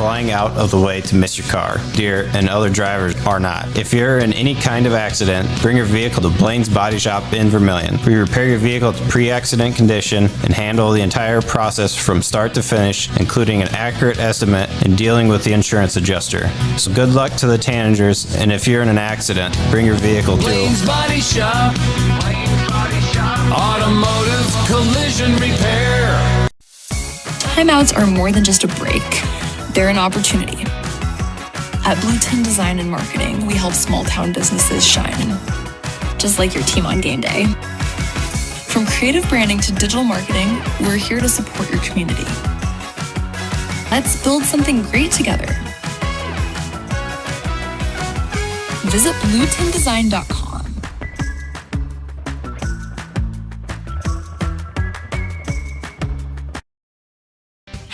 flying out of the way to miss your car, deer, and other drivers are not. If you're in any kind of accident, bring your vehicle to Blaine's Body Shop in Vermillion. We repair your vehicle to pre-accident condition and handle the entire process from start to finish, including an accurate estimate and dealing with the insurance adjuster. So good luck to the Tanagers, and if you're in an accident, bring your vehicle to Blaine's Body Shop. Automotive collision repair. Timeouts are more than just a break. They're an opportunity. At Blue Tin Design and Marketing, we help small town businesses shine, just like your team on game day. From creative branding to digital marketing, we're here to support your community. Let's build something great together. Visit bluetindesign.com.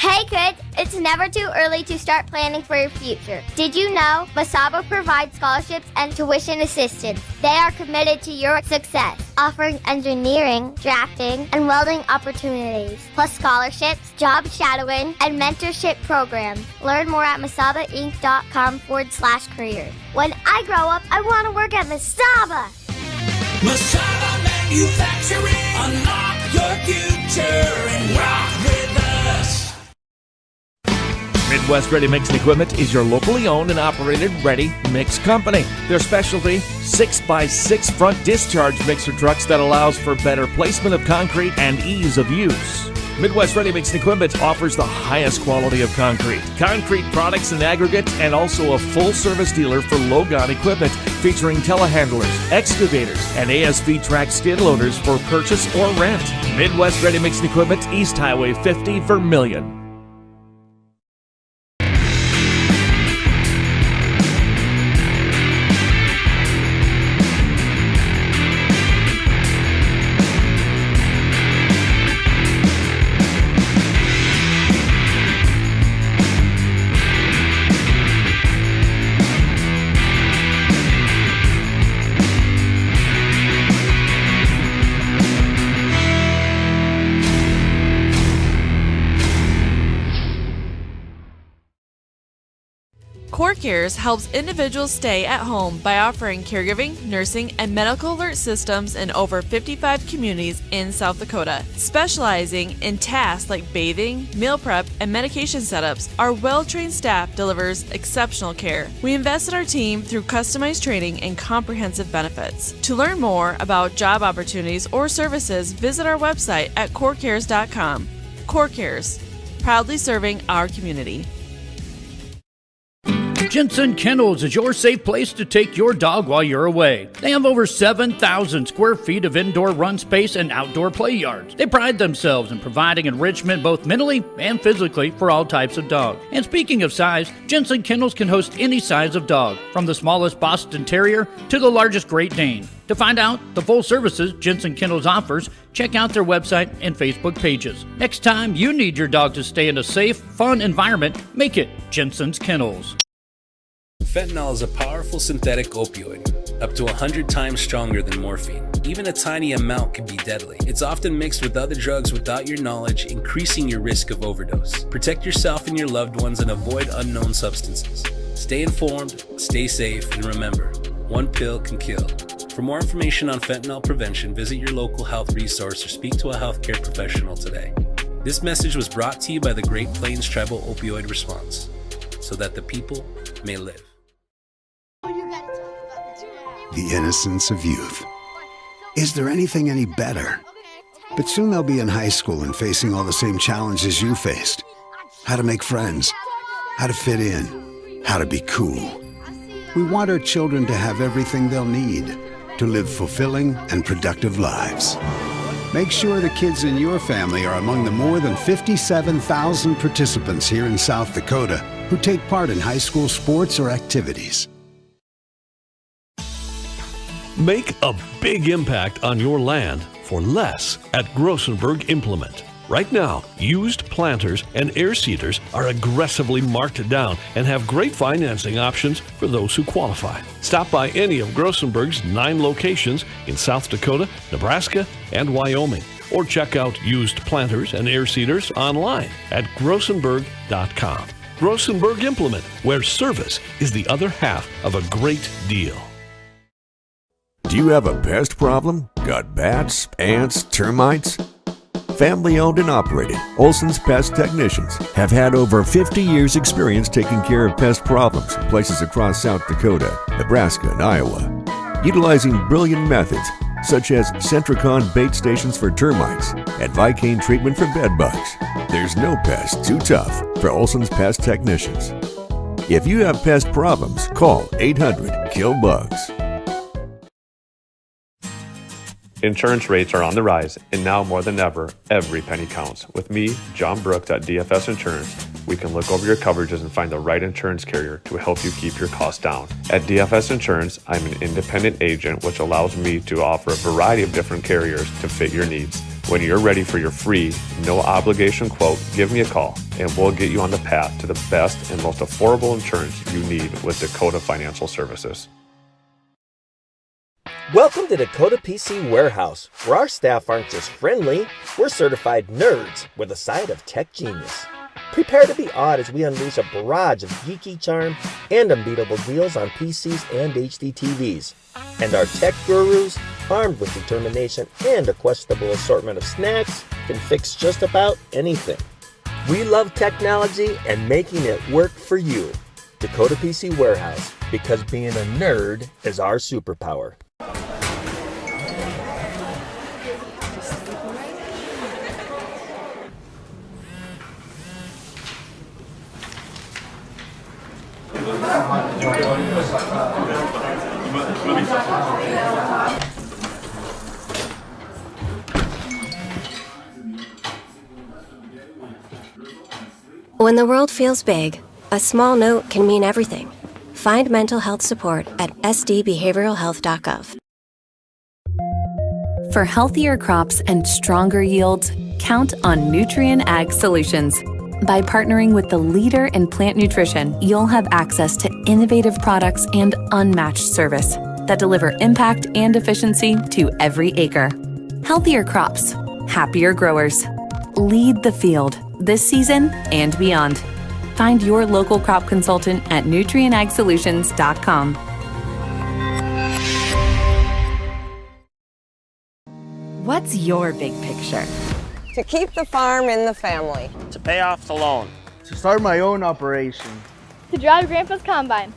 Hey kids, it's never too early to start planning for your future. Did you know Masaba provides scholarships and tuition assistance? They are committed to your success, offering engineering, drafting, and welding opportunities, plus scholarships, job shadowing, and mentorship programs. Learn more at masabainc.com/careers. When I grow up, I want to work at Masaba. Masaba Manufacturing. Unlock your future and rock with us. Midwest Ready Mix Equipment is your locally owned and operated ready mix company. Their specialty, 6x6 front discharge mixer trucks that allows for better placement of concrete and ease of use. Midwest Ready Mix Equipment offers the highest quality of concrete products and aggregates, and also a full-service dealer for low-gun equipment featuring telehandlers, excavators, and ASV track skid loaders for purchase or rent. Midwest Ready Mix Equipment, East Highway 50, Vermillion. CoreCares helps individuals stay at home by offering caregiving, nursing, and medical alert systems in over 55 communities in South Dakota. Specializing in tasks like bathing, meal prep, and medication setups, our well-trained staff delivers exceptional care. We invest in our team through customized training and comprehensive benefits. To learn more about job opportunities or services, visit our website at corecares.com. CoreCares, proudly serving our community. Jensen Kennels is your safe place to take your dog while you're away. They have over 7,000 square feet of indoor run space and outdoor play yards. They pride themselves in providing enrichment both mentally and physically for all types of dogs. And speaking of size, Jensen Kennels can host any size of dog, from the smallest Boston Terrier to the largest Great Dane. To find out the full services Jensen Kennels offers, check out their website and Facebook pages. Next time you need your dog to stay in a safe, fun environment, make it Jensen's Kennels. Fentanyl is a powerful synthetic opioid, up to 100 times stronger than morphine. Even a tiny amount can be deadly. It's often mixed with other drugs without your knowledge, increasing your risk of overdose. Protect yourself and your loved ones and avoid unknown substances. Stay informed, stay safe, and remember, one pill can kill. For more information on fentanyl prevention, visit your local health resource or speak to a healthcare professional today. This message was brought to you by the Great Plains Tribal Opioid Response, so that the people may live. The innocence of youth. Is there anything any better? But soon they'll be in high school and facing all the same challenges you faced. How to make friends, how to fit in, how to be cool. We want our children to have everything they'll need to live fulfilling and productive lives. Make sure the kids in your family are among the more than 57,000 participants here in South Dakota who take part in high school sports or activities. Make a big impact on your land for less at Grosenberg Implement. Right now, used planters and air seeders are aggressively marked down and have great financing options for those who qualify. Stop by any of Grosenberg's 9 locations in South Dakota, Nebraska, and Wyoming, or check out used planters and air seeders online at grosenberg.com. Grosenberg Implement, where service is the other half of a great deal. Do you have a pest problem? Got bats, ants, termites? Family owned and operated, Olson's Pest Technicians have had over 50 years experience taking care of pest problems in places across South Dakota, Nebraska, and Iowa. Utilizing brilliant methods such as Centricon bait stations for termites and Vicane treatment for bed bugs. There's no pest too tough for Olson's Pest Technicians. If you have pest problems, call 800-KILL-BUGS. Insurance rates are on the rise, and now more than ever, every penny counts. With me, John Brooks at DFS Insurance, we can look over your coverages and find the right insurance carrier to help you keep your costs down. At DFS Insurance, I'm an independent agent, which allows me to offer a variety of different carriers to fit your needs. When you're ready for your free, no obligation quote, give me a call, and we'll get you on the path to the best and most affordable insurance you need with Dakota Financial Services. Welcome to Dakota PC Warehouse, where our staff aren't just friendly, we're certified nerds with a side of tech genius. Prepare to be awed as we unleash a barrage of geeky charm and unbeatable deals on PCs and HD TVs. And our tech gurus, armed with determination and a questionable assortment of snacks, can fix just about anything. We love technology and making it work for you. Dakota PC Warehouse, because being a nerd is our superpower. When the world feels big, a small note can mean everything. Find mental health support at sdbehavioralhealth.gov. For healthier crops and stronger yields, count on Nutrien Ag Solutions. By partnering with the leader in plant nutrition, you'll have access to innovative products and unmatched service that deliver impact and efficiency to every acre. Healthier crops, happier growers. Lead the field this season and beyond. Find your local crop consultant at nutrienagsolutions.com. What's your big picture? To keep the farm in the family. To pay off the loan. To start my own operation. To drive Grandpa's combine.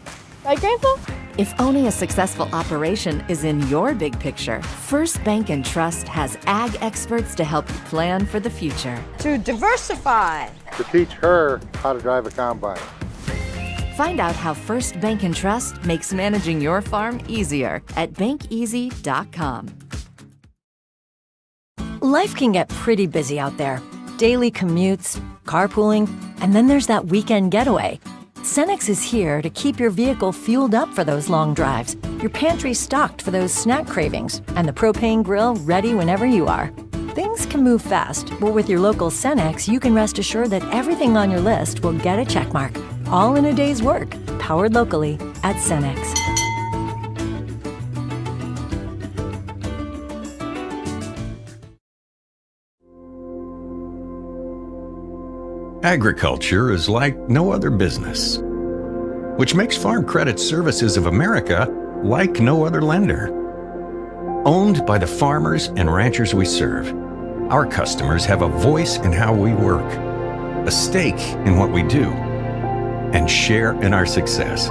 Right, Grandpa? If owning a successful operation is in your big picture, First Bank & Trust has ag experts to help you plan for the future. To diversify. To teach her how to drive a combine. Find out how First Bank & Trust makes managing your farm easier at bankeasy.com. Life can get pretty busy out there. Daily commutes, carpooling, and then there's that weekend getaway. Cenex is here to keep your vehicle fueled up for those long drives, your pantry stocked for those snack cravings, and the propane grill ready whenever you are. Things can move fast, but with your local Cenex, you can rest assured that everything on your list will get a checkmark. All in a day's work, powered locally at Cenex. Agriculture is like no other business, which makes Farm Credit Services of America like no other lender. Owned by the farmers and ranchers we serve, our customers have a voice in how we work, a stake in what we do, and share in our success.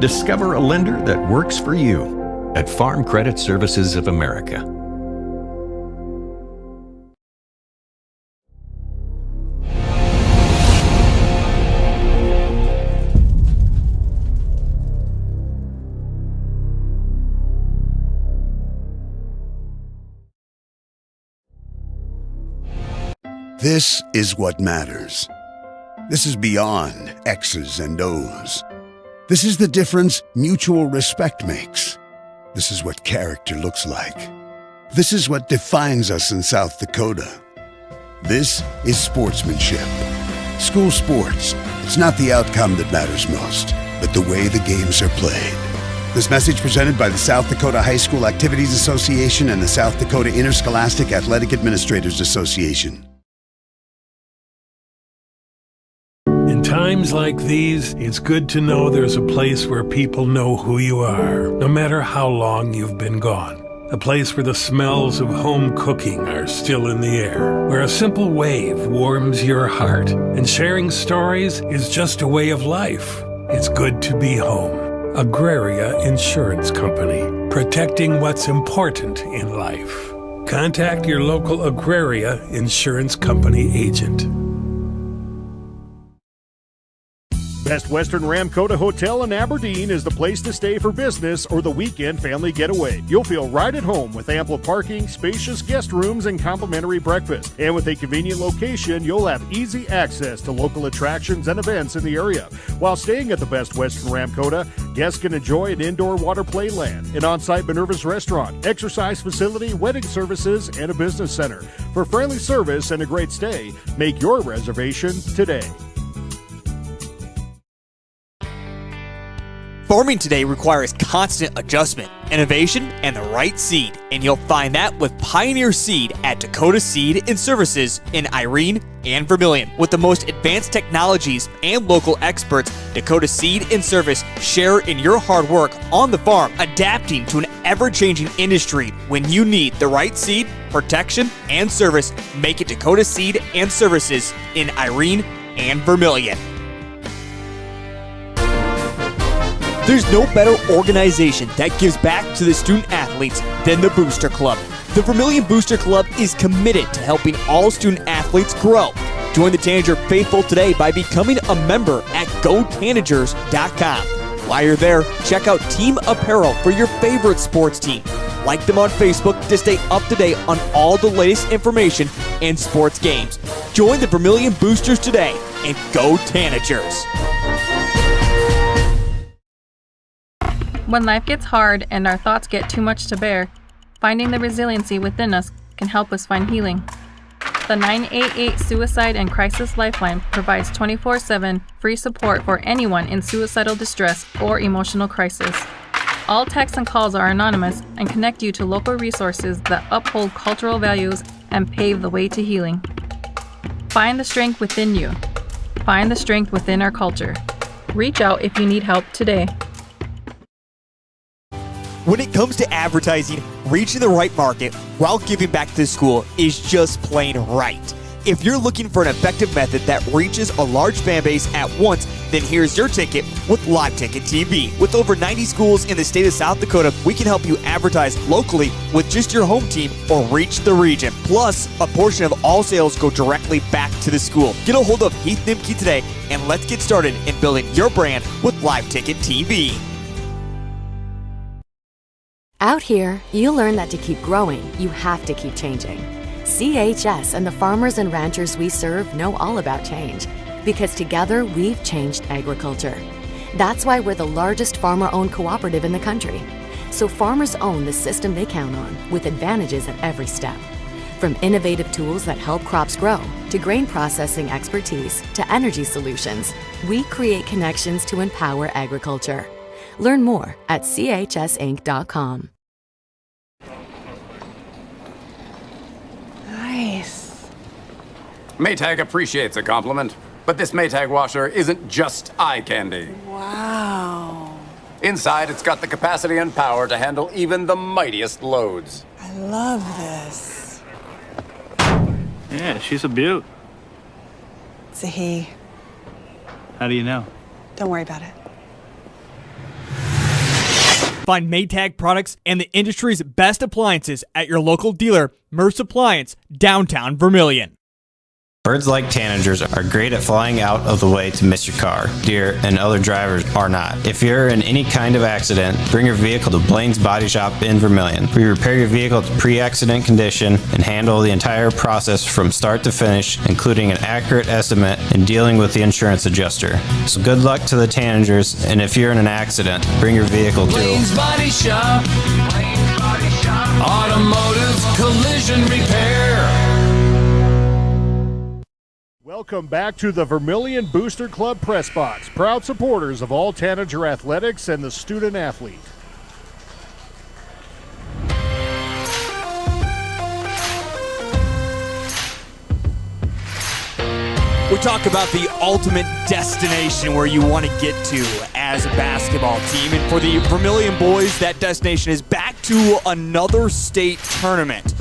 Discover a lender that works for you at Farm Credit Services of America. This is what matters. This is beyond X's and O's. This is the difference mutual respect makes. This is what character looks like. This is what defines us in South Dakota. This is sportsmanship. School sports, it's not the outcome that matters most, but the way the games are played. This message presented by the South Dakota High School Activities Association and the South Dakota Interscholastic Athletic Administrators Association. In times like these, it's good to know there's a place where people know who you are, no matter how long you've been gone. A place where the smells of home cooking are still in the air, where a simple wave warms your heart, and sharing stories is just a way of life. It's good to be home. Agraria Insurance Company, protecting what's important in life. Contact your local Agraria Insurance Company agent. Best Western Ramkota Hotel in Aberdeen is the place to stay for business or the weekend family getaway. You'll feel right at home with ample parking, spacious guest rooms, and complimentary breakfast. And with a convenient location, you'll have easy access to local attractions and events in the area. While staying at the Best Western Ramkota, guests can enjoy an indoor water play land, an on-site Minerva's restaurant, exercise facility, wedding services, and a business center. For friendly service and a great stay, make your reservation today. Farming today requires constant adjustment, innovation, and the right seed, and you'll find that with Pioneer Seed at Dakota Seed and Services in Irene and Vermillion. With the most advanced technologies and local experts, Dakota Seed and Service share in your hard work on the farm, adapting to an ever-changing industry. When you need the right seed, protection, and service, make it Dakota Seed and Services in Irene and Vermillion. There's no better organization that gives back to the student athletes than the Booster Club. The Vermillion Booster Club is committed to helping all student athletes grow. Join the Tanager faithful today by becoming a member at GoTanagers.com. While you're there, check out team apparel for your favorite sports team. Like them on Facebook to stay up to date on all the latest information and sports games. Join the Vermillion Boosters today and go Tanagers. When life gets hard and our thoughts get too much to bear, finding the resiliency within us can help us find healing. The 988 Suicide and Crisis Lifeline provides 24/7 free support for anyone in suicidal distress or emotional crisis. All texts and calls are anonymous and connect you to local resources that uphold cultural values and pave the way to healing. Find the strength within you. Find the strength within our culture. Reach out if you need help today. When it comes to advertising, reaching the right market while giving back to the school is just plain right. If you're looking for an effective method that reaches a large fan base at once, then here's your ticket with Live Ticket TV. With over 90 schools in the state of South Dakota, we can help you advertise locally with just your home team or reach the region. Plus, a portion of all sales go directly back to the school. Get a hold of Heath Nimke today and let's get started in building your brand with Live Ticket TV. Out here, you learn that to keep growing, you have to keep changing. CHS and the farmers and ranchers we serve know all about change, because together we've changed agriculture. That's why we're the largest farmer-owned cooperative in the country. So farmers own the system they count on, with advantages at every step. From innovative tools that help crops grow, to grain processing expertise, to energy solutions, we create connections to empower agriculture. Learn more at chsinc.com. Nice. Maytag appreciates a compliment, but this Maytag washer isn't just eye candy. Wow. Inside, it's got the capacity and power to handle even the mightiest loads. I love this. Yeah, she's a beaut. It's a he. How do you know? Don't worry about it. Find Maytag products and the industry's best appliances at your local dealer, Merce Appliance, downtown Vermillion. Birds like tanagers are great at flying out of the way to miss your car. Deer and other drivers are not. If you're in any kind of accident, bring your vehicle to Blaine's Body Shop in Vermillion. We repair your vehicle to pre-accident condition and handle the entire process from start to finish, including an accurate estimate and dealing with the insurance adjuster. So good luck to the tanagers, and if you're in an accident, bring your vehicle to Blaine's Body Shop. Blaine's Body Shop. Automotive collision repair. Welcome back to the Vermillion Booster Club Press Box, proud supporters of all Tanager athletics and the student athlete. We talk about the ultimate destination where you want to get to as a basketball team. And for the Vermillion boys, that destination is back to another state tournament.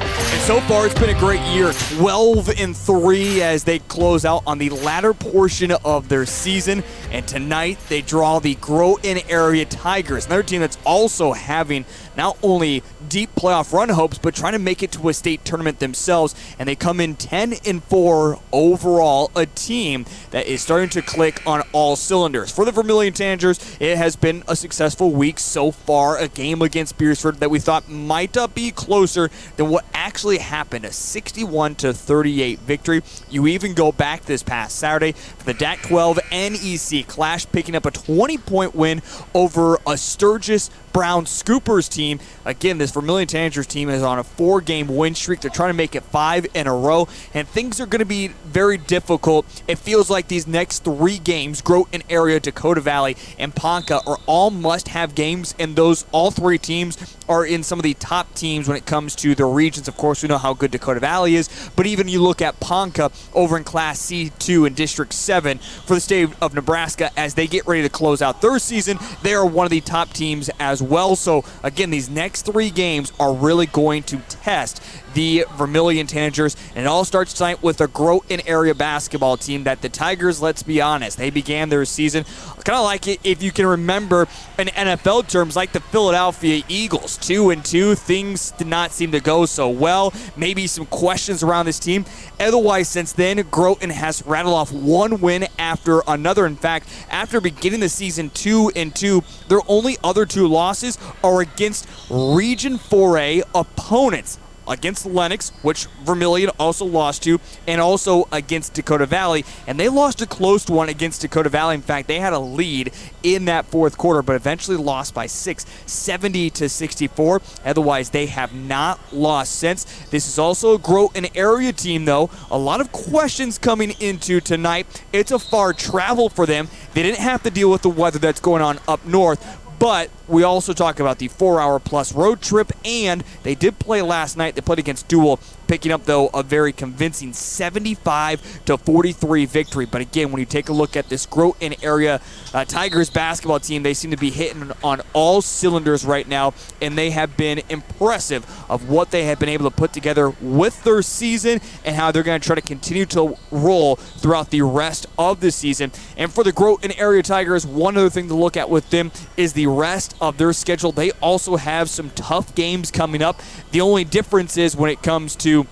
And so far, it's been a great year. 12-3 as they close out on the latter portion of their season. And tonight, they draw the Groton area Tigers, another team that's also having not only deep playoff run hopes, but trying to make it to a state tournament themselves. And they come in 10-4 overall, a team that is starting to click on all cylinders. For the Vermillion Tanagers, it has been a successful week so far. A game against Beersford that we thought might be closer than what actually happened. A 61-38 victory. You even go back this past Saturday for the DAC 12 NEC Clash, picking up a 20-point win over a Sturgis Brown Scoopers team. Again, this Vermillion Tanagers team is on a 4-game win streak. They're trying to make it 5 in a row, and things are going to be very difficult. It feels like these next 3 games, Groton area, Dakota Valley, and Ponca, are all must-have games, and those all 3 teams are in some of the top teams when it comes to the regions. Of course, we know how good Dakota Valley is, but even you look at Ponca over in Class C2 in District 7 for the state of Nebraska as they get ready to close out their season. They are one of the top teams as well. So again, these next 3 games are really going to test the Vermillion Tanagers, and it all starts tonight with a Groton area basketball team that the Tigers, let's be honest, they began their season kind of like it, if you can remember in NFL terms, like the Philadelphia Eagles. 2-2, things did not seem to go so well. Maybe some questions around this team. Otherwise, since then, Groton has rattled off 1 win after another. In fact, after beginning the season 2-2, their only other 2 losses are against Region 4A opponents. Against Lennox, which Vermillion also lost to, and also against Dakota Valley. And they lost a close one against Dakota Valley. In fact, they had a lead in that 4th quarter, but eventually lost by 6, 70-64. Otherwise, they have not lost since. This is also a Groton area team, though. A lot of questions coming into tonight. It's a far travel for them. They didn't have to deal with the weather that's going on up north. But we also talk about the 4-hour-plus road trip, and they did play last night. They played against Dual, picking up, though, a very convincing 75-43 victory. But again, when you take a look at this Groton area Tigers basketball team, they seem to be hitting on all cylinders right now, and they have been impressive of what they have been able to put together with their season and how they're going to try to continue to roll throughout the rest of the season. And for the Groton area Tigers, one other thing to look at with them is the rest of their schedule. They also have some tough games coming up. The only difference is when it comes to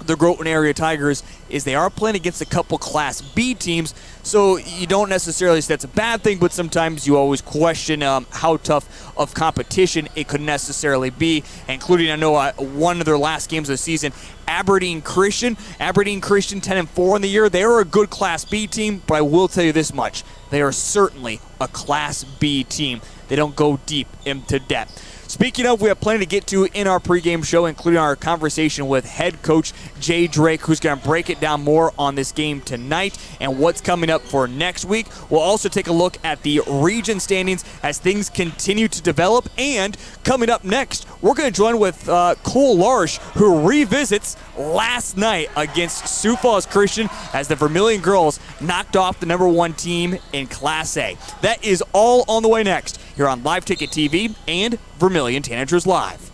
the Groton area Tigers is they are playing against a couple Class B teams, so you don't necessarily say that's a bad thing, but sometimes you always question how tough of competition it could necessarily be, including, I know, one of their last games of the season, Aberdeen Christian 10-4 in the year. They are a good Class B team, but I will tell you this much. They are certainly a Class B team. They don't go deep into depth. Speaking of, we have plenty to get to in our pregame show, including our conversation with head coach Jay Drake, who's going to break it down more on this game tonight and what's coming up for next week. We'll also take a look at the region standings as things continue to develop. And coming up next, we're going to join with Cole Larsch, who revisits last night against Sioux Falls Christian as the Vermillion girls knocked off the #1 team in Class A. That is all on the way next here on Live Ticket TV and Vermillion Tanagers Live.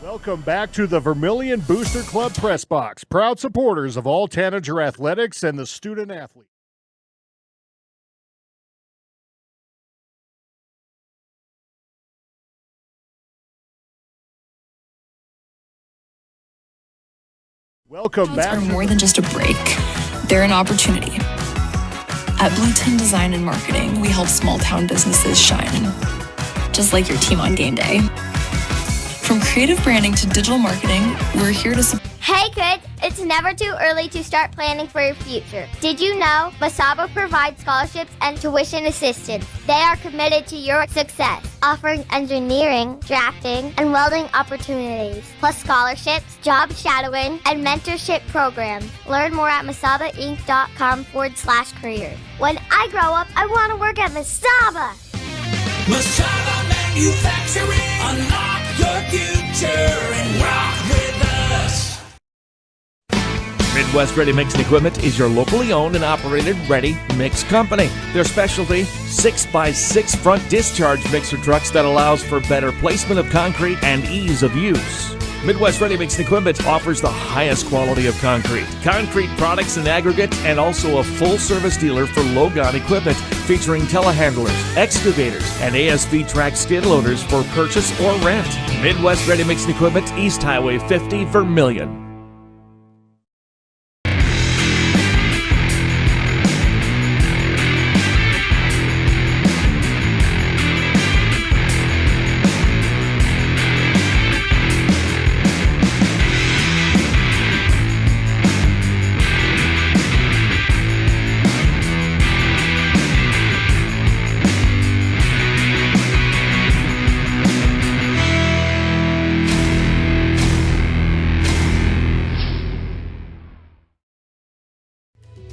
Welcome back to the Vermillion Booster Club Press Box, proud supporters of all Tanager athletics and the student athlete. Welcome back. Are more than just a break. They're an opportunity. At Blue 10 Design and Marketing, we help small town businesses shine, just like your team on game day. From creative branding to digital marketing, we're here to support. Hey kids, it's never too early to start planning for your future. Did you know Masaba provides scholarships and tuition assistance? They are committed to your success, offering engineering, drafting, and welding opportunities, plus scholarships, job shadowing, and mentorship programs. Learn more at masabainc.com/careers. When I grow up, I want to work at Masaba. Masaba Manufacturing, unlock your future and rock with us. Midwest Ready Mix and Equipment is your locally owned and operated ready mix company. Their specialty, 6x6 front discharge mixer trucks that allows for better placement of concrete and ease of use. Midwest Ready Mix and Equipment offers the highest quality of concrete products and aggregate, and also a full-service dealer for Logon equipment featuring telehandlers, excavators, and ASV track skid loaders for purchase or rent. Midwest Ready Mix and Equipment, East Highway 50, Vermillion.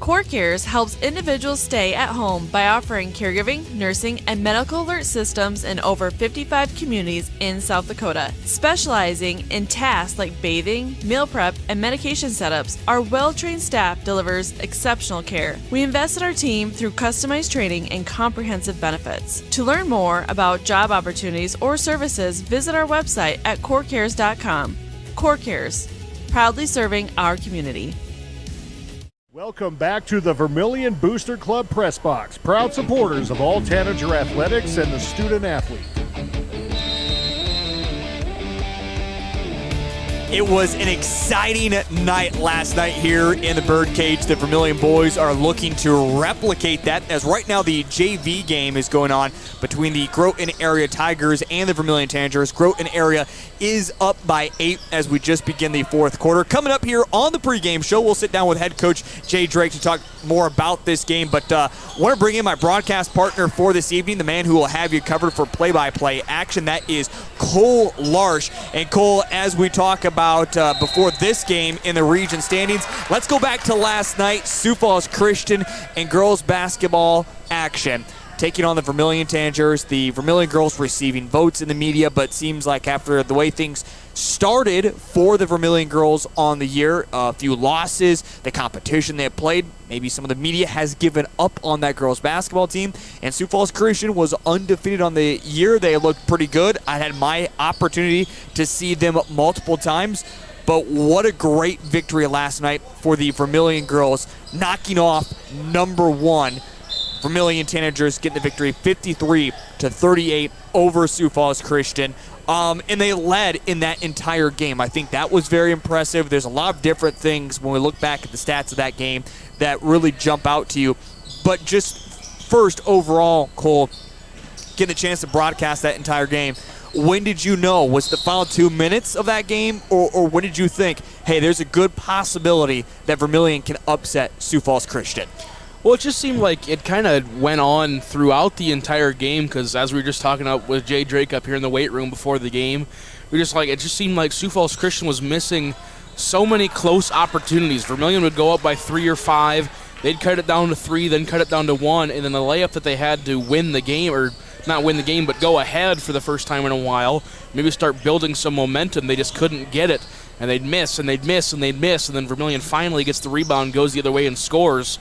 CoreCares helps individuals stay at home by offering caregiving, nursing, and medical alert systems in over 55 communities in South Dakota. Specializing in tasks like bathing, meal prep, and medication setups, our well-trained staff delivers exceptional care. We invest in our team through customized training and comprehensive benefits. To learn more about job opportunities or services, visit our website at corecares.com. CoreCares, proudly serving our community. Welcome back to the Vermillion Booster Club Press Box, proud supporters of all Tanager athletics and the student athlete. It was an exciting night last night here in the Birdcage. The Vermillion boys are looking to replicate that, as right now the JV game is going on between the Groton area Tigers and the Vermillion Tanagers. Groton area is up by 8 as we just begin the fourth quarter. Coming up here on the pregame show, we'll sit down with head coach Jay Drake to talk more about this game. But I want to bring in my broadcast partner for this evening, the man who will have you covered for play-by-play action. That is Cole Larsch. And Cole, as we talk about before this game in the region standings, let's go back to last night, Sioux Falls Christian and girls basketball action. Taking on the Vermillion Tanagers, the Vermillion girls receiving votes in the media, but seems like after the way things started for the Vermillion girls on the year, a few losses, the competition they have played, maybe some of the media has given up on that girls basketball team, and Sioux Falls Christian was undefeated on the year. They looked pretty good. I had my opportunity to see them multiple times, but what a great victory last night for the Vermillion girls, knocking off number 1 Vermillion Tanagers, getting the victory 53-38 over Sioux Falls Christian. And they led in that entire game. I think that was very impressive. There's a lot of different things when we look back at the stats of that game that really jump out to you. But just first, overall, Cole, getting a chance to broadcast that entire game, when did you know? Was the final 2 minutes of that game, or when did you think, hey, there's a good possibility that Vermillion can upset Sioux Falls Christian? Well, it just seemed like it kind of went on throughout the entire game, because as we were just talking about with Jay Drake up here in the weight room before the game, it just seemed like Sioux Falls Christian was missing so many close opportunities. Vermillion would go up by 3 or 5, they'd cut it down to 3, then cut it down to 1, and then the layup that they had to win the game, or not win the game, but go ahead for the first time in a while, maybe start building some momentum, they just couldn't get it, and they'd miss, and they'd miss, and they'd miss, and then Vermillion finally gets the rebound, goes the other way, and scores.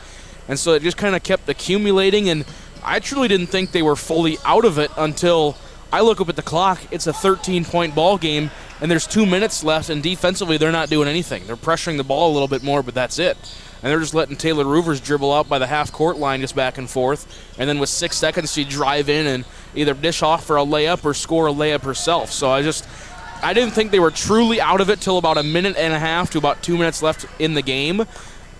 And so it just kind of kept accumulating, and I truly didn't think they were fully out of it until I look up at the clock. It's a 13-point ball game, and there's 2 minutes left, and defensively they're not doing anything. They're pressuring the ball a little bit more, but that's it. And they're just letting Taylor Roovers dribble out by the half-court line just back and forth, and then with 6 seconds she'd drive in and either dish off for a layup or score a layup herself. So I didn't think they were truly out of it till about a minute and a half to about 2 minutes left in the game.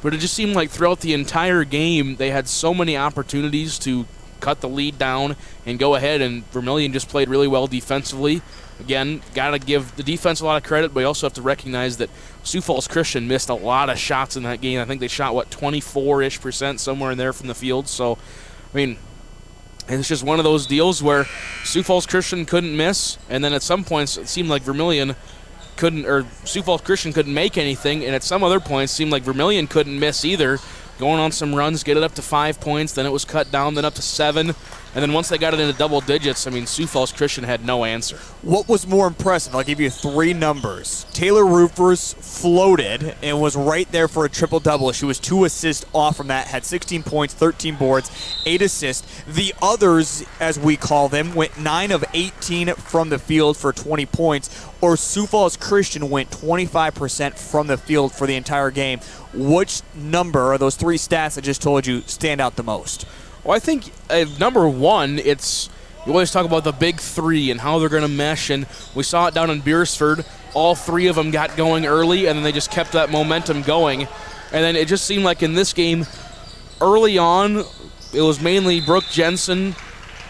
But it just seemed like throughout the entire game, they had so many opportunities to cut the lead down and go ahead, and Vermillion just played really well defensively. Again, got to give the defense a lot of credit, but you also have to recognize that Sioux Falls Christian missed a lot of shots in that game. I think they shot, 24-ish% somewhere in there from the field. So, I mean, it's just one of those deals where Sioux Falls Christian couldn't miss, and then at some points it seemed like Sioux Falls Christian couldn't make anything, and at some other points it seemed like Vermillion couldn't miss either, going on some runs, get it up to 5 points, then it was cut down, then up to 7, And then once they got it into double digits, I mean, Sioux Falls Christian had no answer. What was more impressive? I'll give you 3 numbers. Taylor Roofers floated and was right there for a triple-double. She was 2 assists off from that, had 16 points, 13 boards, 8 assists. The others, as we call them, went 9 of 18 from the field for 20 points, or Sioux Falls Christian went 25% from the field for the entire game. Which number, or those 3 stats I just told you, stand out the most? Well, I think number one, you always talk about the big 3 and how they're going to mesh, and we saw it down in Beersford. All 3 of them got going early, and then they just kept that momentum going. And then it just seemed like in this game, early on, it was mainly Brooke Jensen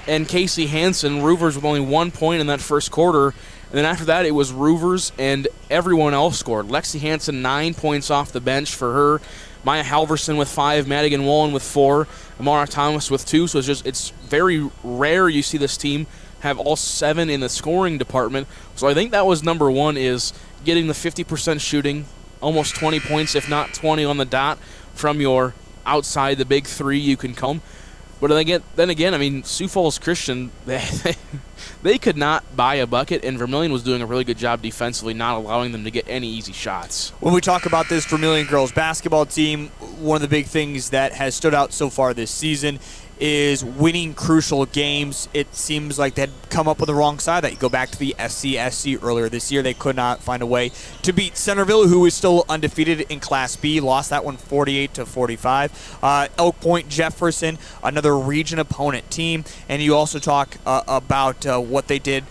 and Casey Hansen. Roovers with only 1 point in that first quarter. And then after that, it was Roovers, and everyone else scored. Lexi Hansen, 9 points off the bench for her. Maya Halverson with 5, Madigan Wollen with 4, Amara Thomas with 2. So it's very rare you see this team have all 7 in the scoring department. So I think that was number one, is getting the 50% shooting, almost 20 points, if not 20 on the dot from your outside the big 3 you can come. But then again, I mean, Sioux Falls Christian, they could not buy a bucket, and Vermillion was doing a really good job defensively, not allowing them to get any easy shots. When we talk about this Vermillion girls basketball team, one of the big things that has stood out so far this season is winning crucial games. It seems like they'd come up on the wrong side of that. You go back to the SCSC earlier this year. They could not find a way to beat Centerville, who is still undefeated in Class B. Lost that one 48-45. Elk Point Jefferson, another region opponent team. And you also talk about what they did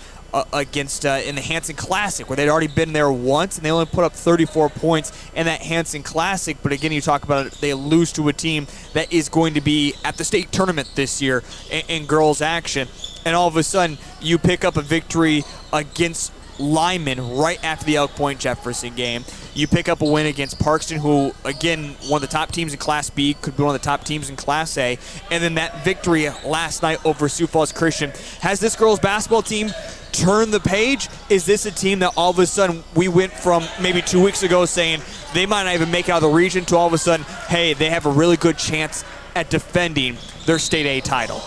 against in the Hanson Classic, where they'd already been there once, and they only put up 34 points in that Hanson Classic. But again, you talk about it, they lose to a team that is going to be at the state tournament this year in girls action, and all of a sudden you pick up a victory against Lyman right after the Elk Point Jefferson game. You pick up a win against Parkston, who, again, one of the top teams in Class B, could be one of the top teams in Class A. And then that victory last night over Sioux Falls Christian. Has this girls basketball team turned the page? Is this a team that all of a sudden we went from maybe 2 weeks ago saying they might not even make out of the region to all of a sudden, hey, they have a really good chance at defending their State A title?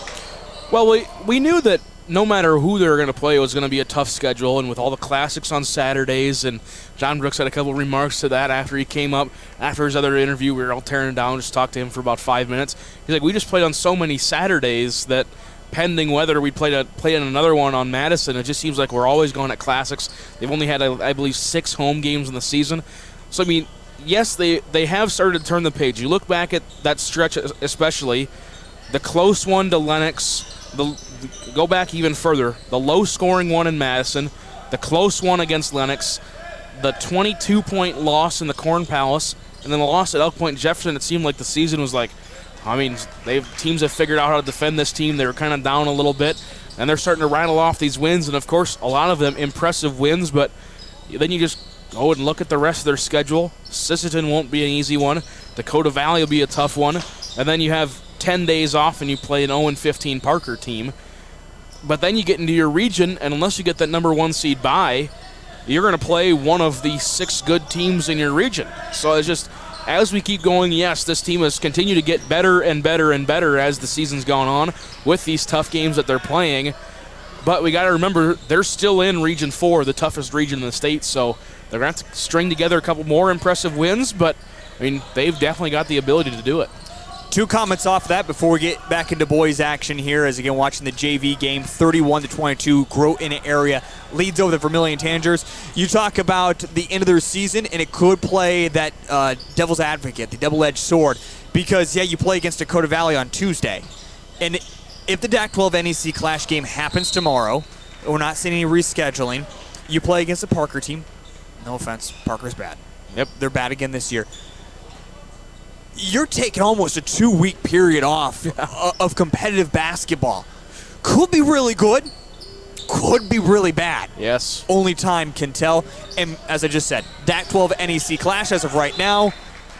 Well, we knew that no matter who they were going to play, it was going to be a tough schedule, and with all the classics on Saturdays, and John Brooks had a couple remarks to that after he came up. After his other interview, we were all tearing down, just talked to him for about 5 minutes. He's like, we just played on so many Saturdays that pending whether we play in another one on Madison, it just seems like we're always going at classics. They've only had, I believe, 6 home games in the season. So, I mean, yes, they have started to turn the page. You look back at that stretch especially, the close one to Lennox, go back even further, the low-scoring one in Madison, the close one against Lennox, the 22-point loss in the Corn Palace, and then the loss at Elk Point Jefferson. It seemed like the season was like, I mean, teams have figured out how to defend this team. They were kind of down a little bit, and they're starting to rattle off these wins, and, of course, a lot of them impressive wins, but then you just go and look at the rest of their schedule. Sisseton won't be an easy one. Dakota Valley will be a tough one, and then you have 10 days off and you play an 0-15 Parker team. But then you get into your region, and unless you get that number 1 seed bye, you're going to play one of the 6 good teams in your region. So it's just, as we keep going, yes, this team has continued to get better and better and better as the season's gone on with these tough games that they're playing. But we got to remember, they're still in Region 4, the toughest region in the state, so they're going to have to string together a couple more impressive wins, but, I mean, they've definitely got the ability to do it. 2 comments off that before we get back into boys action here, as again watching the JV game, 31-22, Groton area leads over the Vermillion Tanagers. You talk about the end of their season, and it could play that devil's advocate, the double-edged sword, because, yeah, you play against Dakota Valley on Tuesday, and if the DAC-12 NEC Clash game happens tomorrow, we're not seeing any rescheduling, you play against a Parker team. No offense, Parker's bad. Yep. They're bad again this year. You're taking almost a 2-week period off of competitive basketball. Could be really good, could be really bad. Yes. Only time can tell. And as I just said, DAC-12 NEC Clash as of right now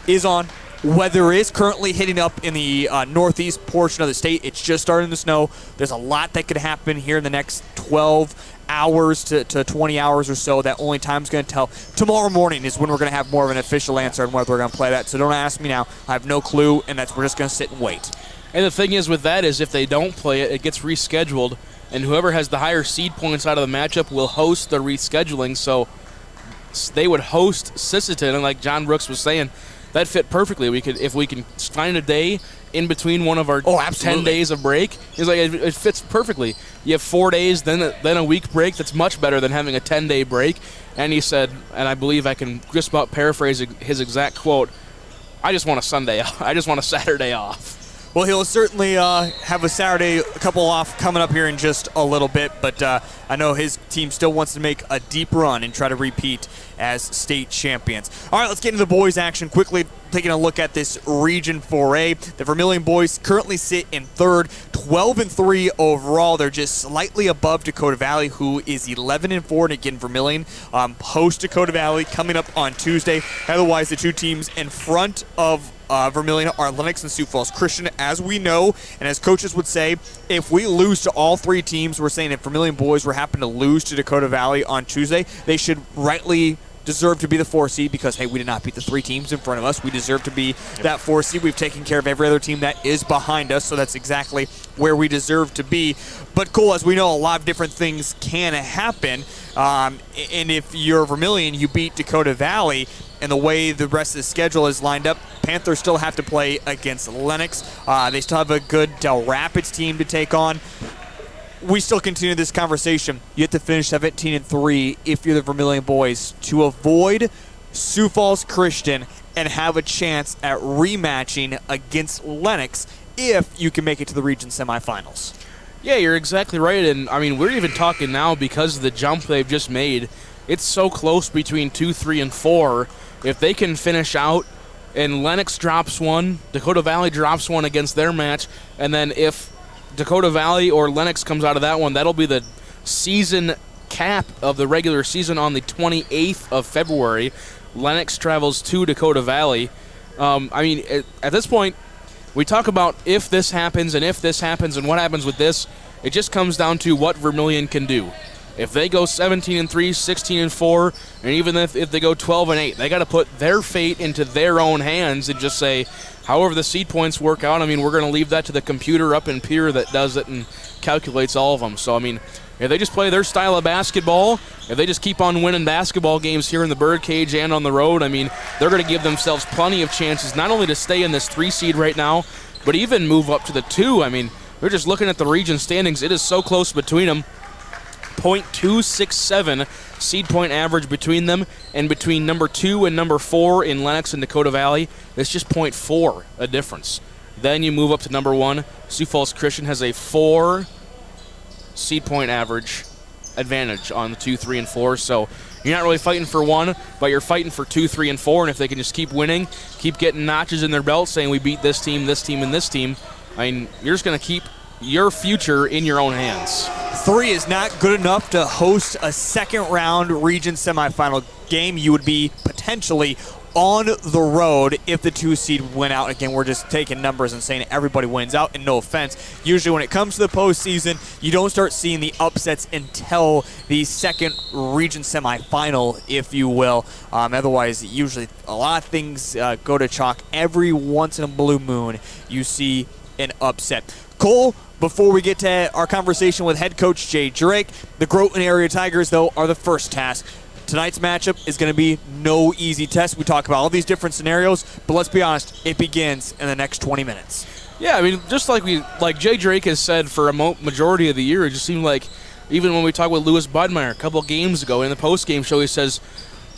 is on. Weather is currently hitting up in the northeast portion of the state. It's just starting to snow. There's a lot that could happen here in the next 12 hours to 20 hours or so that only time's going to tell. Tomorrow morning is when we're going to have more of an official answer on whether we're going to play that. So don't ask me now. I have no clue, and we're just going to sit and wait. And the thing is with that is if they don't play it, it gets rescheduled, and whoever has the higher seed points out of the matchup will host the rescheduling. So they would host Sisseton, and like John Brooks was saying, that fit perfectly. If we can find a day in between one of our 10 days of break, he's like, it fits perfectly. You have 4 days, then a week break. That's much better than having a 10-day break. And he said, and I believe I can just about paraphrase his exact quote, I just want a Sunday. I just want a Saturday off. Well, he'll certainly have a couple off coming up here in just a little bit, but I know his team still wants to make a deep run and try to repeat as state champions. All right, let's get into the boys' action quickly. Taking a look at this Region 4A, the Vermillion boys currently sit in third, 12-3 overall. They're just slightly above Dakota Valley, who is 11-4, and again, Vermillion host Dakota Valley coming up on Tuesday. Otherwise, the two teams in front of Vermillion are Lennox and Sioux Falls Christian, as we know, and as coaches would say, if we lose to all three teams, we're saying if Vermillion boys were happen to lose to Dakota Valley on Tuesday, they should rightly deserve to be the 4 seed because, hey, we did not beat the 3 teams in front of us. We deserve to be that 4 seed. We've taken care of every other team that is behind us, so that's exactly where we deserve to be. But cool, as we know, a lot of different things can happen. And if you're Vermillion, you beat Dakota Valley, and the way the rest of the schedule is lined up, Panthers still have to play against Lennox. They still have a good Del Rapids team to take on. We still continue this conversation. You have to finish 17-3 if you're the Vermillion boys to avoid Sioux Falls Christian and have a chance at rematching against Lennox if you can make it to the region semifinals. Yeah, you're exactly right. And, I mean, we're even talking now because of the jump they've just made. It's so close between 2, 3, and 4. If they can finish out and Lennox drops one, Dakota Valley drops one against their match, and then if Dakota Valley or Lennox comes out of that one, that'll be the season cap of the regular season on the 28th of February. Lennox travels to Dakota Valley. I mean, at this point, we talk about if this happens and what happens with this. It just comes down to what Vermillion can do. If they go 17-3, 16-4, and even if they go 12-8, they got to put their fate into their own hands and just say, however the seed points work out, I mean, we're going to leave that to the computer up in Pierre that does it and calculates all of them. So, I mean, if they just play their style of basketball, if they just keep on winning basketball games here in the Birdcage and on the road, I mean, they're going to give themselves plenty of chances not only to stay in this 3 seed right now, but even move up to the 2. I mean, they're just looking at the region standings. It is so close between them. .267 seed point average between them, and between number 2 and number 4 in Lennox and Dakota Valley, it's just .4 a difference. Then you move up to number 1. Sioux Falls Christian has a 4 seed point average advantage on the 2, 3, and 4. So you're not really fighting for 1, but you're fighting for 2, 3, and 4. And if they can just keep winning, keep getting notches in their belt, saying we beat this team, and this team, I mean, you're just going to keep your future in your own hands. 3 is not good enough to host a second-round region semifinal game. You would be potentially on the road if the 2 seed went out. Again, we're just taking numbers and saying everybody wins out, and no offense. Usually when it comes to the postseason, you don't start seeing the upsets until the second region semifinal, if you will. Otherwise, usually a lot of things go to chalk. Every once in a blue moon, you see an upset. Cole, before we get to our conversation with head coach Jay Drake, the Groton area Tigers, though, are the first task. Tonight's matchup is going to be no easy test. We talk about all these different scenarios, but let's be honest, it begins in the next 20 minutes. Yeah, I mean, just like Jay Drake has said for a majority of the year, it just seemed like even when we talked with Lewis Budmeyer a couple of games ago in the post-game show, he says,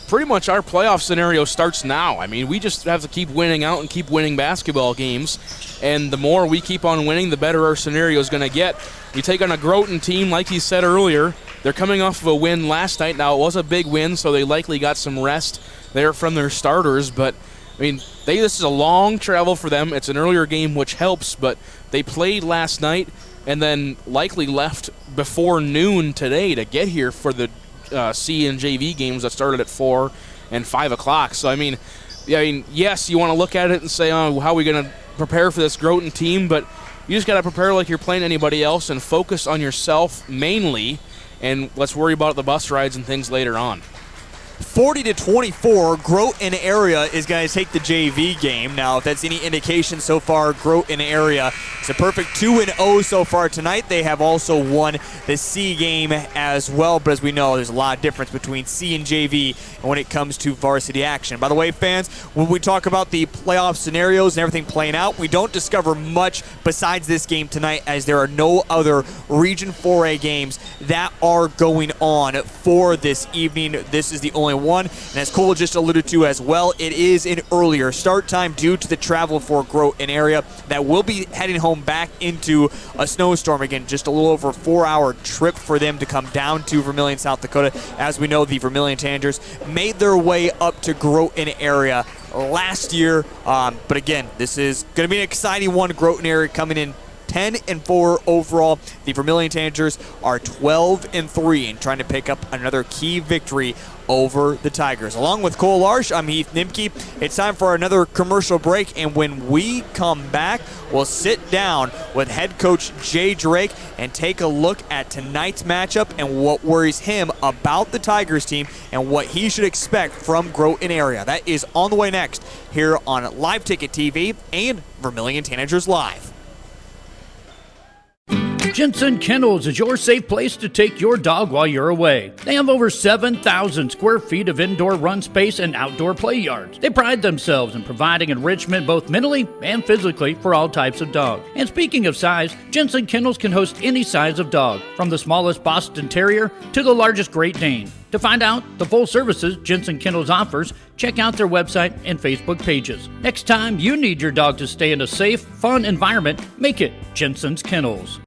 pretty much our playoff scenario starts now. I mean, we just have to keep winning out and keep winning basketball games. And the more we keep on winning, the better our scenario is going to get. We take on a Groton team, like he said earlier. They're coming off of a win last night. Now, it was a big win, so they likely got some rest there from their starters. But, I mean, this is a long travel for them. It's an earlier game, which helps. But they played last night and then likely left before noon today to get here for the C and JV games that started at 4 and 5 o'clock. So, I mean, yes, you want to look at it and say, oh, how are we going to prepare for this Groton team? But you just got to prepare like you're playing anybody else and focus on yourself mainly, and let's worry about the bus rides and things later on. 40-24, Groton area is going to take the JV game. Now, if that's any indication so far, Groton area is a perfect 2-0 so far tonight. They have also won the C game as well, but as we know, there's a lot of difference between C and JV when it comes to varsity action. By the way, fans, when we talk about the playoff scenarios and everything playing out, we don't discover much besides this game tonight, as there are no other Region 4A games that are going on for this evening. This is the only one. And as Cole just alluded to as well, it is an earlier start time due to the travel for Groton area that will be heading home back into a snowstorm. Again, just a little over a 4-hour trip for them to come down to Vermillion, South Dakota. As we know, the Vermillion Tanagers made their way up to Groton area last year. But again, this is going to be an exciting one. Groton area coming in 10-4 overall. The Vermillion Tanagers are 12-3 and trying to pick up another key victory over the Tigers. Along with Cole Larsch, I'm Heath Nimke. It's time for another commercial break, and when we come back, we'll sit down with head coach Jay Drake and take a look at tonight's matchup and what worries him about the Tigers team and what he should expect from Groton area. That is on the way next here on Live Ticket TV and Vermillion Tanagers Live. Jensen Kennels is your safe place to take your dog while you're away. They have over 7,000 square feet of indoor run space and outdoor play yards. They pride themselves in providing enrichment both mentally and physically for all types of dogs. And speaking of size, Jensen Kennels can host any size of dog, from the smallest Boston Terrier to the largest Great Dane. To find out the full services Jensen Kennels offers, check out their website and Facebook pages. Next time you need your dog to stay in a safe, fun environment, make it Jensen's Kennels.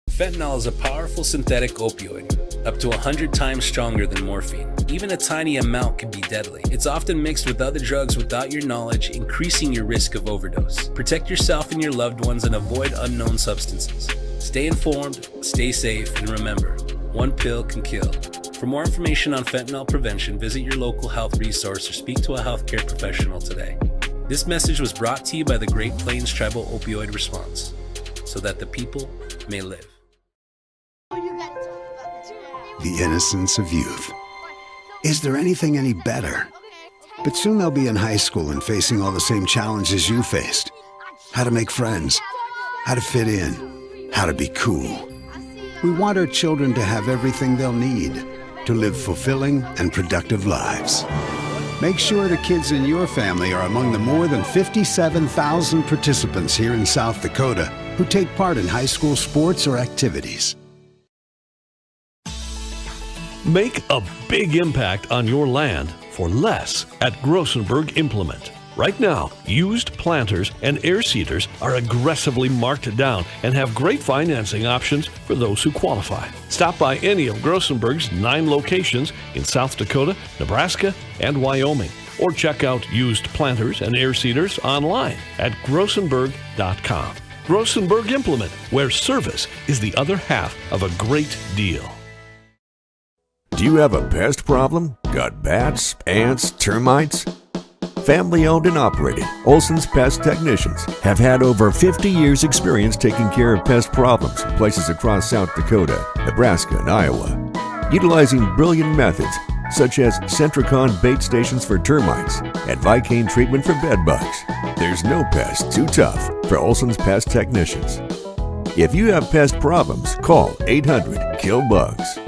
Fentanyl is a powerful synthetic opioid, up to 100 times stronger than morphine. Even a tiny amount can be deadly. It's often mixed with other drugs without your knowledge, increasing your risk of overdose. Protect yourself and your loved ones and avoid unknown substances. Stay informed, stay safe, and remember, one pill can kill. For more information on fentanyl prevention, visit your local health resource or speak to a healthcare professional today. This message was brought to you by the Great Plains Tribal Opioid Response, so that the people may live. The innocence of youth. Is there anything any better? But soon they'll be in high school and facing all the same challenges you faced. How to make friends, how to fit in, how to be cool. We want our children to have everything they'll need to live fulfilling and productive lives. Make sure the kids in your family are among the more than 57,000 participants here in South Dakota who take part in high school sports or activities. Make a big impact on your land for less at Grossenberg Implement. Right now, used planters and air seeders are aggressively marked down and have great financing options for those who qualify. Stop by any of Grossenberg's 9 locations in South Dakota, Nebraska, and Wyoming, or check out used planters and air seeders online at grossenberg.com. Grossenberg Implement, where service is the other half of a great deal. Do you have a pest problem? Got bats, ants, termites? Family owned and operated, Olson's Pest Technicians have had over 50 years experience taking care of pest problems in places across South Dakota, Nebraska, and Iowa. Utilizing brilliant methods such as Centricon bait stations for termites and Vicane treatment for bed bugs, there's no pest too tough for Olson's Pest Technicians. If you have pest problems, call 800-KILL-BUGS.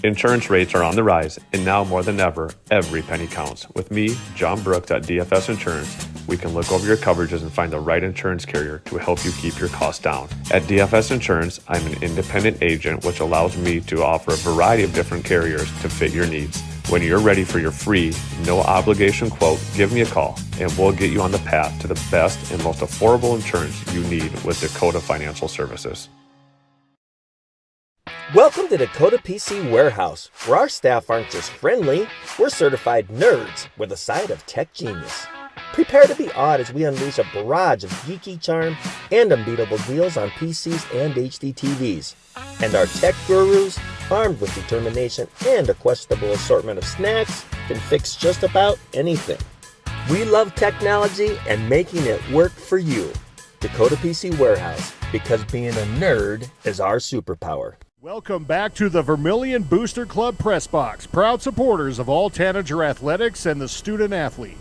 Insurance rates are on the rise, and now more than ever, every penny counts. With me, John Brooks at DFS Insurance, we can look over your coverages and find the right insurance carrier to help you keep your costs down. At DFS Insurance, I'm an independent agent, which allows me to offer a variety of different carriers to fit your needs. When you're ready for your free, no obligation quote, give me a call, and we'll get you on the path to the best and most affordable insurance you need with Dakota Financial Services. Welcome to Dakota PC Warehouse, where our staff aren't just friendly, we're certified nerds with a side of tech genius. Prepare to be awed as we unleash a barrage of geeky charm and unbeatable deals on PCs and HD TVs. And our tech gurus, armed with determination and a questionable assortment of snacks, can fix just about anything. We love technology and making it work for you. Dakota PC Warehouse, because being a nerd is our superpower. Welcome back to the Vermillion Booster Club Press Box, proud supporters of all Tanager athletics and the student athlete.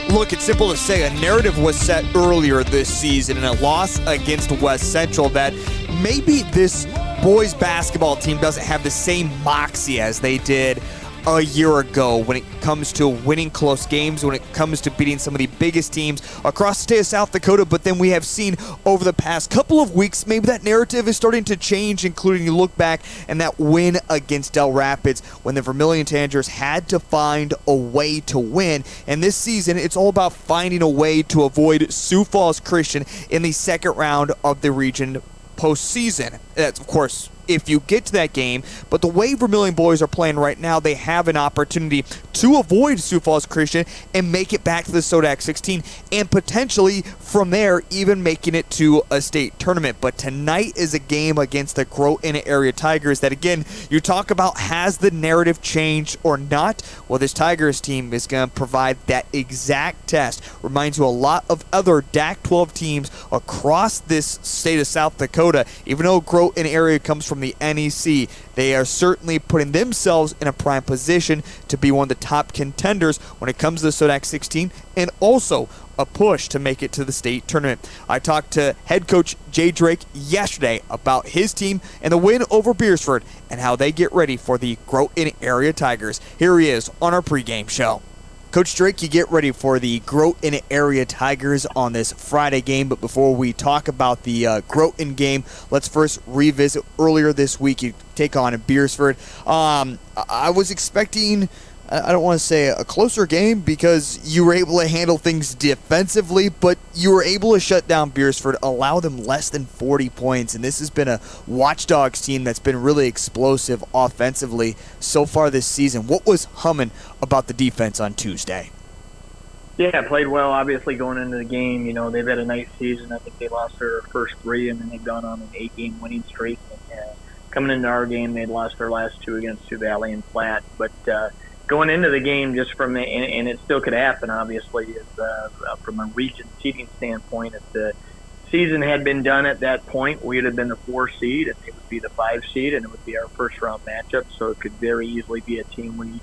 Look, it's simple to say a narrative was set earlier this season in a loss against West Central that maybe this boys basketball team doesn't have the same moxie as they did a year ago when it comes to winning close games, when it comes to beating some of the biggest teams across the state of South Dakota. But then we have seen over the past couple of weeks, maybe that narrative is starting to change, including you look back and that win against Del Rapids when the Vermillion Tanagers had to find a way to win. And this season, it's all about finding a way to avoid Sioux Falls Christian in the second round of the region postseason. That's, of course, if you get to that game, but the way Vermillion boys are playing right now, they have an opportunity to avoid Sioux Falls Christian and make it back to the Sodak 16, and potentially from there even making it to a state tournament. But tonight is a game against the Groton area Tigers that, again, you talk about has the narrative changed or not. Well, this Tigers team is going to provide that exact test. Reminds you a lot of other DAC 12 teams across this state of South Dakota. Even though Groton area comes from the NEC, they are certainly putting themselves in a prime position to be one of the top contenders when it comes to the Sodak 16, and also a push to make it to the state tournament. I talked to head coach Jay Drake yesterday about his team and the win over Beersford and how they get ready for the Groton area Tigers. Here he is on our pregame show. Coach Drake, you get ready for the Groton area Tigers on this Friday game, but before we talk about the Groton game, let's first revisit earlier this week. You take on Beersford. I was expecting, I don't want to say a closer game because you were able to handle things defensively, but you were able to shut down Beersford, allow them less than 40 points, and this has been a Watchdogs team that's been really explosive offensively so far this season. What was humming about the defense on Tuesday? Yeah, played well, obviously, going into the game. You know, they've had a nice season. I think they lost their first 3, and then they've gone on an 8-game winning streak. And, coming into our game, they'd lost their last 2 against Sioux Valley and Platte, but going into the game, just from and it still could happen, obviously, is, from a region seeding standpoint. If the season had been done at that point, we would have been the 4 seed, and they would be the 5 seed, and it would be our first round matchup. So it could very easily be a team we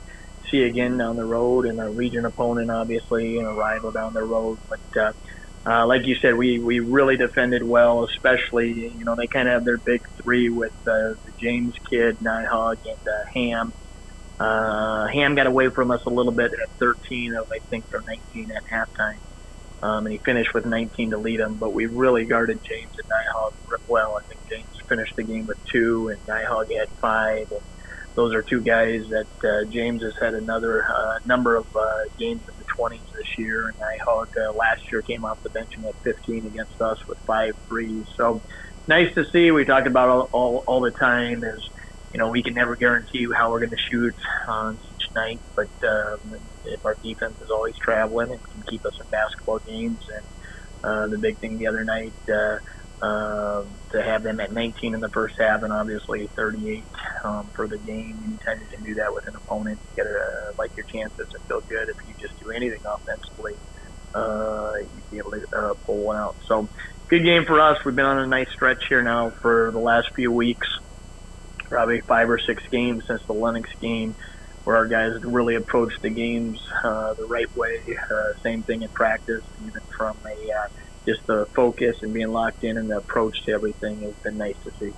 see again down the road, and a region opponent, obviously, and a rival down the road. But like you said, we really defended well, especially, you know, they kind of have their big 3 with the James kid, Nighthawk, and Ham. Ham got away from us a little bit at 13 of, I think, or 19 at halftime. And he finished with 19 to lead them, but we really guarded James and Nighthawk well. I think James finished the game with 2, and Nighthawk had 5. And those are 2 guys that James has had another number of games in the 20s this year, and Nighthawk last year came off the bench and had 15 against us with 5 threes. So nice to see. We talk about all the time is, you know, we can never guarantee how we're going to shoot on each night, but if our defense is always traveling, it can keep us in basketball games. And the big thing the other night, to have them at 19 in the first half and obviously 38 for the game. Anytime you can do that with an opponent, you got to like your chances and feel good. If you just do anything offensively, you'd be able to pull one out. So good game for us. We've been on a nice stretch here now for the last few weeks. Probably 5 or 6 games since the Lennox game, where our guys really approached the games the right way. Same thing in practice, even from just the focus and being locked in and the approach to everything has been nice to see.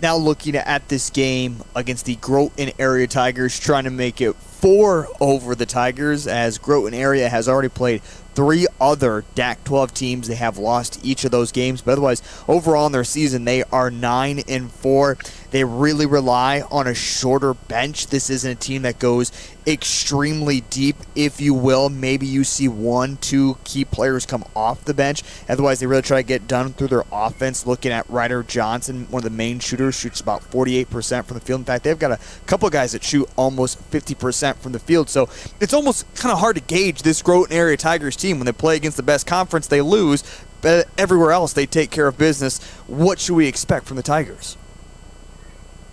Now looking at this game against the Groton area Tigers, trying to make it 4 over the Tigers, as Groton area has already played 3 other DAC 12 teams. They have lost each of those games, but otherwise, overall in their season, they are 9-4. They really rely on a shorter bench. This isn't a team that goes extremely deep, if you will. Maybe you see 1-2 key players come off the bench. Otherwise, they really try to get done through their offense. Looking at Ryder Johnson, one of the main shooters, shoots about 48% from the field. In fact, they've got a couple of guys that shoot almost 50% from the field. So it's almost kind of hard to gauge this Groton area Tigers team. When they play against the best conference, they lose. But everywhere else, they take care of business. What should we expect from the Tigers?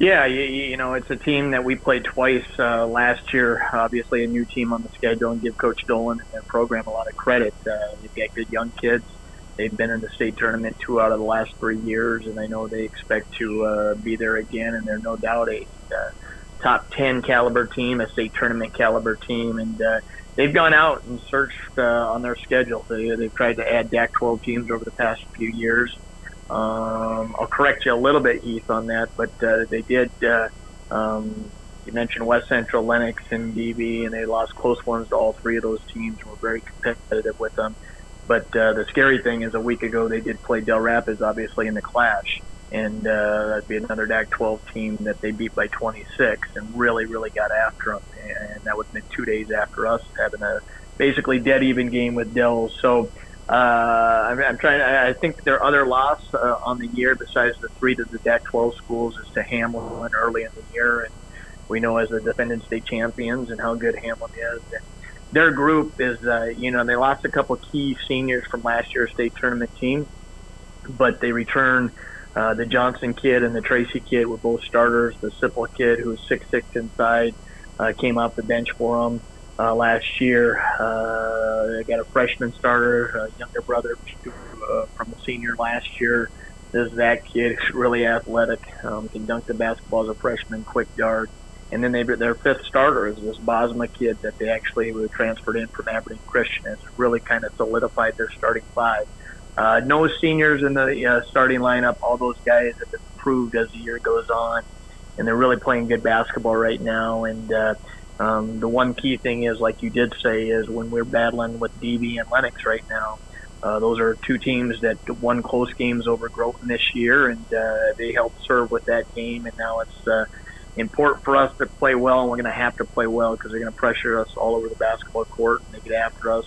Yeah, you know, it's a team that we played twice last year. Obviously, a new team on the schedule, and give Coach Dolan and their program a lot of credit. They've got good young kids. They've been in the state tournament 2 out of the last 3 years, and I know they expect to be there again. And they're no doubt a top 10 caliber team, a state tournament caliber team, and they've gone out and searched on their schedule. They've tried to add DAC-12 teams over the past few years. I'll correct you a little bit, Heath, on that, but they did. You mentioned West Central, Lennox, and DB, and they lost close ones to all 3 of those teams. We're very competitive with them. But the scary thing is, a week ago they did play Del Rapids, obviously, in the Clash, and that'd be another DAC-12 team that they beat by 26, and really, really got after them. And that would have been 2 days after us having a basically dead even game with Del. So. I'm trying. I think their other loss on the year, besides the 3 to the DAC-12 schools, is to Hamlin early in the year, and we know as the defending state champions and how good Hamlin is. And their group is, you know, they lost a couple key seniors from last year's state tournament team, but they returned the Johnson kid and the Tracy kid were both starters. The Sipple kid, who was 6'6" inside, came off the bench for them. Last year, I got a freshman starter, a younger brother from a senior last year. This is that kid who's really athletic, can dunk the basketball as a freshman, quick guard. And then their 5th starter is this Bosma kid that they actually were transferred in from Aberdeen Christian. It's really kind of solidified their starting 5. No seniors in the starting lineup. All those guys have improved as the year goes on, and they're really playing good basketball right now. And the one key thing is, like you did say, is when we're battling with DB and Lennox right now, those are 2 teams that won close games over Groton this year, and they helped serve with that game. And now it's important for us to play well, and we're going to have to play well because they're going to pressure us all over the basketball court, and they get after us.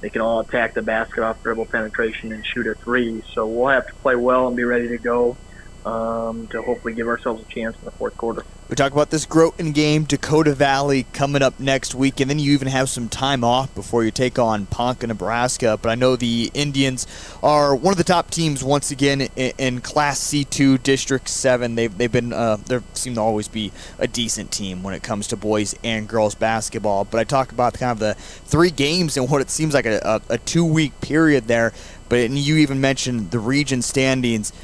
They can all attack the basket off dribble penetration and shoot a 3. So we'll have to play well and be ready to go to hopefully give ourselves a chance in the 4th quarter. We talk about this Groton game, Dakota Valley coming up next week, and then you even have some time off before you take on Ponca, Nebraska. But I know the Indians are one of the top teams once again in Class C2 District 7. They've been they seem to always be a decent team when it comes to boys and girls basketball. But I talk about kind of the 3 games and what it seems like a 2-week period there. But you even mentioned the region standings.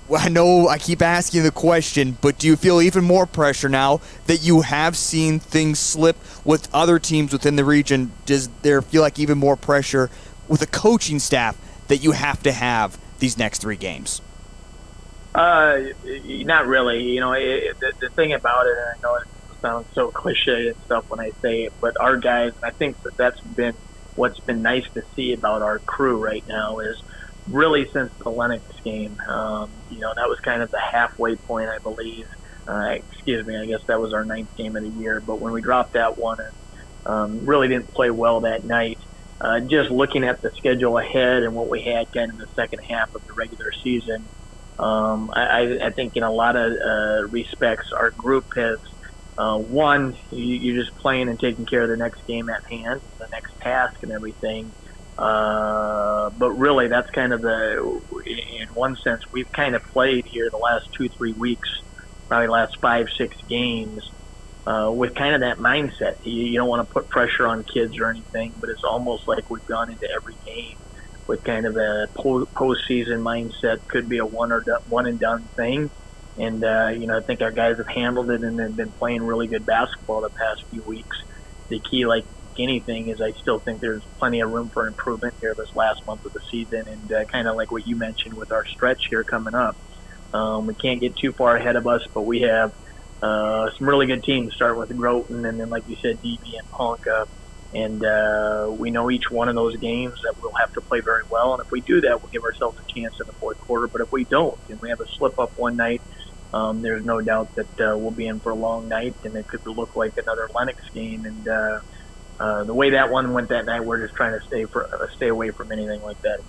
I know I keep asking the question, but do you feel even more pressure now that you have seen things slip with other teams within the region? Does there feel like even more pressure with a coaching staff that you have to have these next 3 games? Not really. You know, the thing about it, and I know it sounds so cliche and stuff when I say it, but our guys, and I think that's been what's been nice to see about our crew right now is really since the Lennox game. You know, that was kind of the halfway point, I believe. I guess that was our 9th game of the year. But when we dropped that one and really didn't play well that night, just looking at the schedule ahead and what we had kind of in the second half of the regular season, I think in a lot of respects our group has, one, you're just playing and taking care of the next game at hand, the next task and everything. But really, that's kind of in one sense, we've kind of played here the last 2-3 weeks, probably last 5-6 games, with kind of that mindset. You don't want to put pressure on kids or anything, but it's almost like we've gone into every game with kind of a postseason mindset. Could be a one and done thing. And, you know, I think our guys have handled it and have been playing really good basketball the past few weeks. The key, like anything, is I still think there's plenty of room for improvement here this last month of the season, and kind of like what you mentioned with our stretch here coming up. We can't get too far ahead of us, but we have some really good teams, starting with Groton and then, like you said, DB and Ponca. And we know each one of those games that we'll have to play very well, and if we do that, we'll give ourselves a chance in the 4th quarter. But if we don't, and we have a slip-up one night, there's no doubt that we'll be in for a long night, and it could look like another Lennox game. And the way that one went that night, we're just trying to stay away from anything like that.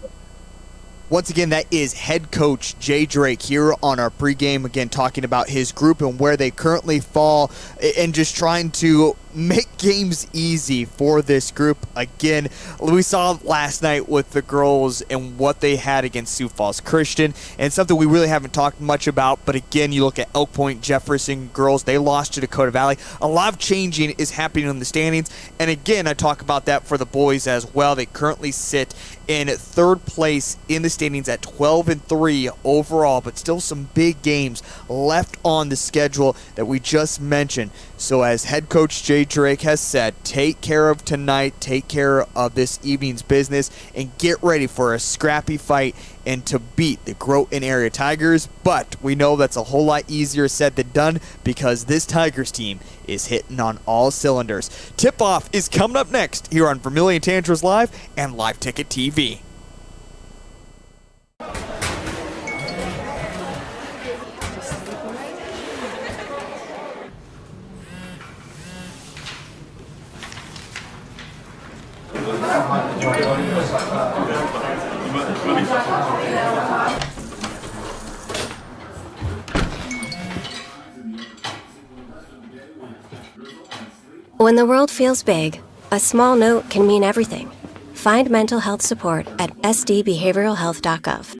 Once again, that is head coach Jay Drake here on our pregame, again talking about his group and where they currently fall, and just trying to make games easy for this group. Again, we saw last night with the girls and what they had against Sioux Falls Christian, and something we really haven't talked much about, but again, you look at Elk Point Jefferson girls, they lost to Dakota Valley. A lot of changing is happening in the standings, and again, I talk about that for the boys as well. They currently sit in third place in the standings at 12-3 overall, but still some big games left on the schedule that we just mentioned. So as head coach Jay Drake has said, take care of tonight, take care of this evening's business, and get ready for a scrappy fight and to beat the Groton area Tigers. But we know that's a whole lot easier said than done because this Tigers team is hitting on all cylinders. Tip-off is coming up next here on Vermillion Tanagers Live and Live Ticket TV. When the world feels big, a small note can mean everything. Find mental health support at sdbehavioralhealth.gov.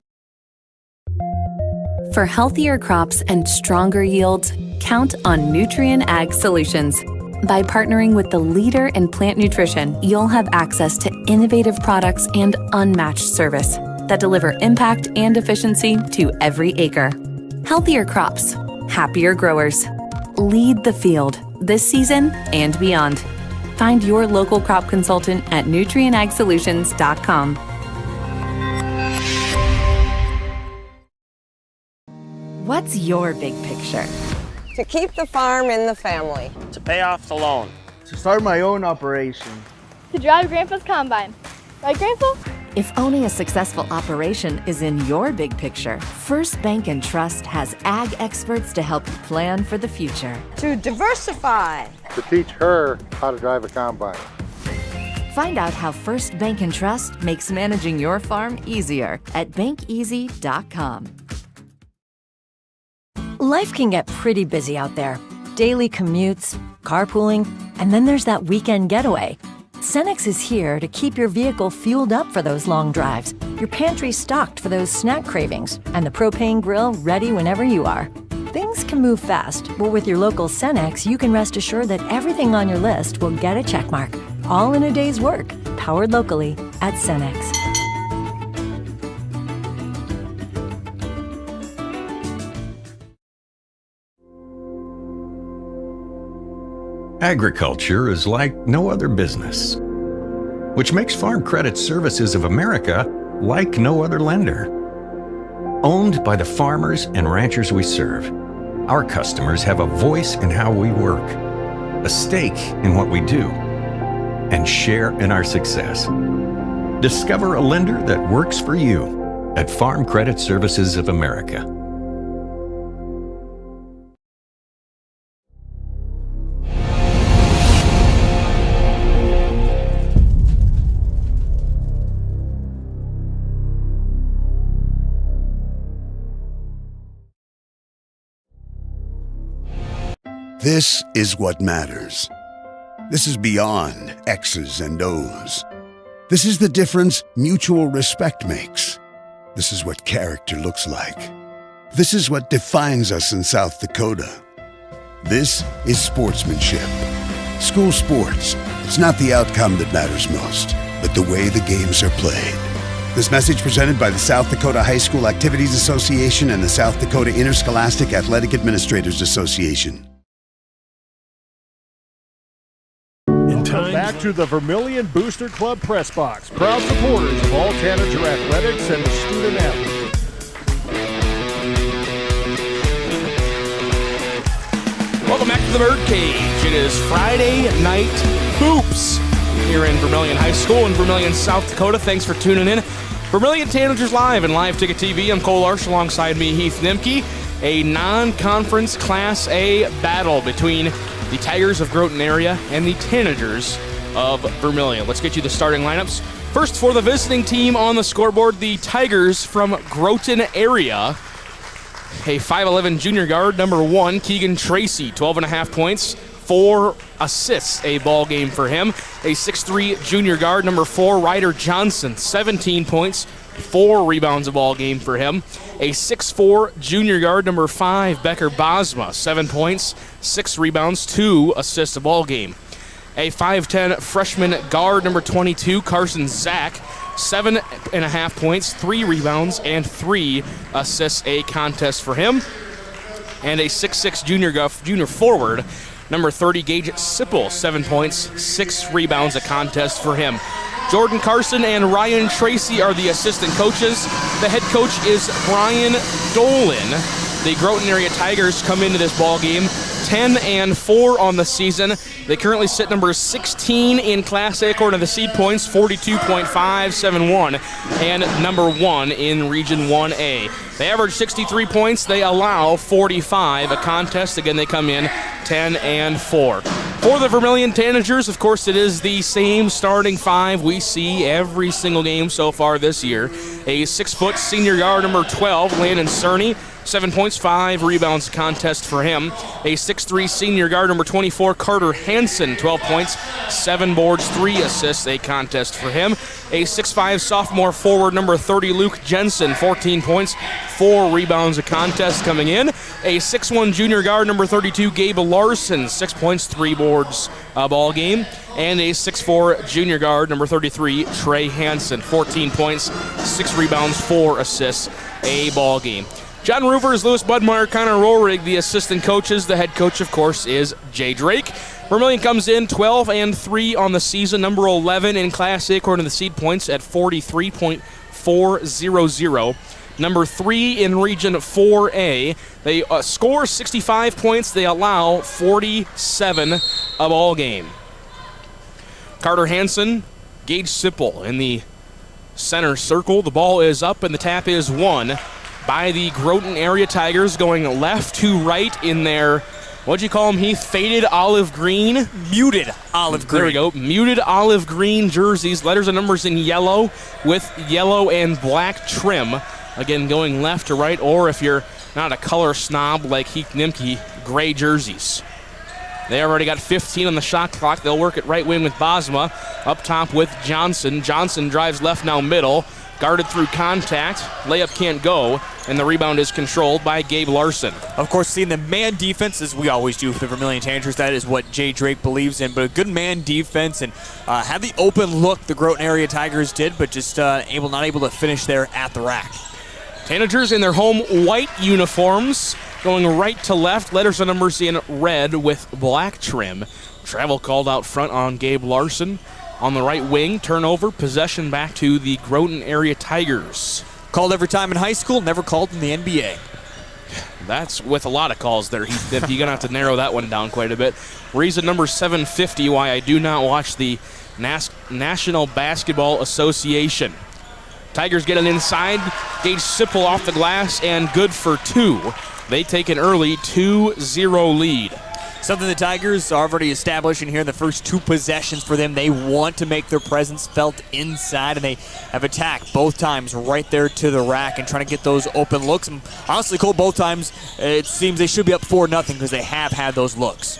For healthier crops and stronger yields, count on Nutrien Ag Solutions. By partnering with the leader in plant nutrition, you'll have access to innovative products and unmatched service that deliver impact and efficiency to every acre. Healthier crops, happier growers. Lead the field this season and beyond. Find your local crop consultant at nutrienagsolutions.com. What's your big picture? To keep the farm in the family. To pay off the loan. To start my own operation. To drive Grandpa's combine. Right, Grandpa? If owning a successful operation is in your big picture, First Bank & Trust has ag experts to help you plan for the future. To diversify. To teach her how to drive a combine. Find out how First Bank & Trust makes managing your farm easier at bankeasy.com. Life can get pretty busy out there. Daily commutes, carpooling, and then there's that weekend getaway. Cenex is here to keep your vehicle fueled up for those long drives, your pantry stocked for those snack cravings, and the propane grill ready whenever you are. Things can move fast, but with your local Cenex, you can rest assured that everything on your list will get a checkmark, all in a day's work, powered locally at Cenex. Agriculture is like no other business, which makes Farm Credit Services of America like no other lender. Owned by the farmers and ranchers we serve, our customers have a voice in how we work, a stake in what we do, and share in our success. Discover a lender that works for you at Farm Credit Services of America. This is what matters. This is beyond X's and O's. This is the difference mutual respect makes. This is what character looks like. This is what defines us in South Dakota. This is sportsmanship. School sports, it's not the outcome that matters most, but the way the games are played. This message presented by the South Dakota High School Activities Association and the South Dakota Interscholastic Athletic Administrators Association. Welcome back to the Vermillion Booster Club Press Box, proud supporters of all Tanager athletics and the student athletes. Welcome back to the Birdcage. It is Friday night hoops here in Vermillion High School in Vermillion, South Dakota. Thanks for tuning in. Vermillion Tanagers Live and Live Ticket TV. I'm Cole Larsch alongside me, Heath Nimke. A non-conference Class A battle between the Tigers of Groton area and the Tanagers of Vermillion. Let's get you the starting lineups. First, for the visiting team on the scoreboard, the Tigers from Groton area. A 5'11 junior guard, number 1, Keegan Tracy, 12.5 points. 4 assists a ball game for him. A 6'3" junior guard, number 4, Ryder Johnson, 17 points, 4 rebounds a ball game for him. A 6'4" junior guard, number 5, Becker Bosma, 7 points, 6 rebounds, 2 assists a ball game. A 5'10" freshman guard, number 22, Carson Zach, 7.5 points, 3 rebounds, and 3 assists a contest for him. And a 6'6" junior forward, number 30, Gage Sipple, 7 points, 6 rebounds a contest for him. Jordan Carson and Ryan Tracy are the assistant coaches. The head coach is Brian Dolan. The Groton area Tigers come into this ball game 10-4 on the season. They currently sit number 16 in Class A according to the seed points, 42.571, and number 1 in Region 1A. They average 63 points. They allow 45 a contest. Again, they come in 10-4. For the Vermillion Tanagers, of course, it is the same starting 5 we see every single game so far this year. A 6-foot senior guard, number 12, Landon Cerny, 7 points, 5 rebounds contest for him. A 6'3" senior guard, number 24, Carter Hansen, 12 points, 7 boards, 3 assists, a contest for him. A 6'5" sophomore forward, number 30, Luke Jensen, 14 points, 4 rebounds, a contest coming in. A 6'1" junior guard, number 32, Gabe Larson, 6 points, 3 boards a ball game. And a 6'4" junior guard, number 33, Trey Hansen, 14 points, 6 rebounds, 4 assists, a ball game. John Roovers, Lewis Budmeyer, Connor Rohrig, the assistant coaches. The head coach, of course, is Jay Drake. Vermillion comes in 12-3 on the season, number 11 in Class A according to the seed points at 43.400. Number 3 in Region 4A. They score 65 points. They allow 47 a ball game. Carter Hansen, Gage Sipple in the center circle. The ball is up and the tap is won by the Groton area Tigers, going left to right in their, what'd you call them, Heath? Faded olive green? Muted olive green. There we go. Muted olive green jerseys. Letters and numbers in yellow with yellow and black trim. Again, going left to right, or if you're not a color snob like Heath Nimke, gray jerseys. They already got 15 on the shot clock. They'll work it right wing with Bosma. Up top with Johnson. Johnson drives left, now middle. Guarded through contact. Layup can't go, and the rebound is controlled by Gabe Larson. Of course, seeing the man defense, as we always do for the Vermillion Tanagers, that is what Jay Drake believes in. But a good man defense and had the open look the Groton area Tigers did, but just not able to finish there at the rack. Tanagers in their home white uniforms, going right to left. Letters and numbers in red with black trim. Travel called out front on Gabe Larson. On the right wing, turnover, possession back to the Groton area Tigers. Called every time in high school, never called in the NBA. That's with a lot of calls there. You're going to have to narrow that one down quite a bit. Reason number 750 why I do not watch the National Basketball Association. Tigers get it inside. Gage Sipple off the glass and good for 2. They take an early 2-0 lead. Something the Tigers are already establishing here in the first 2 possessions for them. They want to make their presence felt inside, and they have attacked both times right there to the rack and trying to get those open looks. And honestly, Cole, both times it seems they should be up 4-0 because they have had those looks.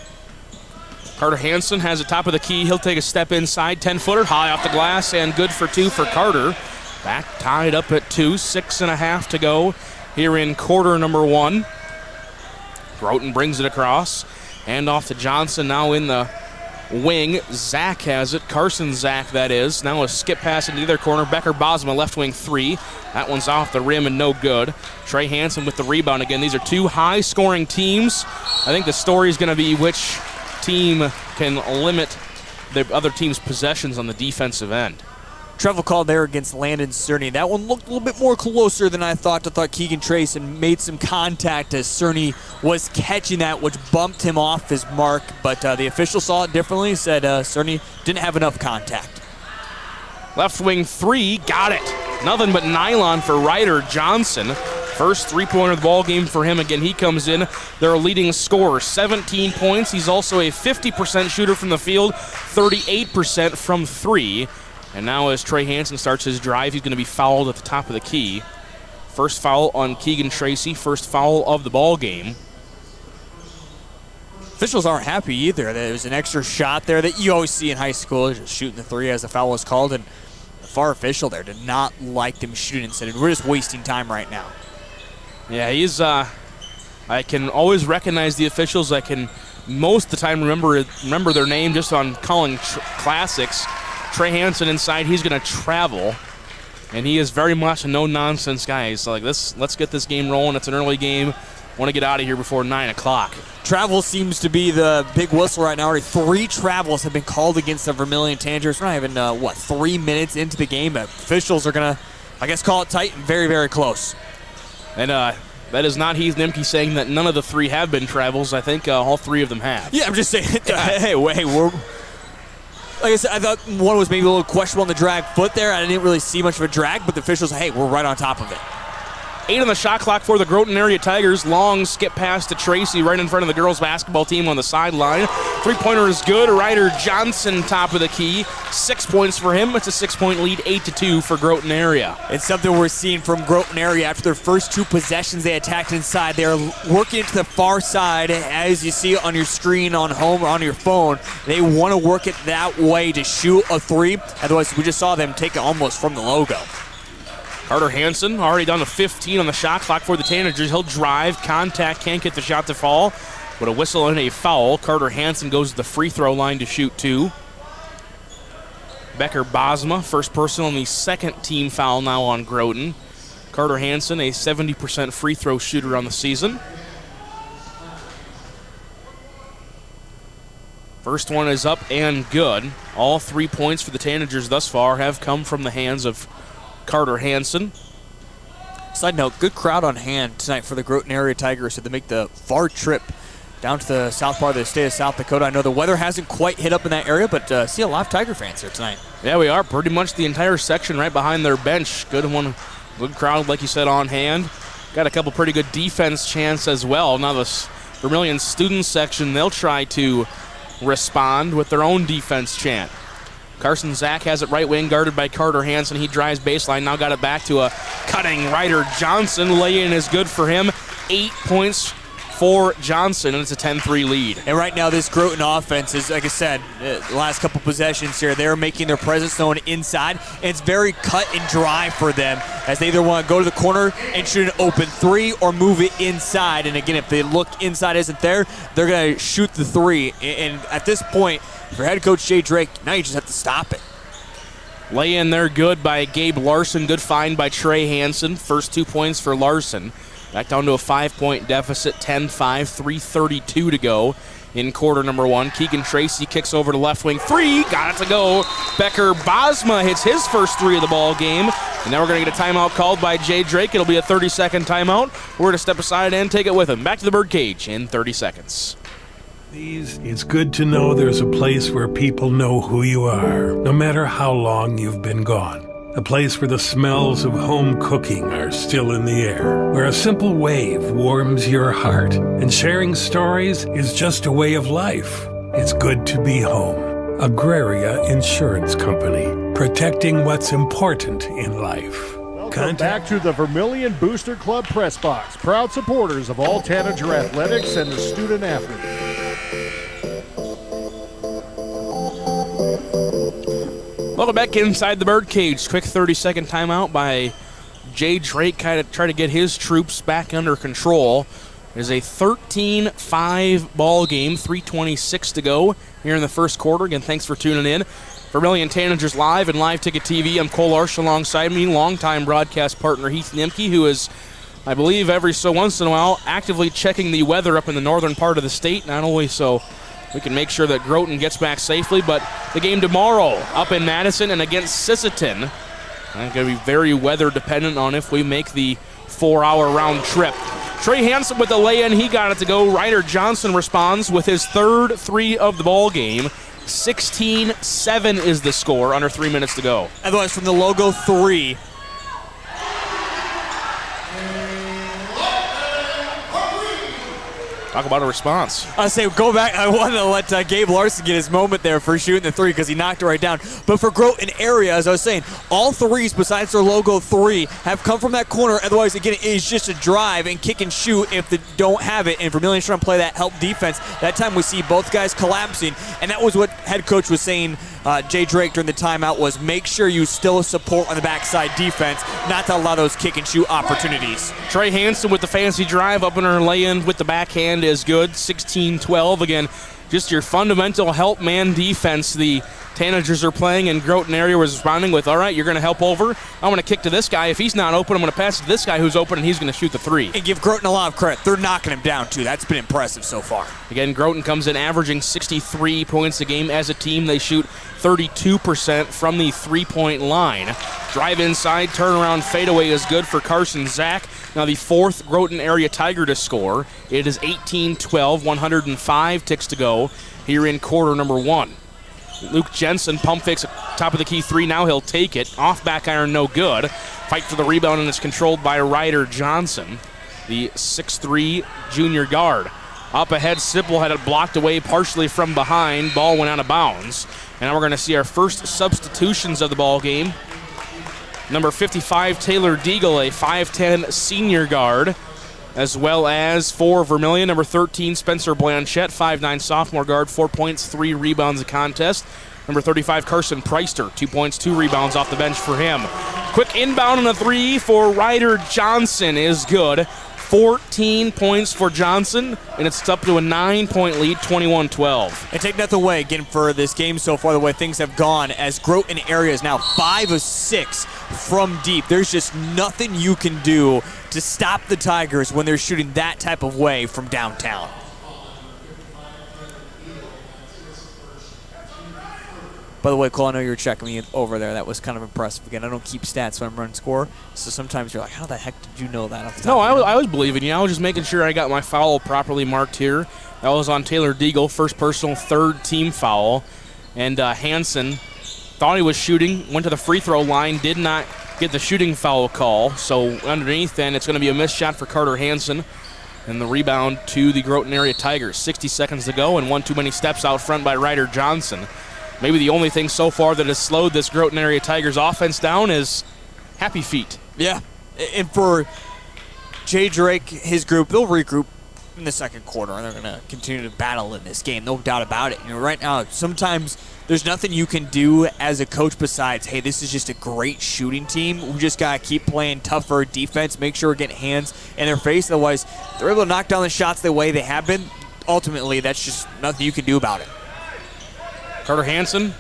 Carter Hansen has the top of the key. He'll take a step inside, 10-footer, high off the glass, and good for 2 for Carter. Back tied up at 2, 6.5 to go here in quarter number 1. Groton brings it across. Hand off to Johnson, now in the wing. Zach has it. Carson Zach, that is. Now a skip pass into the other corner. Becker Bosma, left wing 3. That one's off the rim and no good. Trey Hansen with the rebound again. These are 2 high-scoring teams. I think the story is going to be which team can limit the other team's possessions on the defensive end. Travel call there against Landon Cerny. That one looked a little bit more closer than I thought. I thought Keegan Trayson made some contact as Cerny was catching that, which bumped him off his mark. But the official saw it differently, said Cerny didn't have enough contact. Left wing 3, got it. Nothing but nylon for Ryder Johnson. First 3-pointer of the ball game for him. Again, he comes in their leading scorer, 17 points. He's also a 50% shooter from the field, 38% from 3. And now as Trey Hansen starts his drive, he's going to be fouled at the top of the key. First foul on Keegan Tracy, first foul of the ball game. Officials aren't happy either. There's an extra shot there that you always see in high school, just shooting the three as the foul was called, and the far official there did not like them shooting and said, we're just wasting time right now. Yeah, he's, I can always recognize the officials. I can most of the time remember their name just on calling classics. Trey Hansen inside, he's going to travel, and he is very much a no-nonsense guy. He's like, let's get this game rolling. It's an early game. Want to get out of here before 9 o'clock. Travel seems to be the big whistle right now. Already 3 travels have been called against the Vermillion Tanagers. We're not even, 3 minutes into the game. Officials are going to, I guess, call it tight and very, very close. And that is not Heath Nimke saying that none of the 3 have been travels. I think all 3 of them have. Yeah, I'm just saying, hey, we're... Like I said, I thought one was maybe a little questionable on the drag foot there. I didn't really see much of a drag, but the officials, hey, we're right on top of it. 8 on the shot clock for the Groton area Tigers. Long skip pass to Tracy right in front of the girls basketball team on the sideline. 3-pointer is good. Ryder Johnson top of the key. 6 points for him. It's a 6-point lead, 8-2 for Groton area. It's something we're seeing from Groton area. After their first 2 possessions, they attacked inside. They're working to the far side, as you see on your screen on home or on your phone. They want to work it that way to shoot a 3. Otherwise, we just saw them take it almost from the logo. Carter Hansen already down to 15 on the shot clock for the Tanagers. He'll drive, contact, can't get the shot to fall. But a whistle and a foul. Carter Hansen goes to the free throw line to shoot 2. Becker Bosma, first person on the second team foul now on Groton. Carter Hansen, a 70% free throw shooter on the season. First one is up and good. All 3 points for the Tanagers thus far have come from the hands of Carter Hansen. Side note, good crowd on hand tonight for the Groton area Tigers to make the far trip down to the south part of the state of South Dakota. I know the weather hasn't quite hit up in that area, but see a lot of Tiger fans here tonight. Yeah, we are. Pretty much the entire section right behind their bench. Good crowd, like you said, on hand. Got a couple pretty good defense chants as well. Now this Vermillion student section, they'll try to respond with their own defense chant. Carson Zach has it right wing, guarded by Carter Hansen. He drives baseline, now got it back to a cutting Ryder Johnson. Lay-in is good for him. 8 points for Johnson, and it's a 10-3 lead. And right now this Groton offense is, like I said, the last couple possessions here, they're making their presence known inside, and it's very cut and dry for them as they either want to go to the corner and shoot an open 3 or move it inside. And again, if the look inside isn't there, they're going to shoot the 3. And at this point, for head coach Jay Drake, now you just have to stop it. Lay in there good by Gabe Larson. Good find by Trey Hansen. First 2 points for Larson. Back down to a 5-point deficit, 10-5, 3:32 to go in quarter number 1. Keegan Tracy kicks over to left wing 3. Got it to go. Becker Bosma hits his first 3 of the ball game. And now we're going to get a timeout called by Jay Drake. It'll be a 30-second timeout. We're going to step aside and take it with him. Back to the birdcage in 30 seconds. It's good to know there's a place where people know who you are, no matter how long you've been gone. A place where the smells of home cooking are still in the air, where a simple wave warms your heart, and sharing stories is just a way of life. It's good to be home. Agraria Insurance Company, protecting what's important in life. Welcome back to the Vermillion Booster Club Press Box, proud supporters of all Tanager athletics and the student athlete. Welcome back inside the birdcage. Quick 30-second timeout by Jay Drake, kind of try to get his troops back under control. It is a 13-5 ball game, 3:26 to go here in the first quarter. Again, thanks for tuning in. Vermillion Tanagers live and live ticket TV. I'm Cole Larsch alongside me, longtime broadcast partner Heath Nimke, who is, I believe, every so once in a while actively checking the weather up in the northern part of the state, not only so we can make sure that Groton gets back safely, but the game tomorrow up in Madison and against Sisseton. Going to be very weather dependent on if we make the 4-hour round trip. Trey Hansen with the lay-in, he got it to go. Ryder Johnson responds with his third 3 of the ball game. 16-7 is the score, under 3 minutes to go. Otherwise, from the logo 3. Talk about a response. I say go back. I wanted to let Gabe Larson get his moment there for shooting the three because he knocked it right down. But for Groton area, as I was saying, all threes besides their logo 3 have come from that corner. Otherwise, again, it is just a drive and kick and shoot if they don't have it. And Vermillion's trying to play that help defense. That time we see both guys collapsing. And that was what head coach was saying, Jay Drake, during the timeout, was make sure you still support on the backside defense, not to allow those kick and shoot opportunities. Trey Hansen with the fancy drive up in her lay-in with the backhand is good. 16-12. Again, just your fundamental help man defense the Tanagers are playing, and Groton area was responding with, all right, you're going to help over. I'm going to kick to this guy. If he's not open, I'm going to pass it to this guy who's open, and he's going to shoot the 3. And give Groton a lot of credit. They're knocking him down, too. That's been impressive so far. Again, Groton comes in averaging 63 points a game. As a team, they shoot 32% from the three-point line. Drive inside, turnaround, fadeaway is good for Carson Zach. Now the 4th Groton area Tiger to score. It is 18-12, 105 ticks to go here in quarter number 1. Luke Jensen pump fakes top of the key 3. Now he'll take it. Off back iron, no good. Fight for the rebound, and it's controlled by Ryder Johnson, the 6'3 junior guard. Up ahead, Sipple had it blocked away partially from behind. Ball went out of bounds. And now we're going to see our first substitutions of the ball game. Number 55, Taylor Deagle, a 5'10 senior guard, as well as for Vermillion, number 13, Spencer Blanchette, 5'9 sophomore guard, 4 points, 3 rebounds a contest. Number 35, Carson Preister, 2 points, 2 rebounds off the bench for him. Quick inbound on a 3 for Ryder Johnson is good. 14 points for Johnson, and it's up to a 9-point lead, 21-12. And take nothing away, again, for this game so far, the way things have gone, as Groton area is now 5 of 6 from deep. There's just nothing you can do to stop the Tigers when they're shooting that type of way from downtown. By the way, Cole, I know you were checking me over there. That was kind of impressive. Again, I don't keep stats when I'm running score, so sometimes you're like, how the heck did you know that? Off the top No, I was believing you. I was just making sure I got my foul properly marked here. That was on Taylor Deagle, first personal, 3rd team foul. And Hansen thought he was shooting, went to the free throw line, did not get the shooting foul call. So underneath then, it's going to be a missed shot for Carter Hansen. And the rebound to the Groton area Tigers. 60 seconds to go, and one too many steps out front by Ryder Johnson. Maybe the only thing so far that has slowed this Groton area Tigers offense down is happy feet. Yeah, and for Jay Drake, his group, they'll regroup in the second quarter, and they're going to continue to battle in this game, no doubt about it. You know, right now, sometimes there's nothing you can do as a coach besides, hey, this is just a great shooting team. We just got to keep playing tougher defense, make sure we're getting hands in their face. Otherwise, they're able to knock down the shots the way they have been. Ultimately, that's just nothing you can do about it. Carter Hansen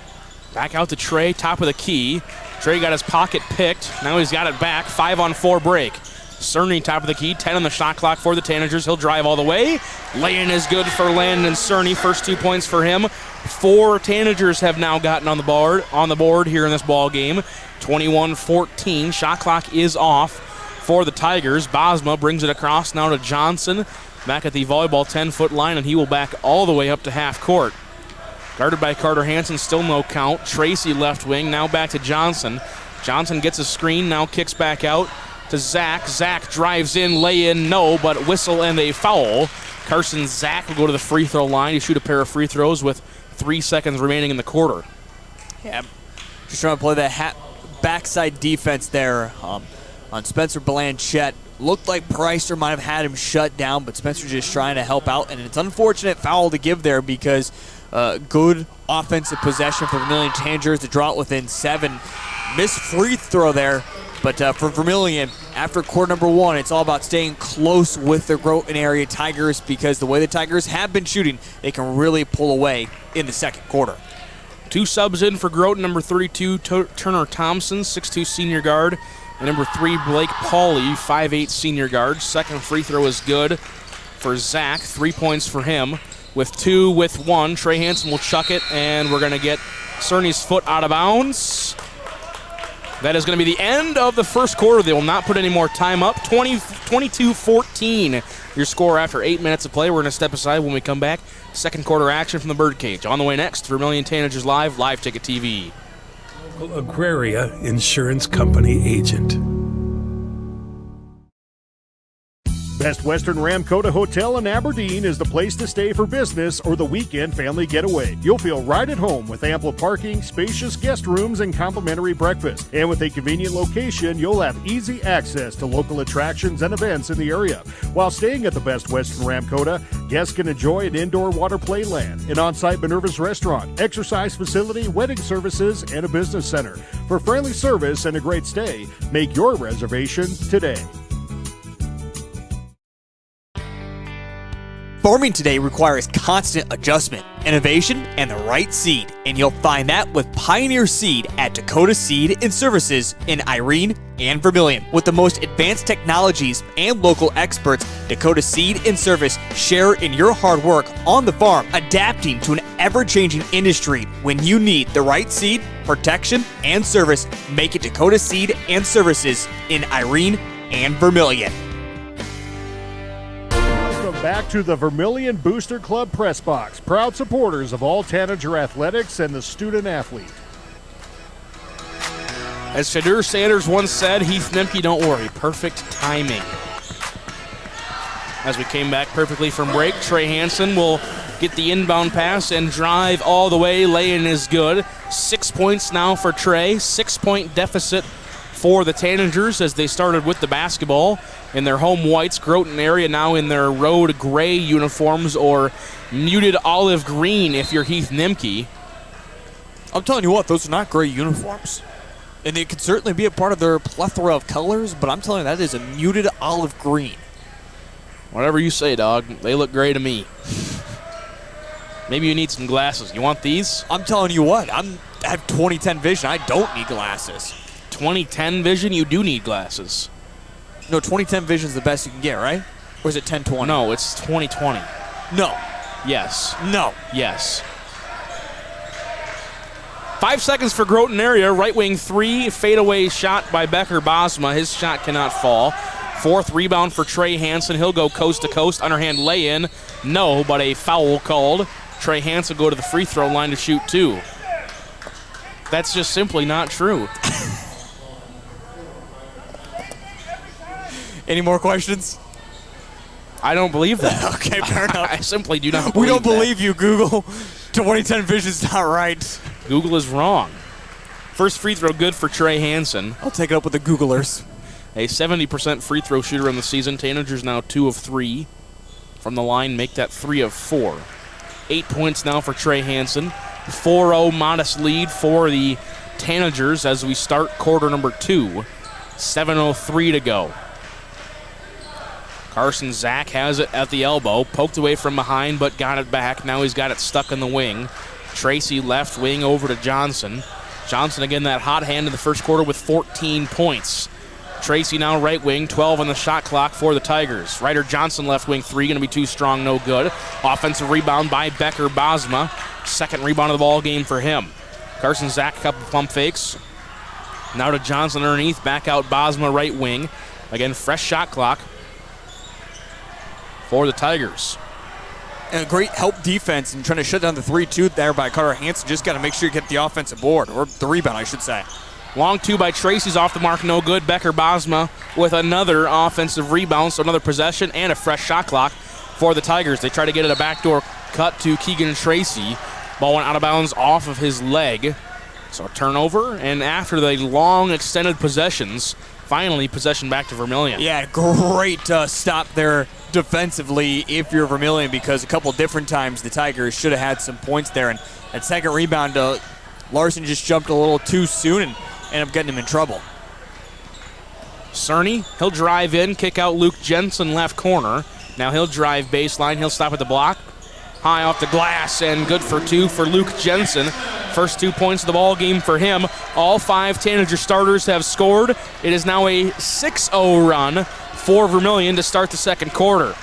back out to Trey, top of the key. Trey got his pocket picked. Now he's got it back. 5-on-4 break. Cerny top of the key. 10 on the shot clock for the Tanagers. He'll drive all the way. Lay-in is good for Landon Cerny. First 2 points for him. 4 Tanagers have now gotten on the board here in this ball game. 21-14. Shot clock is off for the Tigers. Bosma brings it across now to Johnson. Back at the volleyball 10-foot line, and he will back all the way up to half court. Guarded by Carter Hansen, still no count. Tracy left wing, now back to Johnson. Johnson gets a screen, now kicks back out to Zach. Zach drives in, lay in, no, but whistle and a foul. Carson Zach will go to the free throw line. He shoot a pair of free throws with 3 seconds remaining in the quarter. Yeah, just trying to play that backside defense there on Spencer Blanchette. Looked like Preister might have had him shut down, but Spencer's just trying to help out, and it's an unfortunate foul to give there because good offensive possession for Vermillion Tanagers to draw it within 7. Missed free throw there, but for Vermillion, after quarter number 1, it's all about staying close with the Groton area Tigers because the way the Tigers have been shooting, they can really pull away in the second quarter. 2 subs in for Groton, number 32, Turner Thompson, 6'2 senior guard, and number 3, Blake Pauly, 5'8 senior guard. Second free throw is good for Zach, 3 points for him. With 2, with 1, Trey Hansen will chuck it, and we're going to get Cerny's foot out of bounds. That is going to be the end of the first quarter. They will not put any more time up. 22-14, your score after 8 minutes of play. We're going to step aside when we come back. Second quarter action from the Birdcage. On the way next, Vermillion Tanagers Live Ticket TV. Aquaria Insurance Company agent. Best Western Ramkota Hotel in Aberdeen is the place to stay for business or the weekend family getaway. You'll feel right at home with ample parking, spacious guest rooms, and complimentary breakfast. And with a convenient location, you'll have easy access to local attractions and events in the area. While staying at the Best Western Ramkota, guests can enjoy an indoor water play land, an on-site Minerva's restaurant, exercise facility, wedding services, and a business center. For friendly service and a great stay, make your reservation today. Farming today requires constant adjustment, innovation, and the right seed, and you'll find that with Pioneer Seed at Dakota Seed and Services in Irene and Vermillion. With the most advanced technologies and local experts, Dakota Seed and Service share in your hard work on the farm, adapting to an ever-changing industry. When you need the right seed, protection, and service, make it Dakota Seed and Services in Irene and Vermillion. Back to the Vermillion Booster Club Press Box, proud supporters of all Tanager athletics and the student athlete. As Shadur Sanders once said, Heath Nimke, don't worry, perfect timing. As we came back perfectly from break, Trey Hansen will get the inbound pass and drive all the way. Lay-in is good. 6 points now for Trey. 6-point deficit for the Tanagers as they started with the basketball in their home whites. Groton area now in their road gray uniforms or muted olive green if you're Heath Nimke. I'm telling you what, those are not gray uniforms. And it could certainly be a part of their plethora of colors, but I'm telling you, that is a muted olive green. Whatever you say, dog. They look gray to me. Maybe you need some glasses. You want these? I'm telling you what, I have 20/10 vision. I don't need glasses. 20/10 vision? You do need glasses. No, 20/10 vision is the best you can get, right? Or is it 10/20? No, it's 20/20. No. Yes. No. Yes. 5 seconds for Groton area. Right wing three. Fadeaway shot by Becker Bosma. His shot cannot fall. Fourth rebound for Trey Hansen. He'll go coast to coast. Underhand lay-in. No, but a foul called. Trey Hansen go to the free throw line to shoot two. That's just simply not true. Any more questions? I don't believe that. Okay, fair enough. I simply do not believe We don't that. believe you, Google. 20/10 vision's not right. Google is wrong. First free throw good for Trey Hansen. I'll take it up with the Googlers. A 70% free throw shooter in the season. Tanagers now 2 of 3 from the line. Make that 3 of 4. 8 points now for Trey Hansen. 4-0 modest lead for the Tanagers as we start quarter number 2. 7:03 to go. Carson Zach has it at the elbow. Poked away from behind, but got it back. Now he's got it stuck in the wing. Tracy left wing over to Johnson. Johnson again that hot hand in the first quarter with 14 points. Tracy now right wing, 12 on the shot clock for the Tigers. Ryder Johnson left wing three, going to be too strong, no good. Offensive rebound by Becker Bosma. Second rebound of the ball game for him. Carson Zach, a couple pump fakes. Now to Johnson underneath, back out Bosma right wing. Again, fresh shot clock for the Tigers. And a great help defense and trying to shut down the 3-2 there by Carter Hansen. Just got to make sure you get the offensive board, or the rebound, I should say. Long two by Tracy's off the mark, no good. Becker Bosma with another offensive rebound, so another possession and a fresh shot clock for the Tigers. They try to get it a backdoor cut to Keegan Tracy. Ball went out of bounds off of his leg. So a turnover, and after the long extended possessions, finally possession back to Vermillion. Yeah, great stop there defensively if you're Vermillion, because a couple different times the Tigers should have had some points there. And that second rebound, Larson just jumped a little too soon and ended up getting him in trouble. Cerny, he'll drive in, kick out Luke Jensen left corner. Now he'll drive baseline, he'll stop at the block. High off the glass and good for two for Luke Jensen. First 2 points of the ball game for him. All 5 Tanager starters have scored. It is now a 6-0 run for Vermillion to start the second quarter.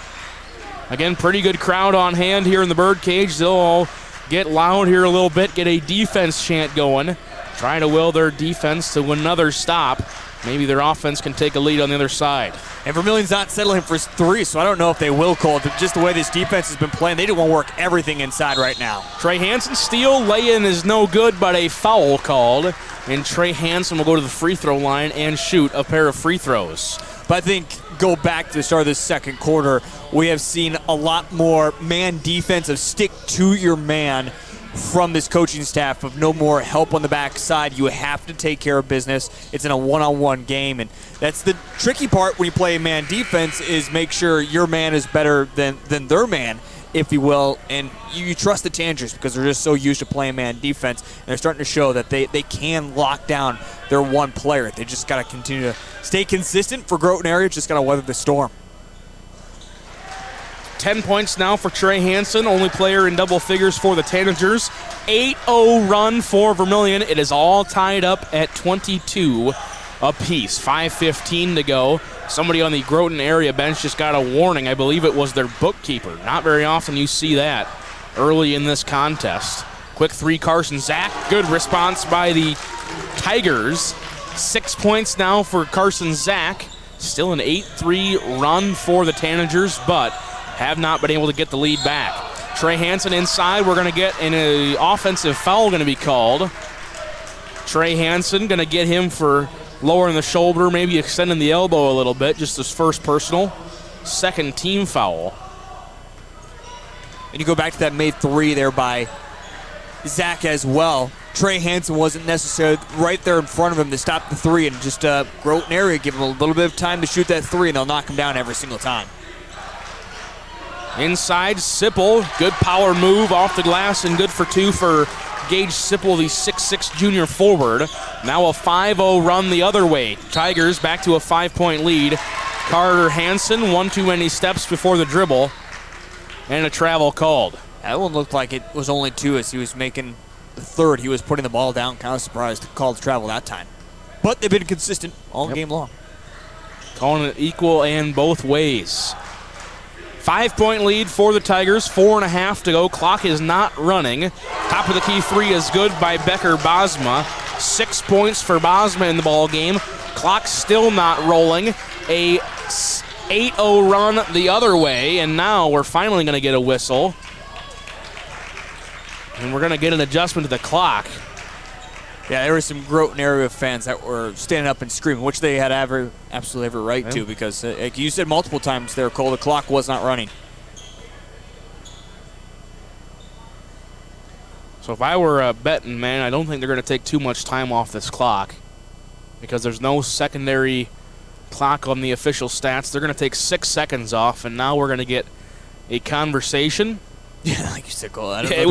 Again, pretty good crowd on hand here in the birdcage. They'll all get loud here a little bit, get a defense chant going, trying to will their defense to another stop. Maybe their offense can take a lead on the other side. And Vermillion's not settling for 3, so I don't know if they will call it. Just the way this defense has been playing, they don't want to work everything inside right now. Trey Hansen steal, lay-in is no good, but a foul called. And Trey Hansen will go to the free throw line and shoot a pair of free throws. But I think go back to the start of the second quarter, we have seen a lot more man defense of stick to your man from this coaching staff, of no more help on the backside. You have to take care of business. It's in a one-on-one game, and that's the tricky part when you play man defense, is make sure your man is better than their man, if you will, and you trust the Tanagers because they're just so used to playing man defense, and they're starting to show that they can lock down their one player. They just got to continue to stay consistent for Groton area, just got to weather the storm. 10 points now for Trey Hansen, only player in double figures for the Tanagers. 8-0 run for Vermillion. It is all tied up at 22 apiece. 5:15 to go. Somebody on the Groton area bench just got a warning. I believe it was their bookkeeper. Not very often you see that early in this contest. Quick three, Carson Zach. Good response by the Tigers. 6 points now for Carson Zach. Still an 8-3 run for the Tanagers, but have not been able to get the lead back. Trey Hansen inside. We're going to get an offensive foul going to be called. Trey Hansen going to get him for lowering the shoulder, maybe extending the elbow a little bit. Just his first personal. Second team foul. And you go back to that made three there by Zach as well. Trey Hansen wasn't necessarily right there in front of him to stop the three, and just Groton area give him a little bit of time to shoot that three, and they'll knock him down every single time. Inside, Sipple, good power move off the glass, and good for two for Gage Sipple, the 6'6 junior forward. Now a 5-0 run the other way. Tigers back to a 5-point lead. Carter Hansen, one too many steps before the dribble, and a travel called. That one looked like it was only two as he was making the third. He was putting the ball down. Kind of surprised to call the travel that time. But they've been consistent all game long. Calling it equal and both ways. 5-point lead for the Tigers, 4.5 to go. Clock is not running. Top of the key three is good by Becker Bosma. 6 points for Bosma in the ball game. Clock still not rolling. A 8-0 run the other way, and now we're finally going to get a whistle. And we're going to get an adjustment to the clock. Yeah, there were some Groton area fans that were standing up and screaming, which they had absolutely every right to, because, like you said multiple times there, Cole, the clock was not running. So if I were a betting man, I don't think they're going to take too much time off this clock, because there's no secondary clock on the official stats. They're going to take 6 seconds off, and now we're going to get a conversation. Yeah, like you said, Cole. It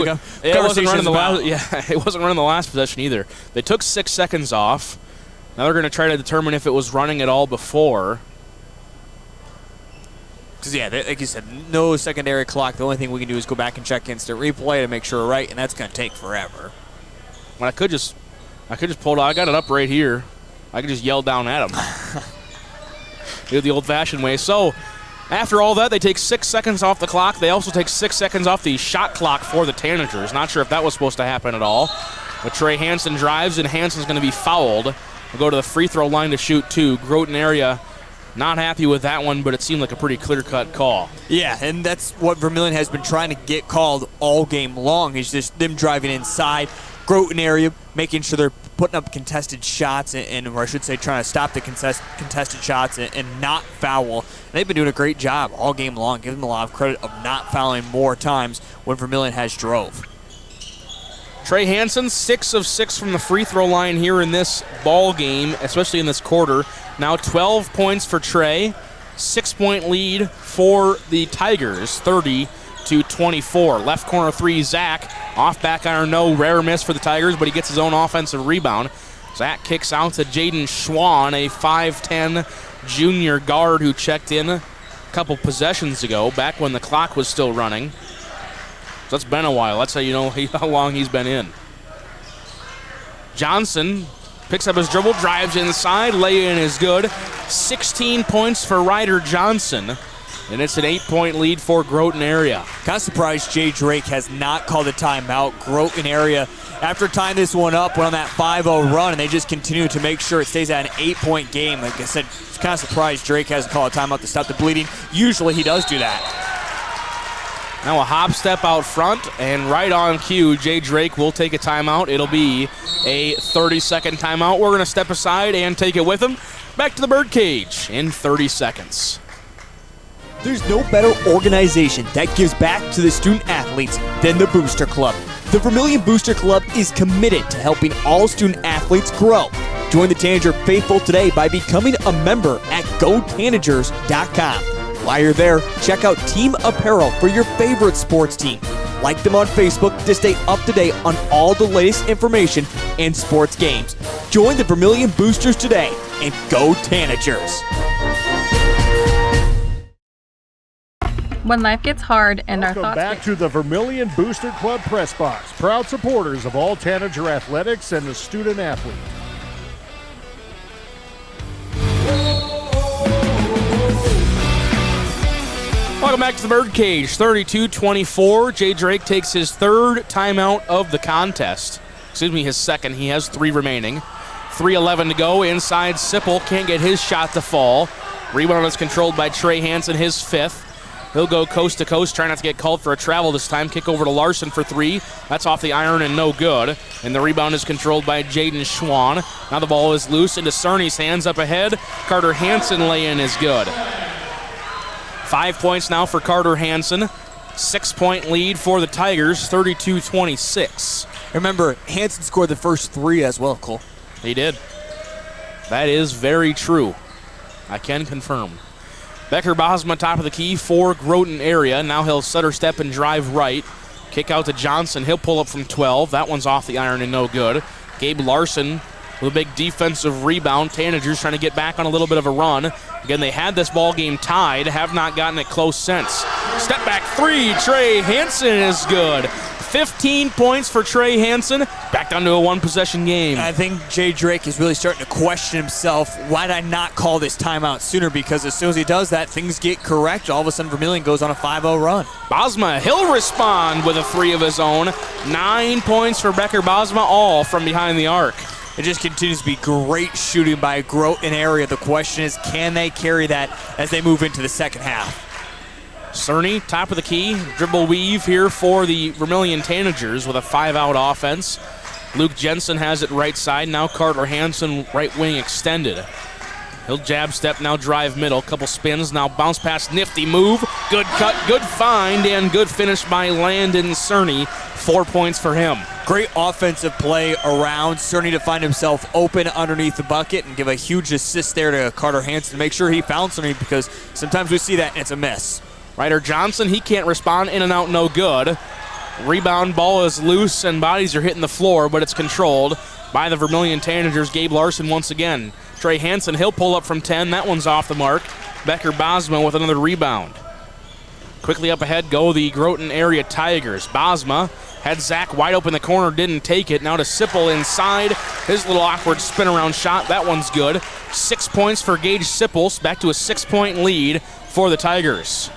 wasn't running the last possession either. They took 6 seconds off. Now they're going to try to determine if it was running at all before. Because, yeah, like you said, no secondary clock. The only thing we can do is go back and check instant replay to make sure we're right, and that's going to take forever. Well, I could just pull it out. I got it up right here. I could just yell down at them. Do it the old-fashioned way. So, after all that, they take 6 seconds off the clock. They also take 6 seconds off the shot clock for the Tanagers. Not sure if that was supposed to happen at all. But Trey Hansen drives, and Hansen's going to be fouled. We'll go to the free throw line to shoot two. Groton area not happy with that one, but it seemed like a pretty clear-cut call. Yeah, and that's what Vermillion has been trying to get called all game long, is just them driving inside Groton area, making sure they're putting up contested shots, or I should say trying to stop the contested shots and not foul. And they've been doing a great job all game long. Give them a lot of credit of not fouling more times when Vermillion has drove. Trey Hansen, 6 of 6 from the free throw line here in this ball game, especially in this quarter. Now 12 points for Trey, 6-point lead for the Tigers, 30-24. Left corner three, Zach. Off back iron, no, rare miss for the Tigers, but he gets his own offensive rebound. Zach kicks out to Jaden Schwann, a 5'10 junior guard who checked in a couple possessions ago, back when the clock was still running. So that's been a while. That's how you know how long he's been in. Johnson picks up his dribble, drives inside, lay-in is good. 16 points for Ryder Johnson. And it's an 8-point lead for Groton area. Kind of surprised Jay Drake has not called a timeout. Groton area, after tying this one up, went on that 5-0 run, and they just continue to make sure it stays at an 8-point game. Like I said, it's kind of surprised Drake hasn't called a timeout to stop the bleeding. Usually he does do that. Now a hop step out front, and right on cue, Jay Drake will take a timeout. It'll be a 30-second timeout. We're going to step aside and take it with him. Back to the birdcage in 30 seconds. There's no better organization that gives back to the student athletes than the Booster Club. The Vermillion Booster Club is committed to helping all student athletes grow. Join the Tanager faithful today by becoming a member at GoTanagers.com. While you're there, check out team apparel for your favorite sports team. Like them on Facebook to stay up to date on all the latest information and sports games. Join the Vermillion Boosters today and go Tanagers! When life gets hard and Welcome our thoughts back to the Vermillion Booster Club Press Box, proud supporters of all Tanager athletics and the student athlete. Welcome back to the birdcage. 32-24. Jay Drake takes his third timeout of the contest. Excuse me, his second. He has 3 remaining. 3:11 to go. Inside, Sipple can't get his shot to fall. Rebound is controlled by Trey Hansen, his 5th. He'll go coast to coast, try not to get called for a travel this time. Kick over to Larson for 3. That's off the iron and no good. And the rebound is controlled by Jaden Schwann. Now the ball is loose into Cerny's hands up ahead. Carter Hansen lay-in is good. 5 points now for Carter Hansen. 6-point lead for the Tigers, 32-26. Remember, Hansen scored the first 3 as well, Cole. He did. That is very true. I can confirm. Becker Bosma, top of the key for Groton area. Now he'll stutter step and drive right. Kick out to Johnson. He'll pull up from 12. That one's off the iron and no good. Gabe Larson with a big defensive rebound. Tanagers trying to get back on a little bit of a run. Again, they had this ball game tied. Have not gotten it close since. Step back 3. Trey Hansen is good. 15 points for Trey Hansen. Back down to a 1-possession game. I think Jay Drake is really starting to question himself. Why did I not call this timeout sooner? Because as soon as he does that, things get correct. All of a sudden, Vermillion goes on a 5-0 run. Bosma, he'll respond with a 3 of his own. 9 points for Becker Bosma, all from behind the arc. It just continues to be great shooting by Groton area. The question is, can they carry that as they move into the second half? Cerny, top of the key, dribble weave here for the Vermillion Tanagers with a 5-out offense. Luke Jensen has it right side. Now Carter Hansen, right wing extended. He'll jab step, now drive middle. Couple spins, now bounce pass, nifty move. Good cut, good find, and good finish by Landon Cerny. 4 points for him. Great offensive play around Cerny to find himself open underneath the bucket and give a huge assist there to Carter Hansen to make sure he found Cerny, because sometimes we see that and it's a miss. Ryder Johnson, he can't respond. In and out, no good. Rebound, ball is loose, and bodies are hitting the floor, but it's controlled by the Vermillion Tanagers. Gabe Larson once again. Trey Hansen, he'll pull up from 10. That one's off the mark. Becker Bosma with another rebound. Quickly up ahead go the Groton area Tigers. Bosma had Zach wide open in the corner, didn't take it. Now to Sipple inside. His little awkward spin around shot. That one's good. 6 points for Gage Sipples. Back to a 6-point lead for the Tigers.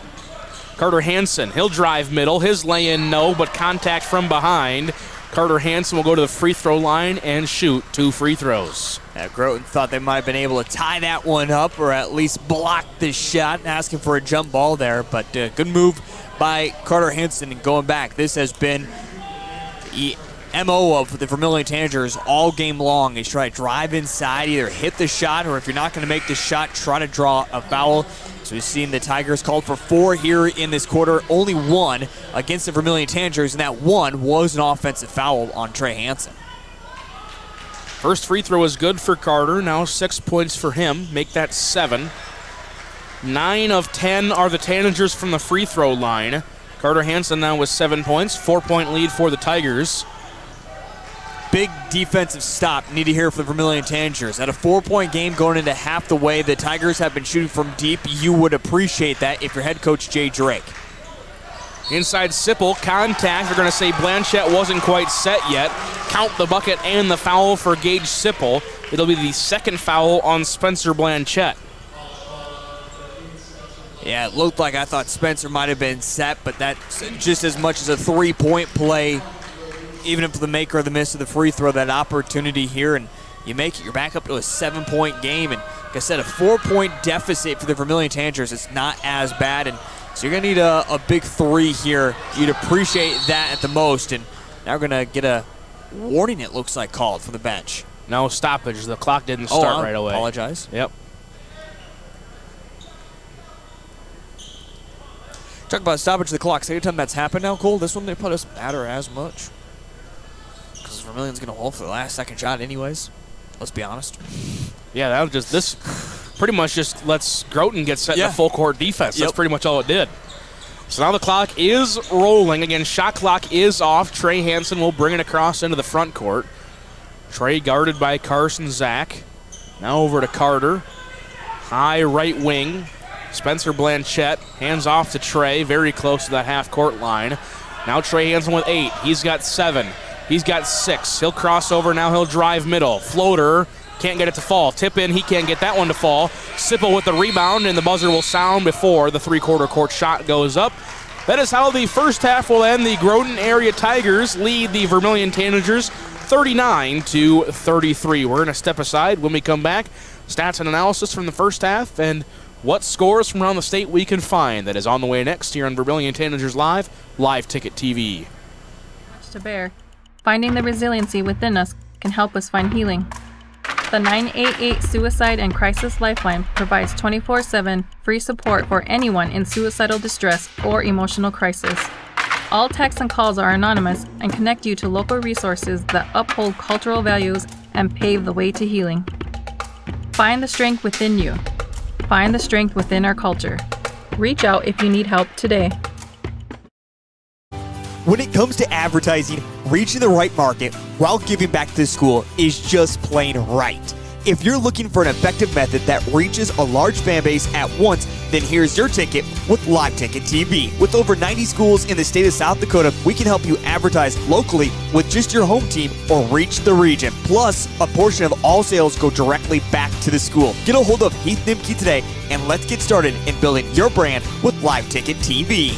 Carter Hansen, he'll drive middle. His lay-in, no, but contact from behind. Carter Hansen will go to the free throw line and shoot 2 free throws. Groton thought they might have been able to tie that one up or at least block this shot, asking for a jump ball there, but good move by Carter Hansen. And going back, this has been the MO of the Vermillion Tanagers all game long is try to drive inside, either hit the shot, or if you're not going to make the shot, try to draw a foul. So we've seen the Tigers called for 4 here in this quarter, only 1 against the Vermillion Tanagers, and that 1 was an offensive foul on Trey Hansen. First free throw is good for Carter. Now 6 points for him. Make that 7. 9 of 10 are the Tanagers from the free throw line. Carter Hansen now with 7 points. 4-point lead for the Tigers. Big defensive stop needed here for the Vermillion Tanagers. At a 4-point game going into half the way the Tigers have been shooting from deep, you would appreciate that if you're head coach Jay Drake. Inside Sipple, contact. They're going to say Blanchette wasn't quite set yet. Count the bucket and the foul for Gage Sipple. It'll be the second foul on Spencer Blanchette. Yeah, it looked like I thought Spencer might have been set, but that's just as much as a 3-point play. Even if the maker of the miss of the free throw, that opportunity here, and you make it, you're back up to a 7-point game. And like I said, a 4-point deficit for the Vermillion Tanagers is not as bad. And so you're going to need a big 3 here. You'd appreciate that at the most. And now we're going to get a warning, it looks like, called from the bench. No stoppage. The clock didn't start right away. Apologize. Yep. Talk about stoppage of the clock. Anytime that's happened now, Cole, this one they probably doesn't matter as much. Because Vermillion's going to hold for the last second shot anyways. Let's be honest. Yeah, that was just this pretty much just lets Groton get set in the full court defense. That's pretty much all it did. So now the clock is rolling. Again, shot clock is off. Trey Hansen will bring it across into the front court. Trey guarded by Carson Zach. Now over to Carter. High right wing. Spencer Blanchette. Hands off to Trey. Very close to that half-court line. Now Trey Hansen with 8. He's got 7. He's got 6. He'll cross over. Now he'll drive middle. Floater. Can't get it to fall. Tip in. He can't get that one to fall. Sipple with the rebound, and the buzzer will sound before the three-quarter court shot goes up. That is how the first half will end. The Groton area Tigers lead the Vermillion Tanagers 39-33. We're going to step aside. When we come back, stats and analysis from the first half and what scores from around the state we can find. That is on the way next here on Vermillion Tanagers Live Ticket TV. Much to bear. Finding the resiliency within us can help us find healing. The 988 Suicide and Crisis Lifeline provides 24/7 free support for anyone in suicidal distress or emotional crisis. All texts and calls are anonymous and connect you to local resources that uphold cultural values and pave the way to healing. Find the strength within you. Find the strength within our culture. Reach out if you need help today. When it comes to advertising, reaching the right market while giving back to the school is just plain right. If you're looking for an effective method that reaches a large fan base at once, then here's your ticket with Live Ticket TV. With over 90 schools in the state of South Dakota, we can help you advertise locally with just your home team or reach the region. Plus, a portion of all sales go directly back to the school. Get a hold of Heath Nimke today, and let's get started in building your brand with Live Ticket TV.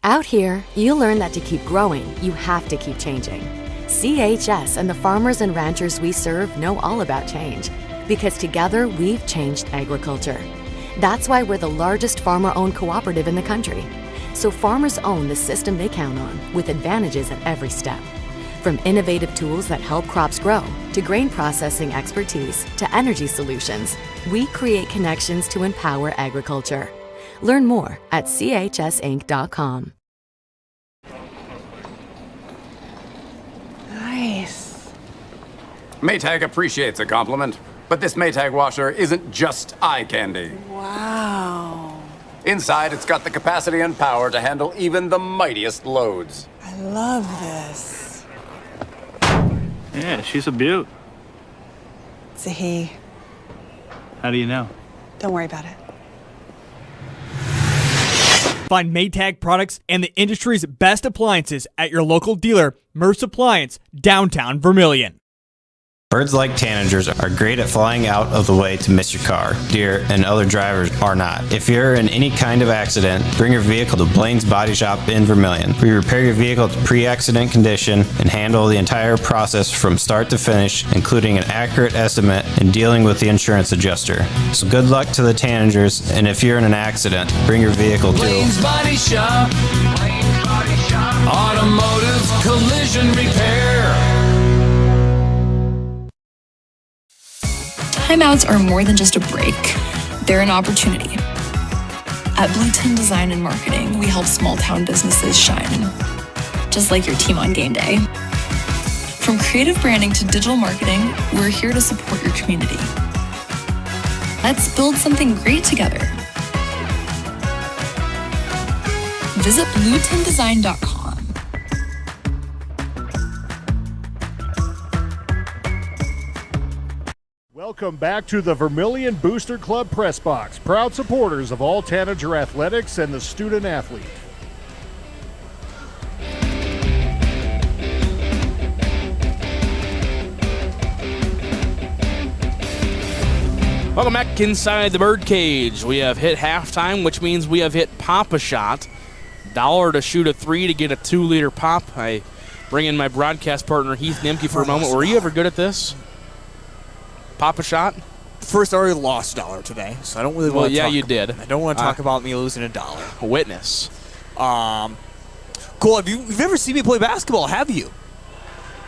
Out here, you learn that to keep growing, you have to keep changing. CHS and the farmers and ranchers we serve know all about change, because together we've changed agriculture. That's why we're the largest farmer-owned cooperative in the country. So farmers own the system they count on, with advantages at every step. From innovative tools that help crops grow, to grain processing expertise, to energy solutions, we create connections to empower agriculture. Learn more at chsinc.com. Nice. Maytag appreciates a compliment, but this Maytag washer isn't just eye candy. Wow. Inside, it's got the capacity and power to handle even the mightiest loads. I love this. Yeah, she's a beaut. It's a he. How do you know? Don't worry about it. Find Maytag products and the industry's best appliances at your local dealer, Merce Appliance, downtown Vermillion. Birds like tanagers are great at flying out of the way to miss your car. Deer and other drivers are not. If you're in any kind of accident, bring your vehicle to Blaine's Body Shop in Vermillion. We repair your vehicle to pre-accident condition and handle the entire process from start to finish, including an accurate estimate and dealing with the insurance adjuster. So good luck to the tanagers, and if you're in an accident, bring your vehicle to Blaine's Body Shop. Blaine's Body Shop. Automotive collision repair. Timeouts are more than just a break. They're an opportunity. At Blue Tin Design and Marketing, we help small town businesses shine, just like your team on game day. From creative branding to digital marketing, we're here to support your community. Let's build something great together. Visit bluetindesign.com. Welcome back to the Vermillion Booster Club Press Box, proud supporters of all Tanager athletics and the student athlete. Welcome back inside the birdcage. We have hit halftime, which means we have hit Pop-A-Shot. $1 to shoot a 3 to get a 2-liter pop. I bring in my broadcast partner, Heath Nimke, for a moment. Were you ever good at this? Pop-A-Shot? First, I already lost $1 today, so I don't really want to talk. Well, yeah, you did. I don't want to talk about me losing $1. Witness. Cool. You've never seen me play basketball, have you?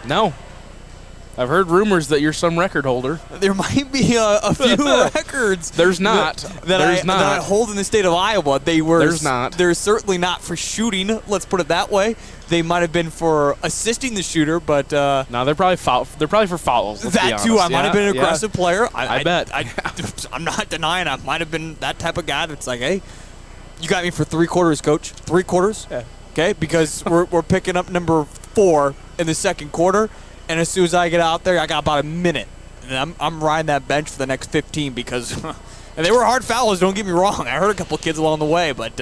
No. I've heard rumors that you're some record holder. There might be a few records. There's not. That I hold in the state of Iowa. There's not. They're certainly not for shooting. Let's put it that way. They might have been for assisting the shooter, but no, they're probably They're probably for fouls. That too. I might have been an aggressive player. I bet. I'm not denying. I might have been that type of guy that's like, hey, you got me for 3 quarters, coach. 3 quarters. Yeah. Okay, because we're picking up number 4 in the second quarter. And as soon as I get out there, I got about a minute. And I'm riding that bench for the next 15 because and they were hard fouls, don't get me wrong. I heard a couple kids along the way. But,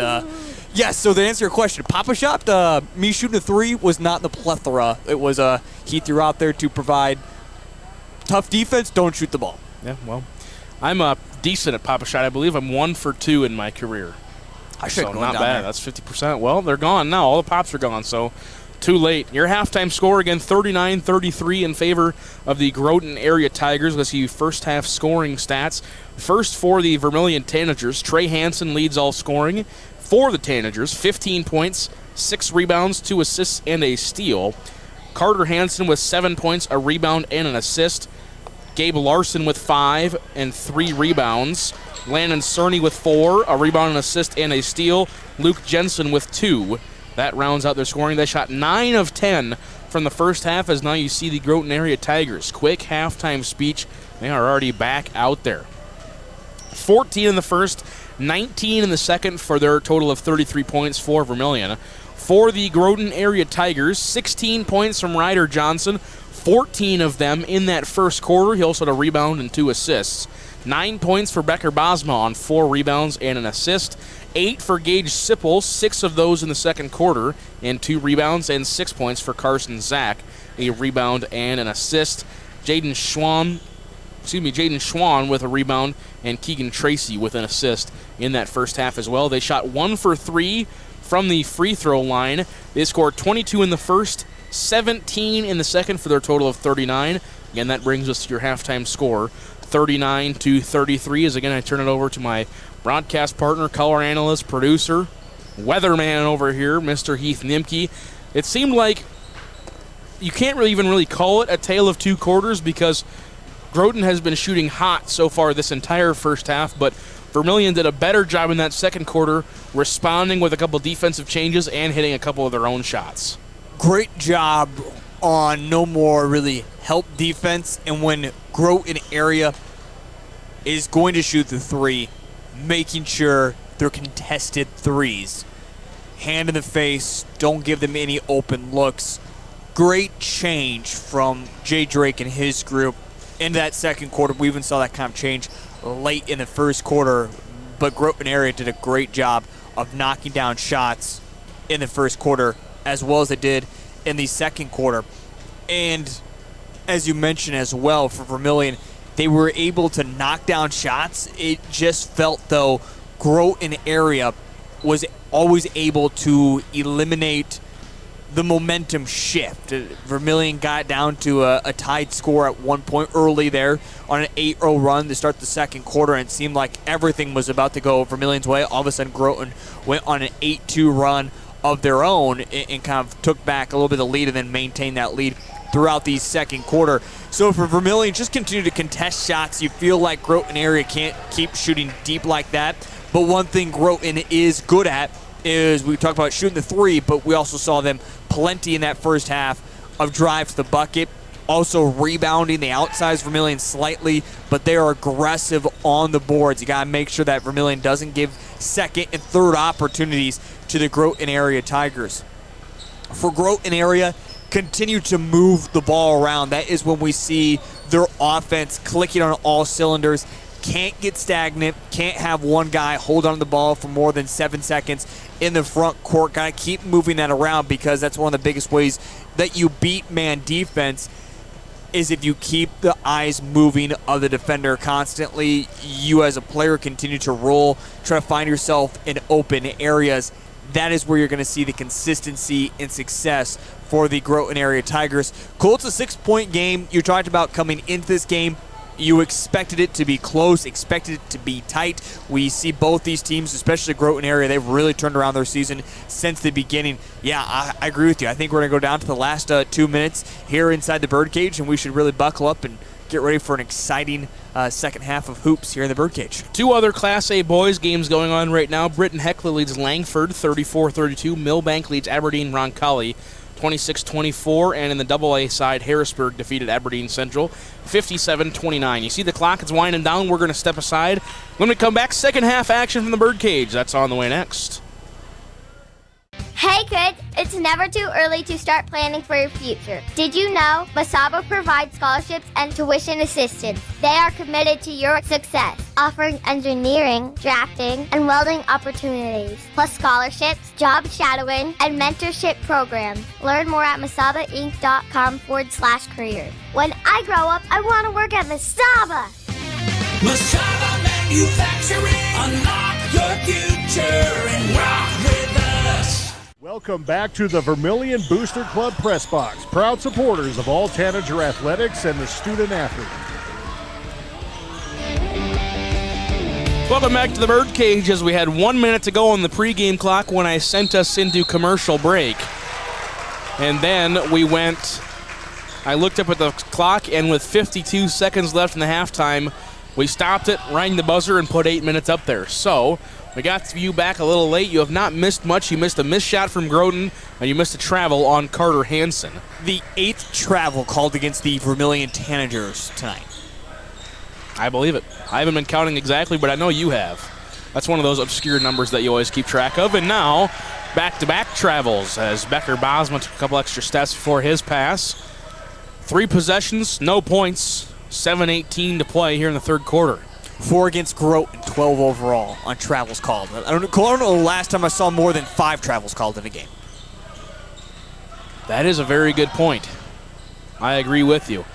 yes, so to answer your question, Papa Shot, me shooting a 3 was not in the plethora. It was Heath, you're out there to provide tough defense, don't shoot the ball. Yeah, well, I'm decent at Papa Shot. I believe I'm 1 for 2 in my career. I should so go not down bad. there. That's 50%. Well, they're gone now. All the pops are gone, so too late. Your halftime score, again, 39-33 in favor of the Groton area Tigers. Let's see first half scoring stats. First for the Vermillion Tanagers, Trey Hansen leads all scoring for the Tanagers, 15 points, 6 rebounds, 2 assists, and a steal. Carter Hansen with 7 points, a rebound, and an assist. Gabe Larson with 5 and 3 rebounds. Landon Cerny with 4, a rebound, an assist, and a steal. Luke Jensen with 2. That rounds out their scoring. They shot 9 of 10 from the first half, as now you see the Groton area Tigers. Quick halftime speech. They are already back out there. 14 in the first, 19 in the second for their total of 33 points for Vermillion. For the Groton area Tigers, 16 points from Ryder Johnson, 14 of them in that first quarter. He also had a rebound and 2 assists. 9 points for Becker Bosma on 4 rebounds and an assist. 8 for Gage Sipple, 6 of those in the second quarter, and 2 rebounds, and 6 points for Carson Zach, a rebound and an assist. Jaden Schwann with a rebound, and Keegan Tracy with an assist in that first half as well. They shot 1 for 3 from the free throw line. They scored 22 in the first, 17 in the second for their total of 39. Again, that brings us to your halftime score, 39-33. As again, I turn it over to my broadcast partner, color analyst, producer, weatherman over here, Mr. Heath Nimke. It seemed like you can't even really call it a tale of 2 quarters because Groton has been shooting hot so far this entire first half, but Vermillion did a better job in that second quarter, responding with a couple defensive changes and hitting a couple of their own shots. Great job on no more really help defense, and when Groton area is going to shoot the 3, making sure they're contested 3s. Hand in the face, don't give them any open looks. Great change from Jay Drake and his group in that second quarter. We even saw that kind of change late in the first quarter, but Groton area did a great job of knocking down shots in the first quarter as well as they did in the second quarter. And as you mentioned as well, for Vermillion, they were able to knock down shots. It just felt, though, Groton area was always able to eliminate the momentum shift. Vermillion got down to a tied score at one point early there on an 8-0 run to start the second quarter, and it seemed like everything was about to go Vermillion's way. All of a sudden, Groton went on an 8-2 run of their own and kind of took back a little bit of the lead and then maintained that lead throughout the second quarter. So for Vermillion, just continue to contest shots. You feel like Groton area can't keep shooting deep like that. But one thing Groton is good at is we talked about shooting the 3, but we also saw them plenty in that first half of drive to the bucket. Also rebounding. They outsize Vermillion slightly, but they are aggressive on the boards. You got to make sure that Vermillion doesn't give second and third opportunities to the Groton area Tigers. For Groton area, continue to move the ball around. That is when we see their offense clicking on all cylinders. Can't get stagnant. Can't have one guy hold on to the ball for more than 7 seconds in the front court. Got to keep moving that around because that's one of the biggest ways that you beat man defense is if you keep the eyes moving of the defender constantly. You as a player continue to roll, try to find yourself in open areas. That is where you're going to see the consistency and success for the Groton area Tigers. Cool, it's a 6-point game. You talked about coming into this game. You expected it to be close, expected it to be tight. We see both these teams, especially Groton area, they've really turned around their season since the beginning. Yeah, I agree with you. I think we're going to go down to the last 2 minutes here inside the birdcage, and we should really buckle up and get ready for an exciting second half of hoops here in the birdcage. 2 other Class A boys games going on right now. Britton Heckler leads Langford 34-32. Millbank leads Aberdeen Roncalli 26-24, and in the AA side, Harrisburg defeated Aberdeen Central 57-29. You see the clock, it's winding down. We're going to step aside. When we come back, second half action from the birdcage. That's on the way next. Hey kids, it's never too early to start planning for your future. Did you know Masaba provides scholarships and tuition assistance? They are committed to your success, offering engineering, drafting, and welding opportunities, plus scholarships, job shadowing, and mentorship programs. Learn more at masabainc.com/careers. When I grow up, I want to work at Masaba. Masaba Manufacturing, unlock your future and rock with us. Welcome back to the Vermillion Booster Club Press Box, proud supporters of all Tanager athletics and the student athlete. Welcome back to the birdcage as we had 1 minute to go on the pregame clock when I sent us into commercial break. And then I looked up at the clock, and with 52 seconds left in the halftime, we stopped it, rang the buzzer, and put 8 minutes up there. So we got you back a little late. You have not missed much. You missed a missed shot from Groton, and you missed a travel on Carter Hansen. The 8th travel called against the Vermillion Tanagers tonight. I believe it. I haven't been counting exactly, but I know you have. That's one of those obscure numbers that you always keep track of. And now, back-to-back travels as Becker Bosma took a couple extra steps before his pass. 3 possessions, no points, 7:18 to play here in the third quarter. 4 against Groton, 12 overall on travels called. I don't know the last time I saw more than 5 travels called in a game. That is a very good point. I agree with you.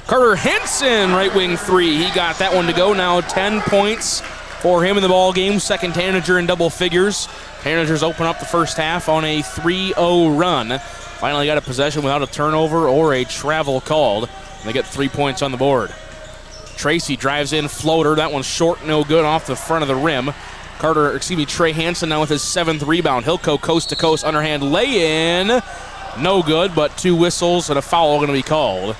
Carter Henson, right wing 3. He got that one to go. Now 10 points for him in the ball game. Second Tanager in double figures. Tanagers open up the first half on a 3-0 run. Finally got a possession without a turnover or a travel called. They get 3 points on the board. Tracy drives in, floater. That one's short, no good, off the front of the rim. Trey Hansen now with his 7th rebound. He'll go coast to coast, underhand lay-in. No good, but 2 whistles and a foul going to be called.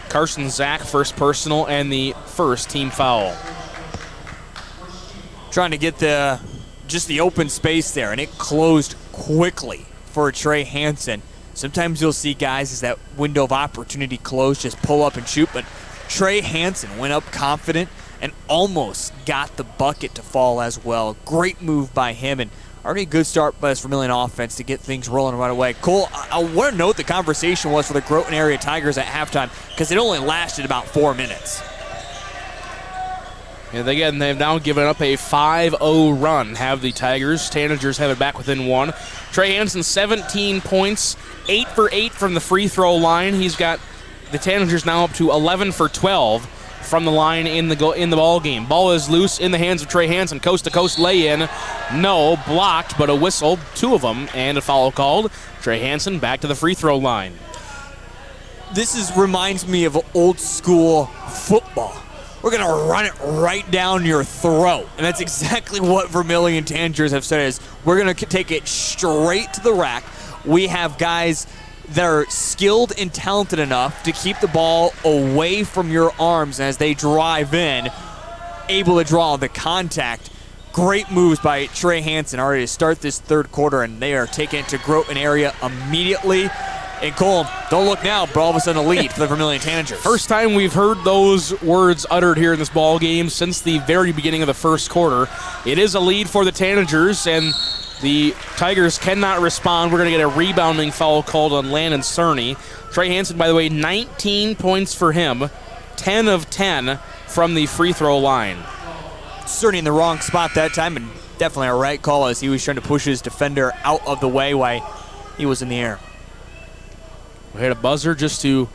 Carson Zach, first personal, and the first team foul. Trying to get just the open space there, and it closed quickly for Trey Hansen. Sometimes you'll see guys as that window of opportunity close, just pull up and shoot, but Trey Hansen went up confident and almost got the bucket to fall as well. Great move by him, and already a good start by this Vermillion offense to get things rolling right away. Cole, I want to note the conversation was for the Groton area Tigers at halftime because it only lasted about 4 minutes. And again, they've now given up a 5-0 run, have the Tigers. Tanagers have it back within 1. Trey Hansen, 17 points, 8 for 8 from the free throw line. He's got the Tanagers now up to 11 for 12 from the line in the ball game. Ball is loose in the hands of Trey Hansen. Coast to coast lay in. No, blocked, but a whistle, 2 of them, and a foul called. Trey Hansen back to the free throw line. This reminds me of old school football. We're going to run it right down your throat. And that's exactly what Vermillion Tanagers have said is we're going to take it straight to the rack. We have guys that are skilled and talented enough to keep the ball away from your arms as they drive in, able to draw the contact. Great moves by Trey Hansen already to start this third quarter, and they are taking it to Groton area immediately. And Cole, don't look now, but all of a sudden a lead for the Vermillion Tanagers. First time we've heard those words uttered here in this ball game since the very beginning of the first quarter. It is a lead for the Tanagers, and the Tigers cannot respond. We're going to get a rebounding foul called on Landon Cerny. Trey Hansen, by the way, 19 points for him, 10 of 10 from the free throw line. Cerny in the wrong spot that time, and definitely a right call as he was trying to push his defender out of the way while he was in the air. We hit a buzzer just to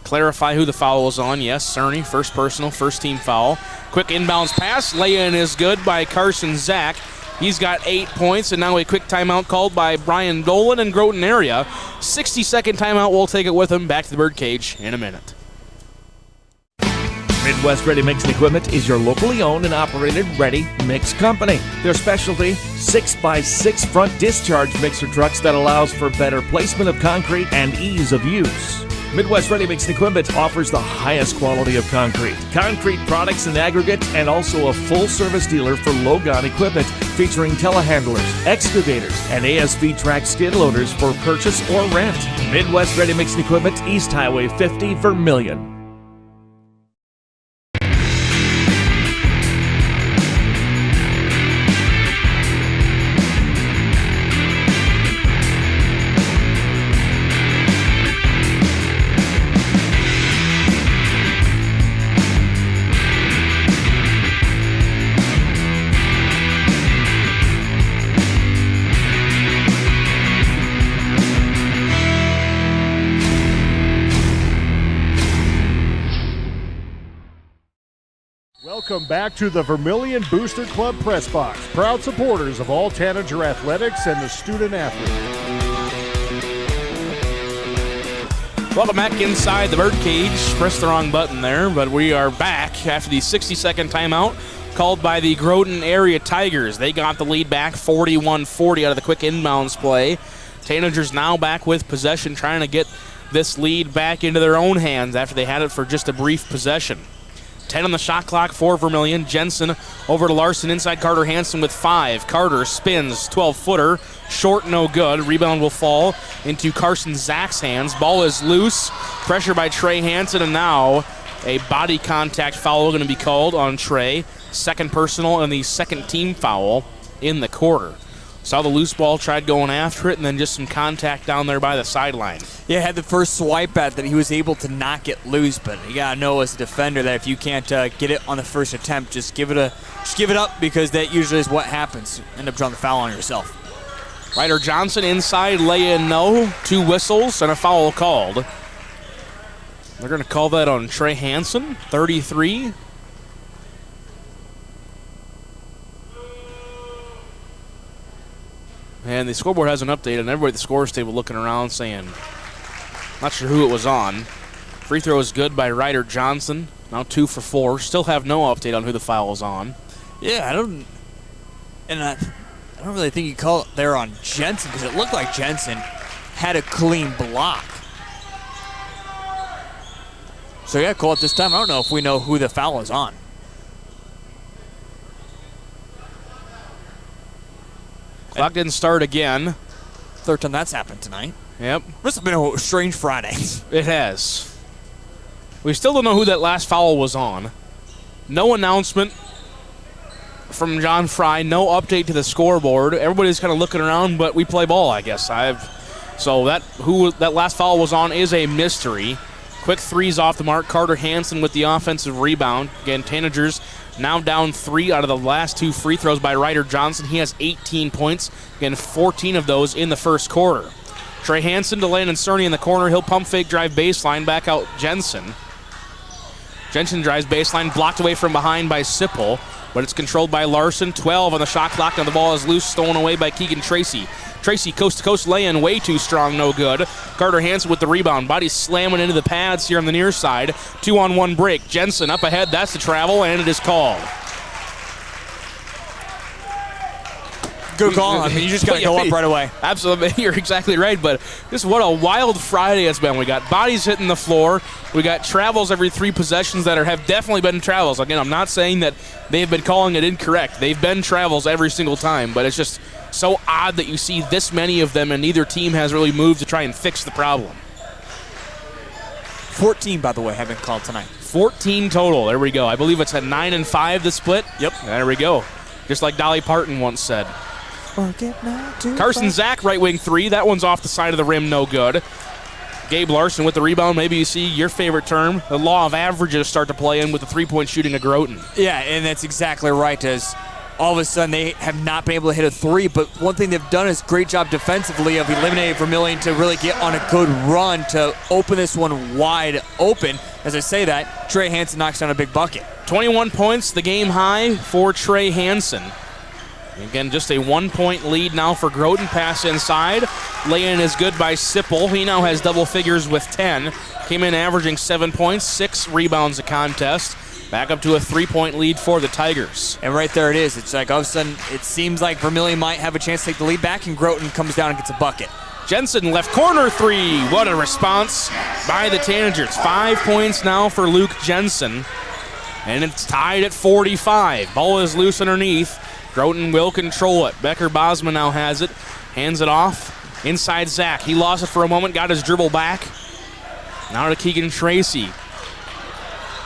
clarify who the foul was on. Yes, Cerny, first personal, first team foul. Quick inbounds pass, lay-in is good by Carson Zach. He's got 8 points, and now a quick timeout called by Brian Dolan in Groton area. 60-second timeout, we'll take it with him. Back to the birdcage in a minute. Midwest Ready Mix Equipment is your locally owned and operated ready mix company. Their specialty, 6x6 front discharge mixer trucks that allows for better placement of concrete and ease of use. Midwest Ready Mix Equipment offers the highest quality of concrete products and aggregates, and also a full-service dealer for Logon equipment featuring telehandlers, excavators, and ASV track skid loaders for purchase or rent. Midwest Ready Mix Equipment, East Highway 50, Vermillion. Welcome back to the Vermillion Booster Club Press Box, proud supporters of all Tanager athletics and the student athlete. Welcome back inside the birdcage. Pressed the wrong button there, but we are back after the 60-second timeout called by the Groton area Tigers. They got the lead back 41-40 out of the quick inbounds play. Tanagers now back with possession, trying to get this lead back into their own hands after they had it for just a brief possession. 10 on the shot clock for Vermillion. Jensen over to Larson, inside Carter Hansen with 5. Carter spins, 12-footer, short, no good. Rebound will fall into Carson Zach's hands. Ball is loose, pressure by Trey Hansen, and now a body contact foul going to be called on Trey. Second personal and the second team foul in the quarter. Saw the loose ball, tried going after it, and then just some contact down there by the sideline. Yeah, had the first swipe at that. He was able to knock it loose, but you gotta know as a defender that if you can't get it on the first attempt, just give it up, because that usually is what happens. End up drawing the foul on yourself. Ryder Johnson inside, lay in no. 2 whistles and a foul called. They're going to call that on Trey Hansen, 33. And the scoreboard hasn't updated, and everybody at the scores table looking around saying, not sure who it was on. Free throw is good by Ryder Johnson. Now 2 for 4. Still have no update on who the foul is on. Yeah, I don't really think you call it there on Jensen, because it looked like Jensen had a clean block. So yeah, call it this time. I don't know if we know who the foul is on. Clock didn't start again. Third time that's happened tonight. Yep. Must have been a strange Friday. It has. We still don't know who that last foul was on. No announcement from John Fry. No update to the scoreboard. Everybody's kind of looking around, but we play ball, I guess. So who that last foul was on is a mystery. Quick threes off the mark. Carter Hansen with the offensive rebound. Again, Tanagers now down 3 out of the last 2 free throws by Ryder Johnson. He has 18 points. Again, 14 of those in the first quarter. Trey Hansen to Landon Cerny in the corner. He'll pump fake, drive baseline, back out Jensen. Jensen drives baseline, blocked away from behind by Sipple, but it's controlled by Larson. 12 on the shot clock. Now the ball is loose, stolen away by Keegan Tracy. Tracy coast-to-coast lay-in, way too strong, no good. Carter Hansen with the rebound. Body slamming into the pads here on the near side. 2-on-1 break. Jensen up ahead. That's the travel, and it is called. Good call. I mean, you just got to go up right away. Absolutely. You're exactly right, but just what a wild Friday it's been. We got bodies hitting the floor. We got travels every 3 possessions that have definitely been travels. Again, I'm not saying that they've been calling it incorrect. They've been travels every single time, but it's just so odd that you see this many of them and neither team has really moved to try and fix the problem. 14, by the way, have been called tonight. 14 total. There we go. I believe it's a 9-5 the split. Yep. There we go. Just like Dolly Parton once said. Carson Zach, right wing 3. That one's off the side of the rim, no good. Gabe Larson with the rebound. Maybe you see your favorite term, the law of averages, start to play in with the 3-point shooting of Groton. Yeah, and that's exactly right. As all of a sudden they have not been able to hit a 3, but one thing they've done is great job defensively of eliminating Vermillion to really get on a good run to open this one wide open. As I say that, Trey Hansen knocks down a big bucket. 21 points, the game high for Trey Hansen. Again, just a 1-point lead now for Groton. Pass inside. Lay-in is good by Sipple. He now has double figures with 10. Came in averaging 7 points, 6 rebounds a contest. Back up to a 3-point lead for the Tigers. And right there it is. It's like all of a sudden it seems like Vermillion might have a chance to take the lead back, and Groton comes down and gets a bucket. Jensen, left corner three. What a response by the Tanagers. 5 points now for Luke Jensen. And it's tied at 45. Ball is loose underneath. Groton will control it. Becker Bosma now has it. Hands it off. Inside Zach. He lost it for a moment. Got his dribble back. Now to Keegan Tracy.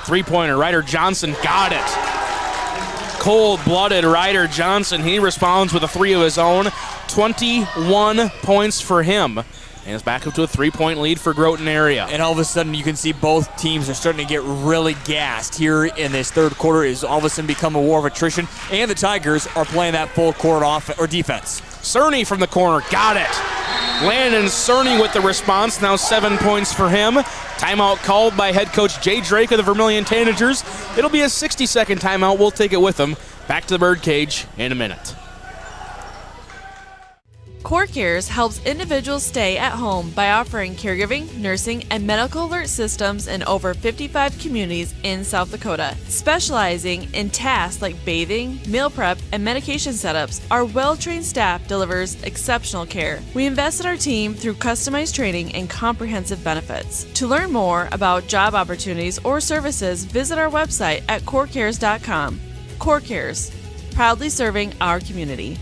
Three-pointer. Ryder Johnson got it. Cold-blooded Ryder Johnson. He responds with a three of his own. 21 points for him. And it's back up to a 3-point lead for Groton area. And all of a sudden you can see both teams are starting to get really gassed here in this third quarter. Is all of a sudden become a war of attrition. And the Tigers are playing that full court defense. Cerny from the corner. Got it. Landon Cerny with the response. Now 7 points for him. Timeout called by head coach Jay Drake of the Vermillion Tanagers. It'll be a 60-second timeout. We'll take it with him. Back to the birdcage in a minute. CoreCares helps individuals stay at home by offering caregiving, nursing, and medical alert systems in over 55 communities in South Dakota. Specializing in tasks like bathing, meal prep, and medication setups, our well-trained staff delivers exceptional care. We invest in our team through customized training and comprehensive benefits. To learn more about job opportunities or services, visit our website at corecares.com. CoreCares, proudly serving our community.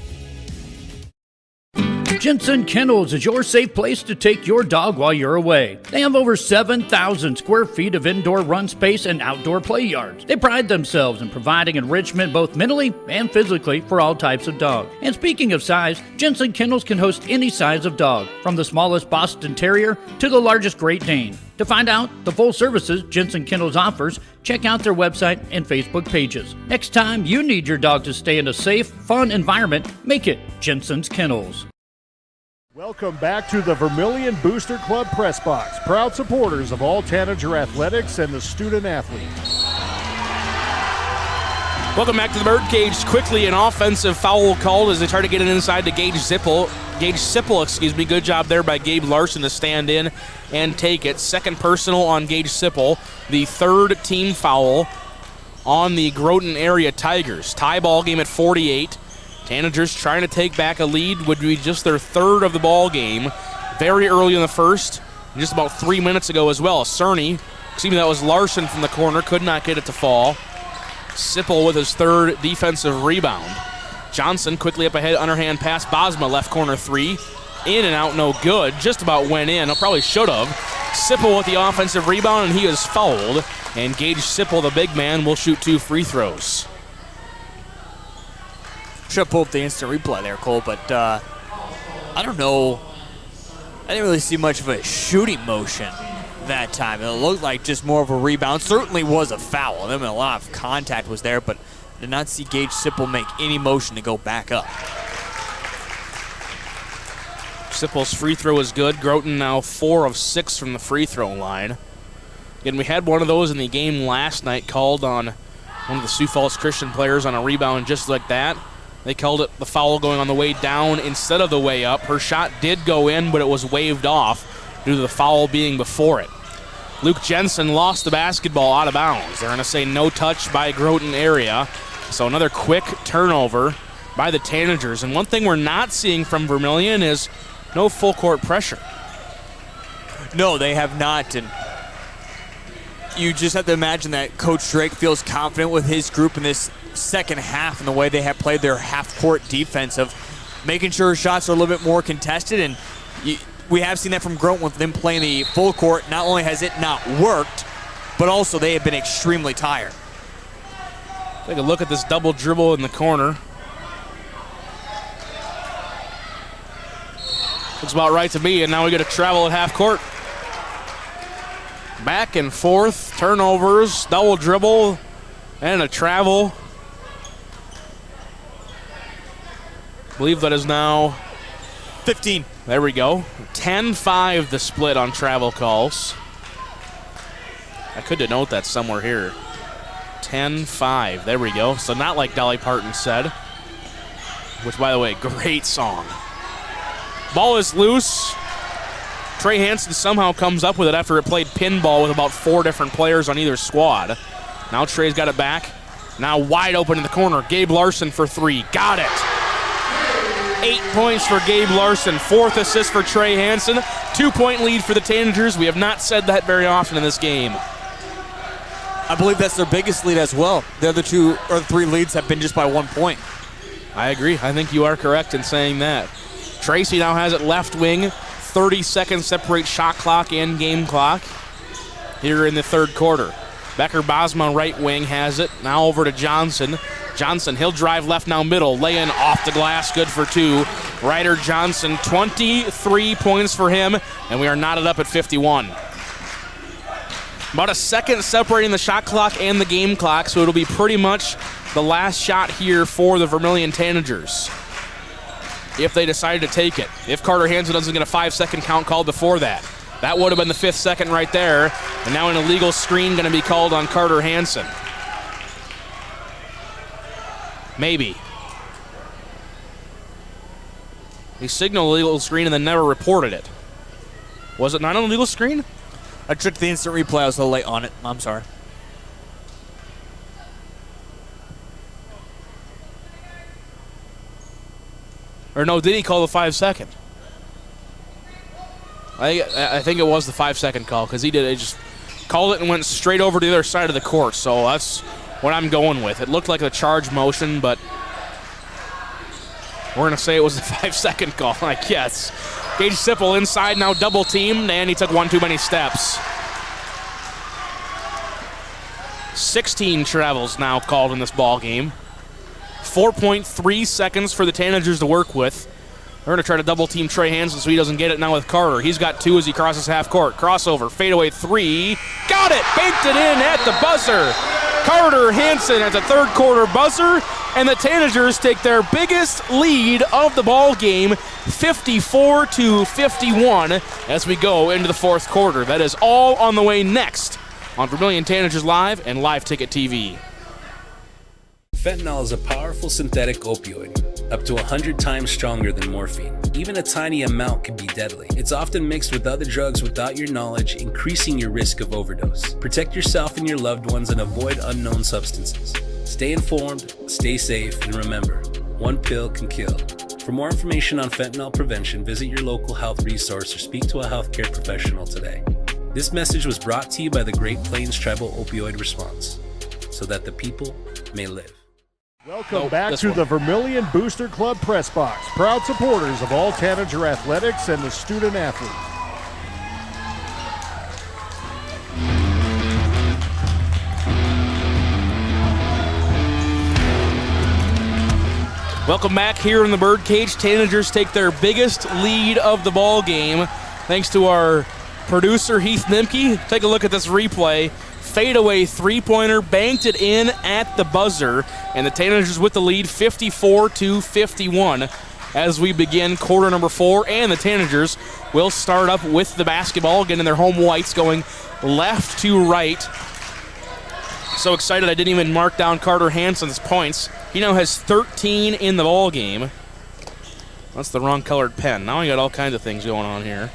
Jensen Kennels is your safe place to take your dog while you're away. They have over 7,000 square feet of indoor run space and outdoor play yards. They pride themselves in providing enrichment both mentally and physically for all types of dog. And speaking of size, Jensen Kennels can host any size of dog, from the smallest Boston Terrier to the largest Great Dane. To find out the full services Jensen Kennels offers, check out their website and Facebook pages. Next time you need your dog to stay in a safe, fun environment, make it Jensen's Kennels. Welcome back to the Vermillion Booster Club Press Box, proud supporters of all Tanager athletics and the student athletes. Welcome back to the birdcage. Quickly, an offensive foul called as they try to get it inside to Gage Sipple. Good job there by Gabe Larson to stand in and take it. Second personal on Gage Sipple. The third team foul on the Groton area Tigers. Tie ball game at 48. Tanagers trying to take back a lead, would be just their third of the ball game. Very early in the first, just about 3 minutes ago as well. Cerny, that was Larson from the corner, could not get it to fall. Sipple with his third defensive rebound. Johnson quickly up ahead, underhand pass. Bosma left corner three. In and out, no good. Just about went in. Probably should have. Sipple with the offensive rebound, and he is fouled. And Gage Sipple, the big man, will shoot 2 free throws. Should have pulled up the instant replay there, Cole, but I don't know. I didn't really see much of a shooting motion that time. It looked like just more of a rebound. Certainly was a foul. I mean, a lot of contact was there, but did not see Gage Sipple make any motion to go back up. Sipple's free throw is good. Groton now 4 of 6 from the free throw line. Again, we had one of those in the game last night called on one of the Sioux Falls Christian players on a rebound just like that. They called it the foul going on the way down instead of the way up. Her shot did go in, but it was waved off due to the foul being before it. Luke Jensen lost the basketball out of bounds. They're going to say no touch by Groton area. So another quick turnover by the Tanagers. And one thing we're not seeing from Vermillion is no full court pressure. No, they have not. And you just have to imagine that Coach Drake feels confident with his group in this second half and the way they have played their half-court defense of making sure shots are a little bit more contested. And we have seen that from Groton with them playing the full court. Not only has it not worked, but also they have been extremely tired. Take a look at this double dribble in the corner. Looks about right to me, and now we get a travel at half court. Back and forth, turnovers, double dribble, and a travel. I believe that is now 15. There we go. 10-5 the split on travel calls. I could denote that somewhere here. 10-5. There we go. So not like Dolly Parton said. Which, by the way, great song. Ball is loose. Trey Hansen somehow comes up with it after it played pinball with about 4 different players on either squad. Now Trey's got it back. Now wide open in the corner. Gabe Larson for 3. Got it. 8 points for Gabe Larson. 4th assist for Trey Hansen. 2-point lead for the Tanagers. We have not said that very often in this game. I believe that's their biggest lead as well. The other 2 or 3 leads have been just by 1 point. I agree. I think you are correct in saying that. Tracy now has it left wing. 30 seconds separate shot clock and game clock here in the third quarter. Becker Bosma right wing has it. Now over to Johnson. Johnson, he'll drive left now middle. Lay in off the glass, good for 2. Ryder Johnson, 23 points for him, and we are knotted up at 51. About a second separating the shot clock and the game clock, so it'll be pretty much the last shot here for the Vermillion Tanagers, if they decide to take it. If Carter Hansen doesn't get a 5-second count called before that. That would have been the 5th second right there. And now an illegal screen going to be called on Carter Hansen. Maybe. He signaled illegal screen and then never reported it. Was it not an illegal screen? I checked the instant replay. I was a little late on it. I'm sorry. Or no, did he call the 5-second? I think it was the 5-second call, because he did. He just called it and went straight over to the other side of the court. So that's what I'm going with. It looked like a charge motion, but we're going to say it was a 5-second call, I guess. Gage Sipple inside, now double teamed, and he took one too many steps. 16 travels now called in this ball game. 4.3 seconds for the Tanagers to work with. They're going to try to double team Trey Hansen so he doesn't get it now with Carter. He's got 2 as he crosses half court. Crossover, fadeaway 3. Got it! Banked it in at the buzzer. Carter Hansen at the third quarter buzzer, and the Tanagers take their biggest lead of the ball game, 54-51, as we go into the fourth quarter. That is all on the way next on Vermillion Tanagers Live and Live Ticket TV. Fentanyl is a powerful synthetic opioid, up to 100 times stronger than morphine. Even a tiny amount can be deadly. It's often mixed with other drugs without your knowledge, increasing your risk of overdose. Protect yourself and your loved ones and avoid unknown substances. Stay informed, stay safe, and remember, one pill can kill. For more information on fentanyl prevention, visit your local health resource or speak to a healthcare professional today. This message was brought to you by the Great Plains Tribal Opioid Response, so that the people may live. Welcome back to the Vermillion Booster Club Press Box, proud supporters of all Tanager athletics and the student athlete. Welcome back here in the Birdcage. Tanagers take their biggest lead of the ball game, thanks to our producer Heath Nimke. Take a look at this replay. Fadeaway three-pointer, banked it in at the buzzer, and the Tanagers with the lead 54-51 as we begin quarter number 4, and the Tanagers will start up with the basketball again in their home whites, going left to right. So excited I didn't even mark down Carter Hansen's points. He now has 13 in the ball game. That's the wrong colored pen. Now I got all kinds of things going on here.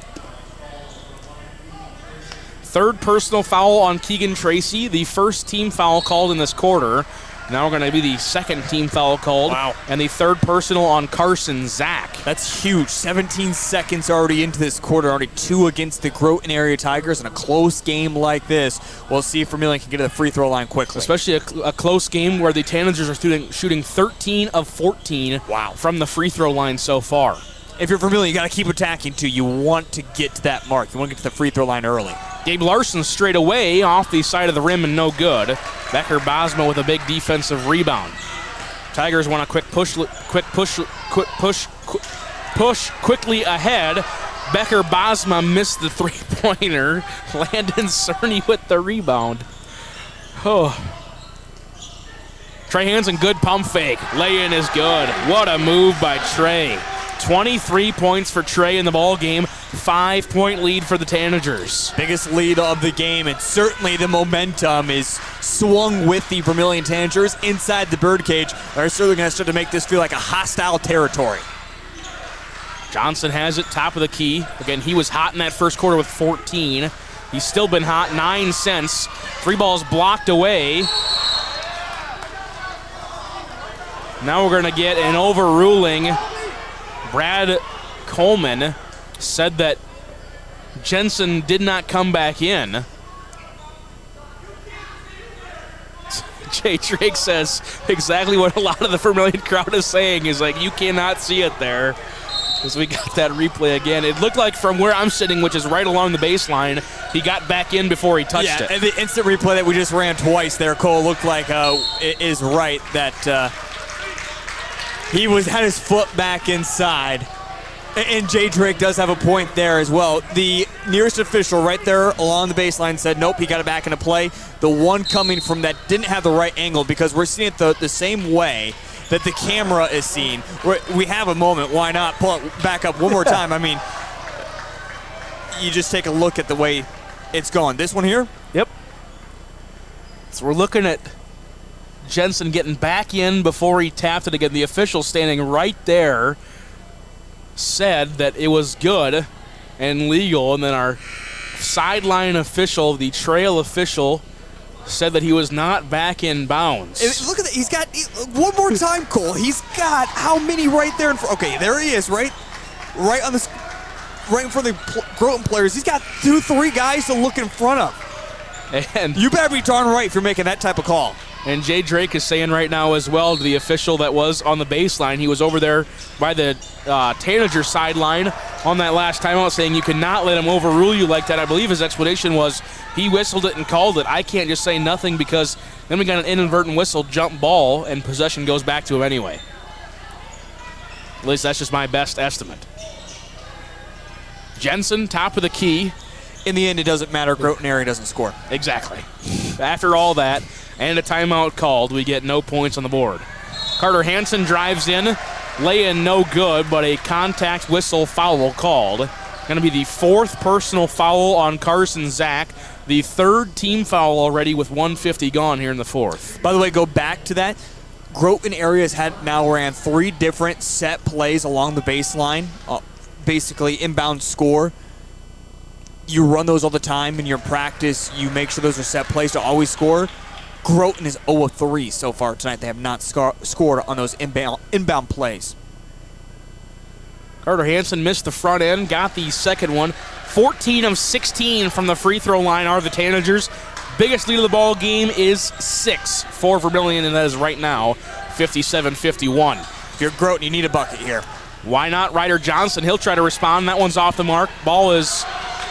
Third personal foul on Keegan Tracy, the first team foul called in this quarter. Now we're going to be the second team foul called. Wow. And the third personal on Carson Zach. That's huge. 17 seconds already into this quarter, already 2 against the Groton area Tigers. In a close game like this, we'll see if Vermillion can get to the free throw line quickly. Especially a close game where the Tanagers are shooting 13 of 14 from the free throw line so far. If you're Vermillion, you got to keep attacking too. You want to get to that mark. You want to get to the free throw line early. Gabe Larson straight away off the side of the rim and no good. Becker Bosma with a big defensive rebound. Tigers want a quick push quickly ahead. Becker Bosma missed the three-pointer. Landon Cerny with the rebound. Oh. Trey Hansen, good pump fake. Lay-in is good. What a move by Trey. 23 points for Trey in the ball game. 5-point lead for the Tanagers. Biggest lead of the game, and certainly the momentum is swung with the Vermillion Tanagers inside the birdcage. They're certainly going to start to make this feel like a hostile territory. Johnson has it, top of the key. Again, he was hot in that first quarter with 14. He's still been hot, 9 cents. 3 balls blocked away. Now we're going to get an overruling. Brad Coleman said that Jensen did not come back in. Jay Drake says exactly what a lot of the Vermillion crowd is saying, is like, you cannot see it there. As we got that replay again. It looked like from where I'm sitting, which is right along the baseline, he got back in before he touched it. And the instant replay that we just ran twice there, Cole, looked like it is right that he had his foot back inside. And Jay Drake does have a point there as well. The nearest official right there along the baseline said, nope, he got it back into play. The one coming from that didn't have the right angle, because we're seeing it the same way that the camera is seen. We have a moment. Why not pull it back up one more time? I mean, you just take a look at the way it's going. This one here? Yep. So we're looking at Jensen getting back in before he tapped it again. The official standing right there said that it was good and legal, and then our sideline official, the trail official, said that he was not back in bounds. Look at that. He's got, one more time, Cole. He's got how many right there in front? Okay, there he is, right on this, right in front of the Groton players. He's got 2-3 guys to look in front of. And you better be darn right if you're making that type of call. And Jay Drake is saying right now as well to the official that was on the baseline, he was over there by the Tanager sideline on that last timeout, saying you cannot let him overrule you like that. I believe his explanation was he whistled it and called it. I can't just say nothing because then we got an inadvertent whistle, jump ball, and possession goes back to him anyway. At least that's just my best estimate. Jensen, top of the key. In the end, it doesn't matter. Groton area doesn't score. Exactly. After all that, and a timeout called, we get no points on the board. Carter Hansen drives in, lay-in no good, but a contact whistle foul called. Going to be the 4th personal foul on Carson Zach, the 3rd team foul already with 1:50 gone here in the 4th. By the way, go back to that. Groton areas had now ran 3 different set plays along the baseline, basically inbound score. You run those all the time in your practice. You make sure those are set plays to always score. Groton is 0-3 so far tonight. They have not scored on those inbound plays. Carter Hansen missed the front end, got the second one. 14 of 16 from the free throw line are the Tanagers. Biggest lead of the ball game is 6 for Vermillion, and that is right now 57-51. If you're Groton, you need a bucket here. Why not? Ryder Johnson, he'll try to respond. That one's off the mark.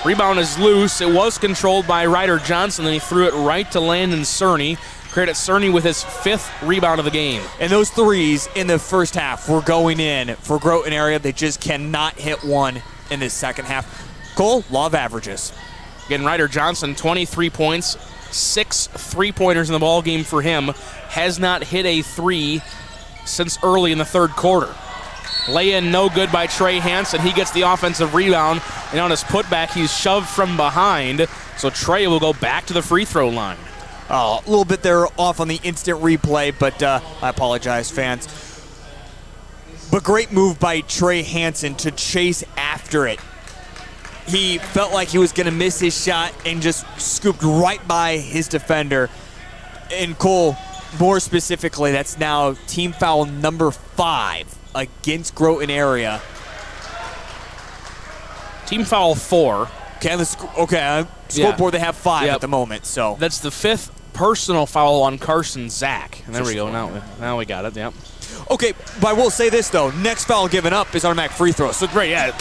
Rebound is loose. It was controlled by Ryder Johnson, then he threw it right to Landon Cerny. Credit Cerny with his 5th rebound of the game. And those threes in the first half were going in for Groton area. They just cannot hit one in this second half. Cole, law of averages. Again, Ryder Johnson, 23 points, 6 3-pointers in the ball game for him. Has not hit a 3 since early in the 3rd quarter. Lay-in no good by Trey Hansen. He gets the offensive rebound, and on his putback, he's shoved from behind. So Trey will go back to the free throw line. A little bit there off on the instant replay, but I apologize, fans. But great move by Trey Hansen to chase after it. He felt like he was going to miss his shot and just scooped right by his defender. And Cole, more specifically, that's now team foul number 5 against Groton area. Team foul 4. Okay, scoreboard they have 5 at the moment. So that's the 5th personal foul on Carson Zach. And there we go. Now we got it. Yep. Okay, but I will say this though: next foul given up is automatic free throw. So right, yeah,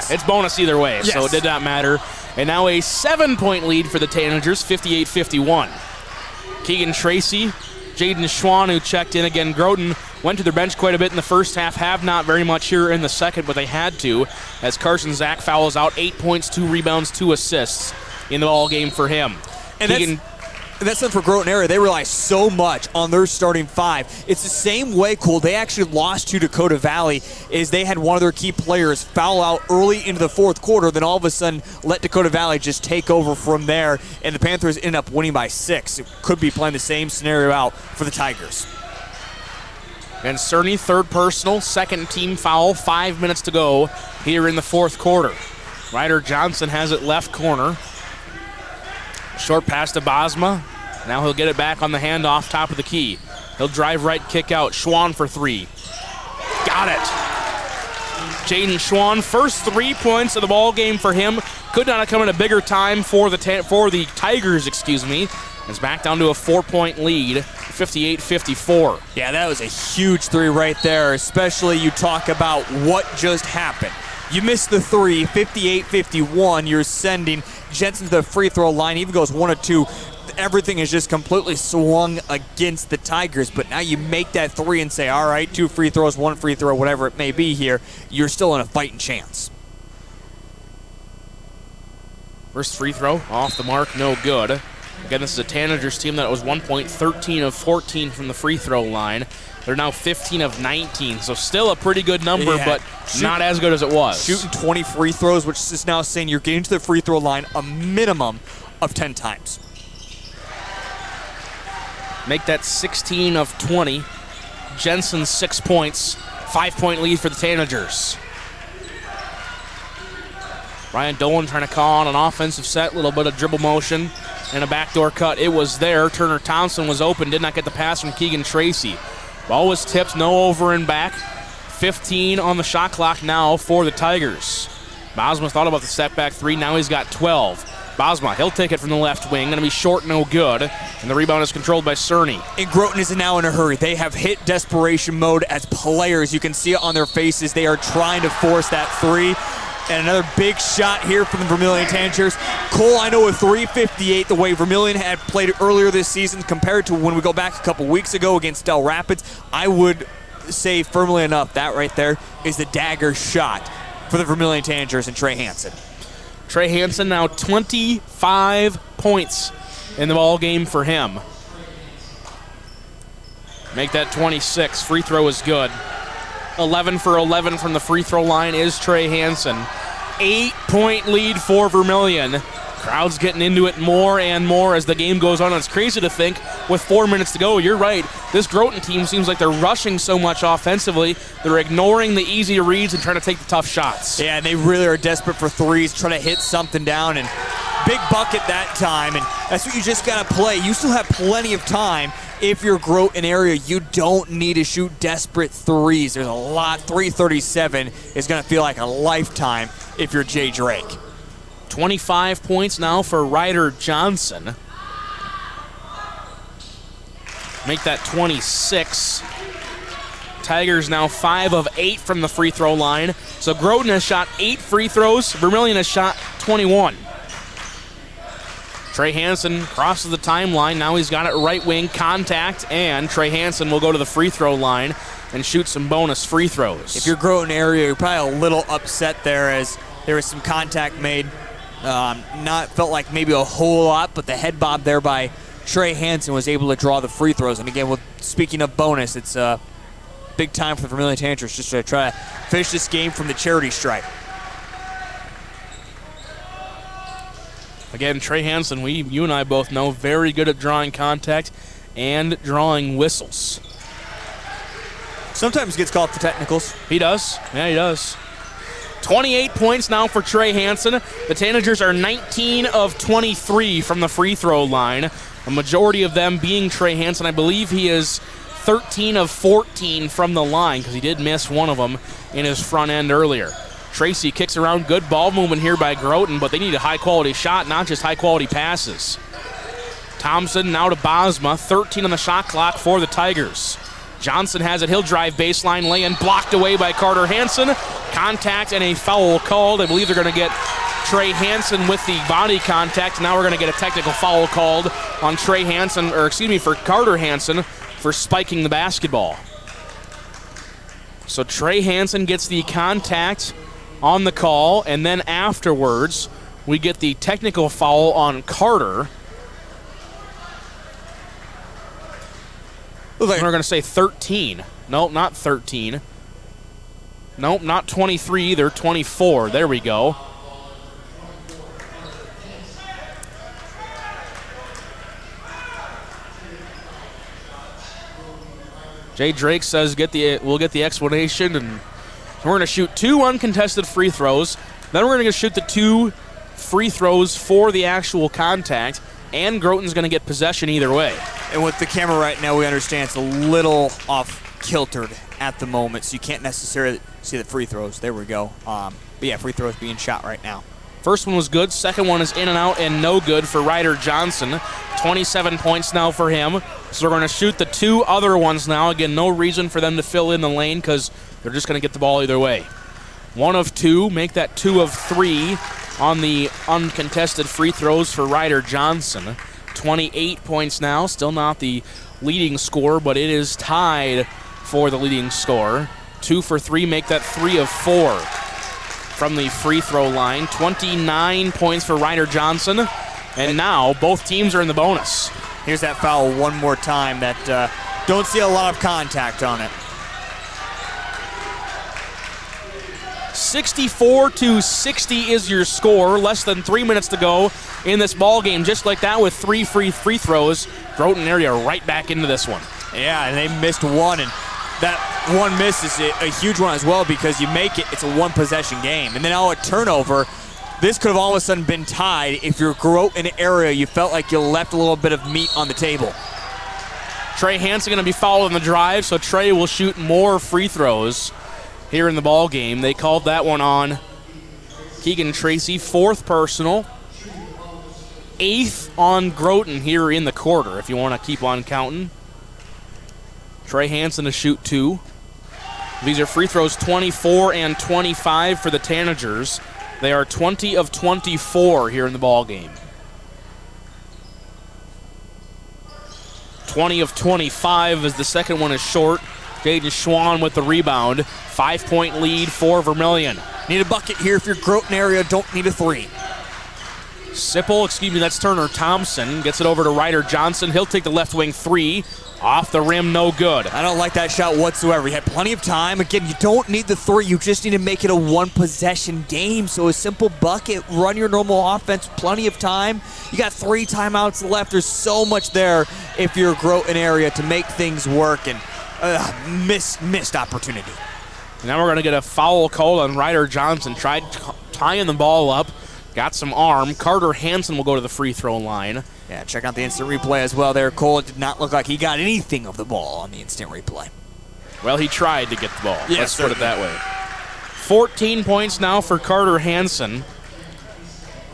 it's bonus either way. Yes. So it did not matter. And now a 7-point lead for the Tanagers, 58-51. Keegan Tracy, Jaden Schwann, who checked in again. Groton went to their bench quite a bit in the first half, have not very much here in the second, but they had to, as Carson Zach fouls out. 8 points, 2 rebounds, 2 assists in the ball game for him. And that's not for Groton area. They rely so much on their starting 5. It's the same way, Cole. They actually lost to Dakota Valley, is they had one of their key players foul out early into the 4th quarter, then all of a sudden let Dakota Valley just take over from there, and the Panthers end up winning by 6. It could be playing the same scenario out for the Tigers. And Cerny, 3rd personal, 2nd team foul, 5 minutes to go here in the 4th quarter. Ryder Johnson has it left corner. Short pass to Bosma. Now he'll get it back on the handoff, top of the key. He'll drive right, kick out. Schwann for 3. Got it. Jaden Schwann, first 3 points of the ball game for him. Could not have come at a bigger time for the Tigers, It's back down to a 4-point lead, 58-54. Yeah, that was a huge 3 right there, especially you talk about what just happened. You missed the 3, 58-51. You're sending Jensen to the free throw line. He even goes 1 or 2. Everything is just completely swung against the Tigers, but now you make that 3 and say, all right, 2 free throws, 1 free throw, whatever it may be here, you're still in a fighting chance. First free throw, off the mark, no good. Again, this is a Tanagers team that was 1 point, 13 of 14 from the free throw line. They're now 15 of 19, so still a pretty good number, but not as good as it was. Shooting 20 free throws, which is now saying you're getting to the free throw line a minimum of 10 times. Make that 16 of 20. Jensen 6 points, 5-point lead for the Tanagers. Ryan Dolan trying to call on an offensive set, little bit of dribble motion and a backdoor cut. It was there. Turner Thompson was open, did not get the pass from Keegan Tracy. Ball was tipped, no over and back. 15 on the shot clock now for the Tigers. Bosma thought about the step back 3, now he's got 12. Bosma, he'll take it from the left wing, gonna be short, no good. And the rebound is controlled by Cerny. And Groton is now in a hurry. They have hit desperation mode as players. You can see it on their faces. They are trying to force that 3. And another big shot here from the Vermillion Tanagers. Cole, I know with 3:58, the way Vermillion had played earlier this season compared to when we go back a couple weeks ago against Del Rapids, I would say firmly enough that right there is the dagger shot for the Vermillion Tanagers and Trey Hansen. Trey Hansen now 25 points in the ball game for him. Make that 26. Free throw is good. 11 for 11 from the free throw line is Trey Hansen. 8-point lead for Vermillion. Crowd's getting into it more and more as the game goes on. It's crazy to think with 4 minutes to go, you're right, this Groton team seems like they're rushing so much offensively. They're ignoring the easy reads and trying to take the tough shots. Yeah, and they really are desperate for threes, trying to hit something down, and big bucket that time, and that's what you just got to play. You still have plenty of time. If you're Groton area, you don't need to shoot desperate threes. There's a lot. 337 is going to feel like a lifetime if you're Jay Drake. 25 points now for Ryder Johnson. Make that 26. Tigers now 5 of 8 from the free throw line. So Groton has shot 8 free throws. Vermillion has shot 21. Trey Hansen crosses the timeline. Now he's got it right wing, contact, and Trey Hansen will go to the free throw line and shoot some bonus free throws. If you're Groton area, you're probably a little upset there as there was some contact made. Not felt like maybe a whole lot, but the head bob there by Trey Hansen was able to draw the free throws. And again, speaking of bonus, it's big time for the Vermillion Tanagers just to try to finish this game from the charity stripe. Again, Trey Hansen, you and I both know, very good at drawing contact and drawing whistles. Sometimes gets called for technicals. He does. Yeah, he does. 28 points now for Trey Hansen. The Tanagers are 19 of 23 from the free throw line. A majority of them being Trey Hansen. I believe he is 13 of 14 from the line because he did miss one of them in his front end earlier. Tracy kicks around. Good ball movement here by Groton, but they need a high-quality shot, not just high-quality passes. Thompson now to Bosma. 13 on the shot clock for the Tigers. Johnson has it. He'll drive baseline, lay in, blocked away by Carter Hansen. Contact and a foul called. I believe they're going to get Trey Hansen with the body contact. Now we're going to get a technical foul called on Trey Hansen, for Carter Hansen for spiking the basketball. So Trey Hansen gets the contact on the call, and then afterwards we get the technical foul on Carter. We're going to say 13. Nope, not 13. Nope, not 23 either, 24. There we go. Jay Drake says we'll get the explanation, and we're going to shoot 2 uncontested free throws. Then we're going to shoot the 2 free throws for the actual contact. and Groton's going to get possession either way. And with the camera right now, we understand it's a little off-kiltered at the moment, so you can't necessarily see the free throws. There we go. But yeah, free throws being shot right now. First one was good. Second one is in and out and no good for Ryder Johnson. 27 points now for him. So we're going to shoot the two other ones now. Again, no reason for them to fill in the lane because they're just going to get the ball either way. 1 of 2, make that 2 of 3 on the uncontested free throws for Ryder Johnson. 28 points now, still not the leading scorer, but it is tied for the leading scorer. 2 for 3, make that 3 of 4 from the free throw line. 29 points for Ryder Johnson, and now both teams are in the bonus. Here's that foul one more time that don't see a lot of contact on it. 64-60 is your score. Less than 3 minutes to go in this ball game. Just like that, with 3 free throws, Groton area right back into this one. Yeah, and they missed one, and that one miss is a huge one as well because you make it, it's a one-possession game. And then now a turnover. This could have all of a sudden been tied if you're Groton area. You felt like you left a little bit of meat on the table. Trey Hansen going to be fouled on the drive, so Trey will shoot more free throws here in the ball game. They called that one on Keegan Tracy, 4th personal. 8th on Groton here in the quarter, if you want to keep on counting. Trey Hansen to shoot 2. These are free throws 24 and 25 for the Tanagers. They are 20 of 24 here in the ball game. 20 of 25 as the second one is short. Jaden Schwann with the rebound. 5-point lead for Vermillion. Need a bucket here if you're Groton area. Don't need a 3. That's Turner Thompson. Gets it over to Ryder Johnson. He'll take the left wing 3. Off the rim, no good. I don't like that shot whatsoever. You had plenty of time. Again, you don't need the 3. You just need to make it a one-possession game. So a simple bucket, run your normal offense, plenty of time. You got 3 timeouts left. There's so much there if you're a Groton area to make things work, and missed opportunity. Now we're going to get a foul call on Ryder Johnson. Tried tying the ball up. Got some arm. Carter Hansen will go to the free throw line. Yeah, check out the instant replay as well there. Cole, it did not look like he got anything of the ball on the instant replay. Well, he tried to get the ball. Yes, let's put it that way. 14 points now for Carter Hansen.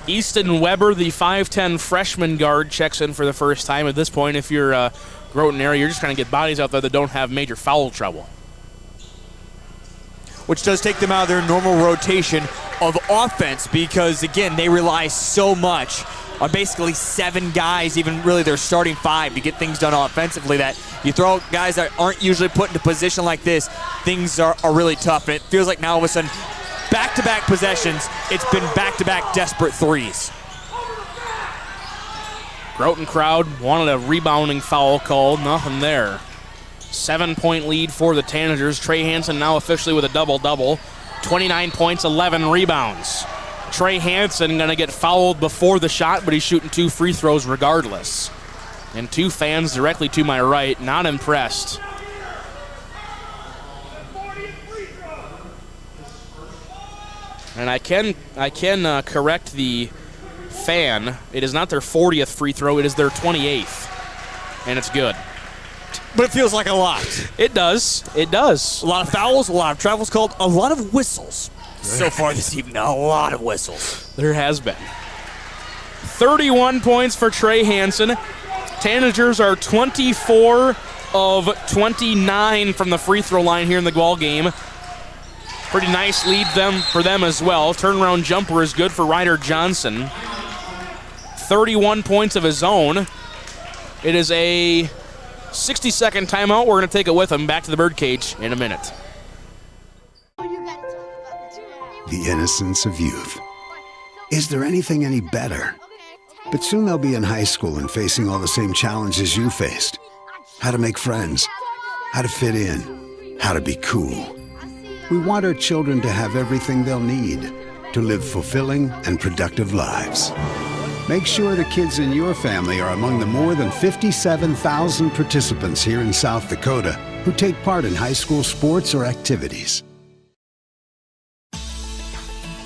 Easton Weber, the 5'10 freshman guard, checks in for the first time. At this point, if you're Groton area, you're just trying to get bodies out there that don't have major foul trouble. Which does take them out of their normal rotation of offense because, again, they rely so much on basically 7 guys, even really their starting 5, to get things done offensively, that you throw guys that aren't usually put into position like this, things are really tough. And it feels like now all of a sudden, back-to-back possessions, it's been back-to-back desperate 3s. Groton crowd wanted a rebounding foul called. Nothing there. 7-point lead for the Tanagers. Trey Hansen now officially with a double-double. 29 points, 11 rebounds. Trey Hansen going to get fouled before the shot, but he's shooting 2 free throws regardless. And 2 fans directly to my right, not impressed. And I can correct the fan. It is not their 40th free throw, it is their 28th. And it's good. But it feels like a lot. It does. It does. A lot of fouls, a lot of travels called, a lot of whistles. So far this evening, a lot of whistles. There has been. 31 points for Trey Hansen. Tanagers are 24 of 29 from the free throw line here in the ball game. Pretty nice lead for them as well. Turnaround jumper is good for Ryder Johnson. 31 points of his own. It is a 60-second timeout. We're going to take it with him back to the birdcage in a minute. The innocence of youth. Is there anything any better? But soon they'll be in high school and facing all the same challenges you faced. How to make friends, how to fit in, how to be cool. We want our children to have everything they'll need to live fulfilling and productive lives. Make sure the kids in your family are among the more than 57,000 participants here in South Dakota who take part in high school sports or activities.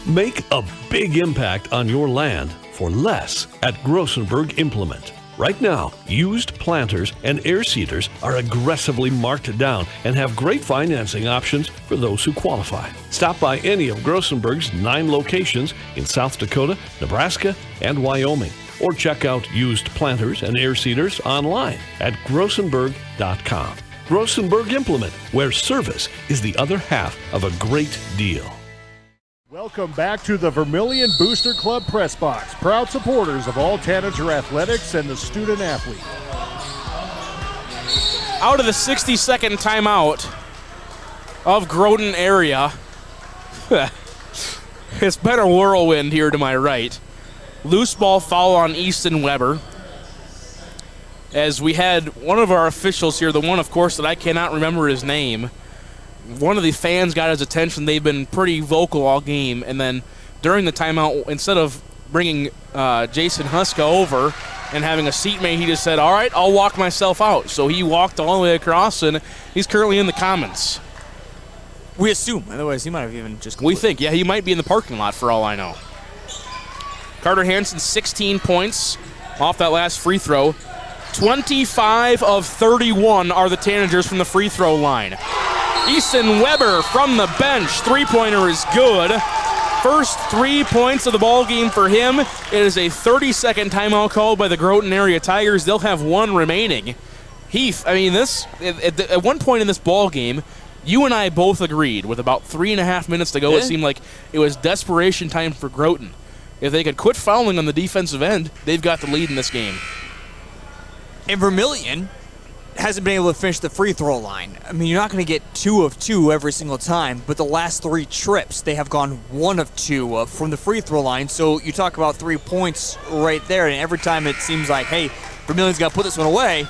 Make a big impact on your land. for less at Grossenberg Implement. Right now, used planters and air seeders are aggressively marked down and have great financing options for those who qualify. Stop by any of Grossenberg's 9 locations in South Dakota, Nebraska, and Wyoming, or check out used planters and air seeders online at grossenberg.com. Grossenberg Implement, where service is the other half of a great deal. Welcome back to the Vermillion Booster Club Press Box, proud supporters of all Tanager athletics and the student athlete. Out of the 60-second timeout of Groton area, it's been a whirlwind here to my right. Loose ball foul on Easton Weber. As we had one of our officials here, the one, of course, that I cannot remember his name, one of the fans got his attention. They've been pretty vocal all game, and then during the timeout, instead of bringing Jason Huska over and having a seatmate, he just said, all right, I'll walk myself out. So he walked all the way across, and he's currently in the comments. We assume. Otherwise, he might have even just... We think, yeah, he might be in the parking lot for all I know. Carter Hansen, 16 points off that last free throw. 25 of 31 are the Tanagers from the free throw line. Easton Weber from the bench. Three-pointer is good. First 3 points of the ball game for him. It is a 30-second timeout called by the Groton area Tigers. They'll have 1 remaining. Heath, I mean, at one point in this ball game, you and I both agreed with about 3.5 minutes to go. It seemed like it was desperation time for Groton. If they could quit fouling on the defensive end, they've got the lead in this game. And Vermillion hasn't been able to finish the free throw line. I mean, you're not going to get 2 of 2 every single time, but the last 3 trips, they have gone 1 of 2 from the free throw line. So you talk about 3 points right there, and every time it seems like, hey, Vermillion's got to put this one away,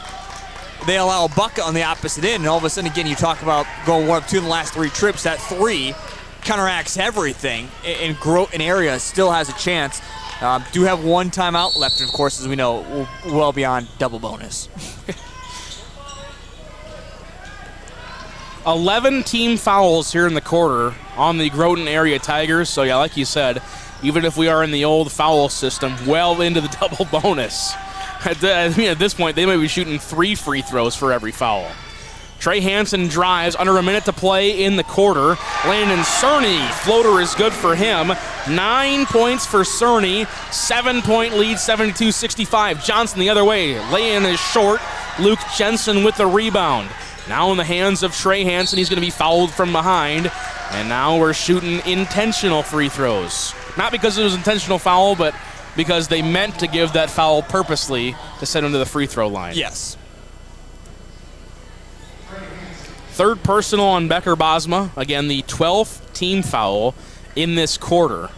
they allow a bucket on the opposite end, and all of a sudden, again, you talk about going 1 of 2 in the last 3 trips. That 3 counteracts everything, and Groton area still has a chance. Do have 1 timeout left, and of course, as we know, well beyond double bonus. 11 team fouls here in the quarter on the Groton area Tigers. So, yeah, like you said, even if we are in the old foul system, well into the double bonus. At this point, they may be shooting 3 free throws for every foul. Trey Hansen drives, under a minute to play in the quarter. Landon Cerny, floater is good for him. 9 points for Cerny, 7-point lead, 72-65. Johnson the other way, lay-in is short. Luke Jensen with the rebound. Now in the hands of Trey Hansen, he's going to be fouled from behind. And now we're shooting intentional free throws. Not because it was intentional foul, but because they meant to give that foul purposely to send him to the free throw line. Yes. Third personal on Becker Bosma. Again, the 12th team foul in this quarter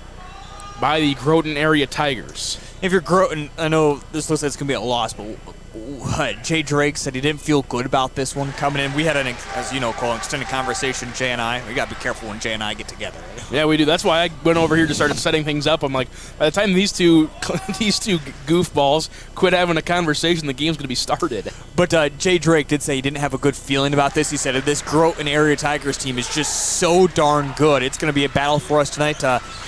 by the Groton area Tigers. If you're Groton, I know this looks like it's going to be a loss, but Jay Drake said he didn't feel good about this one coming in. We had as you know, Cole, an extended conversation, Jay and I. We got to be careful when Jay and I get together. Yeah, we do. That's why I went over here to start setting things up. I'm like, by the time these two goofballs quit having a conversation, the game's going to be started. But Jay Drake did say he didn't have a good feeling about this. He said this Groton area Tigers team is just so darn good. It's going to be a battle for us tonight,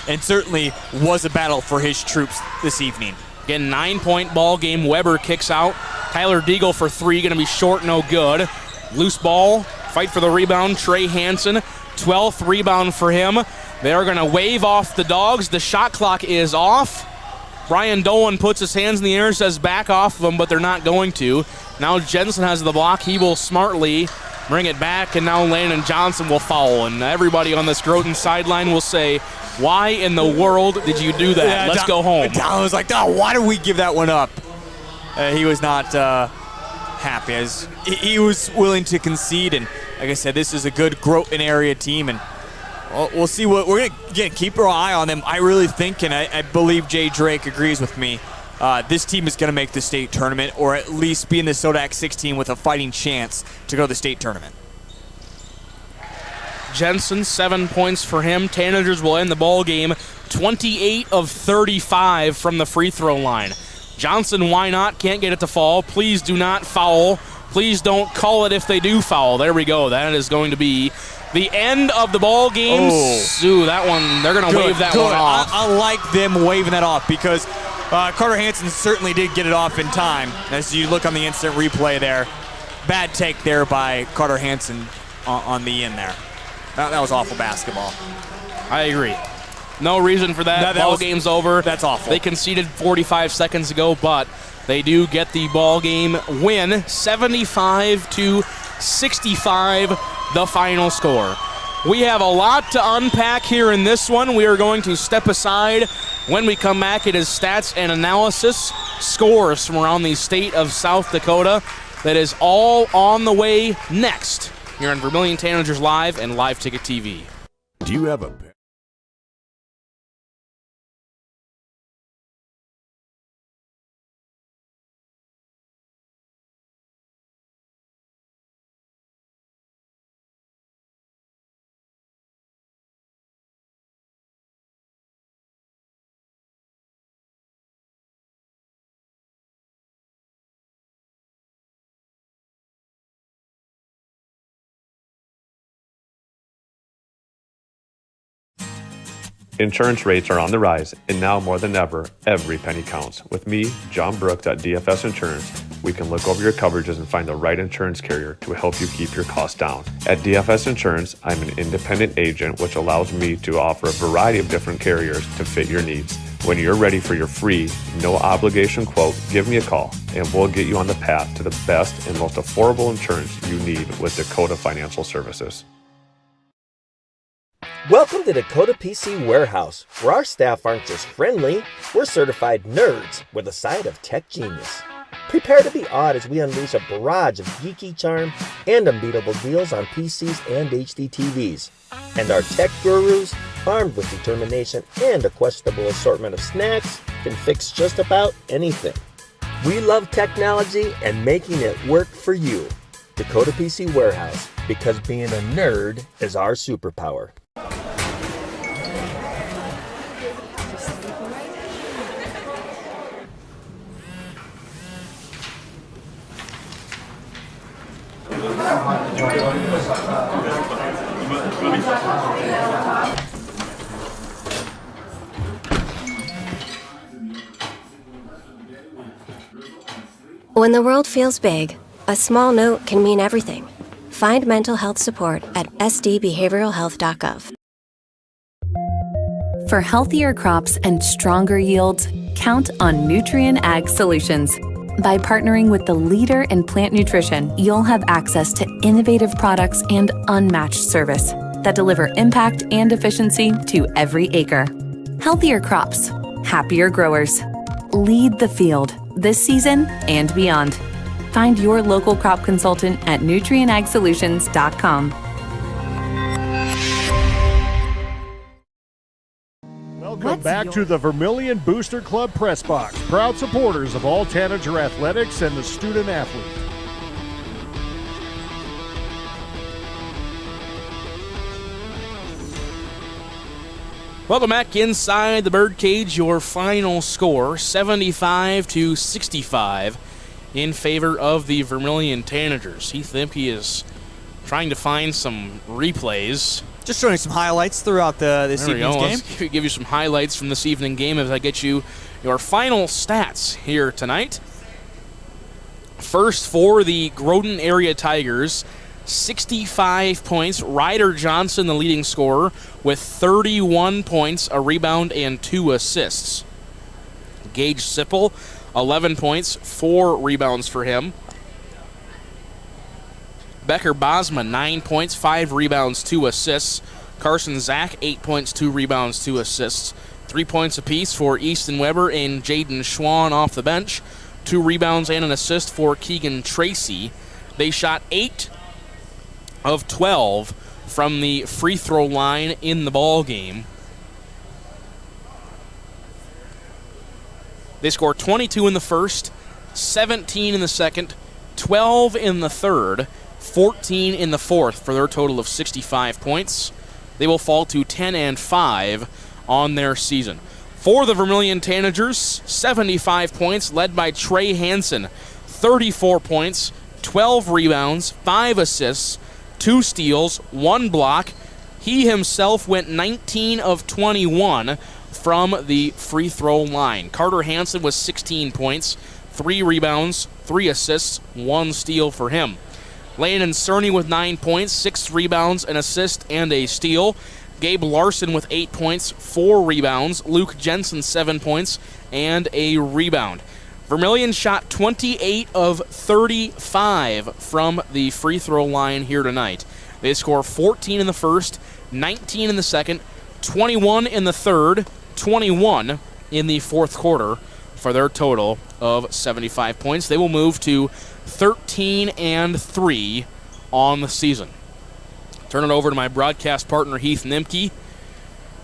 and certainly was a battle for his troops this evening. Again, 9-point ball game. Weber kicks out. Tyler Deagle for 3, going to be short, no good. Loose ball, fight for the rebound. Trey Hansen, 12th rebound for him. They are going to wave off the Dogs. The shot clock is off. Brian Dolan puts his hands in the air, says back off of them, but they're not going to. Now Jensen has the block. He will smartly bring it back, and now Landon Johnson will foul. And everybody on this Groton sideline will say, why in the world did you do that? Yeah, Let's go home. Don was like, oh, why did we give that one up? He was not happy, as he was willing to concede. And like I said, this is a good Groton area team, and we'll see what we're going to keep our eye on them. I really think, and I believe Jay Drake agrees with me, this team is going to make the state tournament, or at least be in the SODAC 16 with a fighting chance to go to the state tournament. Jensen, 7 points for him. Tanagers will end the ball game 28 of 35 from the free throw line. Johnson, why not? Can't get it to fall. Please do not foul. Please don't call it if they do foul. There we go. That is going to be the end of the ball game. Ooh, that one, they're going to wave that one off. I like them waving that off, because Carter Hansen certainly did get it off in time. As you look on the instant replay there, bad take there by Carter Hansen on the in there. That was awful basketball. I agree. No reason for that. Game's over. That's awful. They conceded 45 seconds ago, but they do get the ball game win, 75-65, the final score. We have a lot to unpack here in this one. We are going to step aside. When we come back, it is stats and analysis, scores from around the state of South Dakota. That is all on the way next here on Vermillion Tanagers Live and Live Ticket TV. Do you have a Insurance rates are on the rise, and now more than ever, every penny counts. With me, John Brooks at DFS Insurance, we can look over your coverages and find the right insurance carrier to help you keep your costs down. At DFS Insurance, I'm an independent agent, which allows me to offer a variety of different carriers to fit your needs. When you're ready for your free, no obligation quote, give me a call, and we'll get you on the path to the best and most affordable insurance you need with Dakota Financial Services. Welcome to Dakota PC Warehouse, where our staff aren't just friendly, we're certified nerds with a side of tech genius. Prepare to be awed as we unleash a barrage of geeky charm and unbeatable deals on PCs and HD TVs. And our tech gurus, armed with determination and a questionable assortment of snacks, can fix just about anything. We love technology and making it work for you. Dakota PC Warehouse, because being a nerd is our superpower. When the world feels big, a small note can mean everything. Find mental health support at sdbehavioralhealth.gov. For healthier crops and stronger yields, count on Nutrien Ag Solutions. By partnering with the leader in plant nutrition, you'll have access to innovative products and unmatched service that deliver impact and efficiency to every acre. Healthier crops, happier growers. Lead the field this season and beyond. Find your local crop consultant at nutrienagsolutions.com. Welcome back to the Vermillion Booster Club Press Box, proud supporters of all Tanager athletics and the student athlete. Welcome back inside the Birdcage. Your final score, 75-65, in favor of the Vermillion Tanagers. Heath Nimke is trying to find some replays. Just showing some highlights throughout this evening's game. Let's give you some highlights from this evening game as I get you your final stats here tonight. First, for the Groton area Tigers, 65 points. Ryder Johnson, the leading scorer, with 31 points, a rebound, and 2 assists. Gage Sipple, 11 points, 4 rebounds for him. Becker Bosma, 9 points, 5 rebounds, 2 assists. Carson Zach, 8 points, 2 rebounds, 2 assists. 3 points apiece for Easton Weber and Jaden Schwann off the bench. 2 rebounds and an assist for Keegan Tracy. They shot 8 of 12 from the free throw line in the ball game. They scored 22 in the first, 17 in the second, 12 in the third, 14 in the fourth for their total of 65 points. They will fall to 10-5 on their season. For the Vermillion Tanagers, 75 points, led by Trey Hansen, 34 points, 12 rebounds, 5 assists, 2 steals, 1 block. He himself went 19 of 21 from the free throw line. Carter Hansen was 16 points, 3 rebounds, 3 assists, 1 steal for him. Landon Cerny with 9 points, 6 rebounds, an assist, and a steal. Gabe Larson with 8 points, 4 rebounds. Luke Jensen, 7 points, and a rebound. Vermillion shot 28 of 35 from the free throw line here tonight. They score 14 in the first, 19 in the second, 21 in the third, 21 in the fourth quarter for their total of 75 points. They will move to 13-3 on the season. Turn it over to my broadcast partner, Heath Nimke.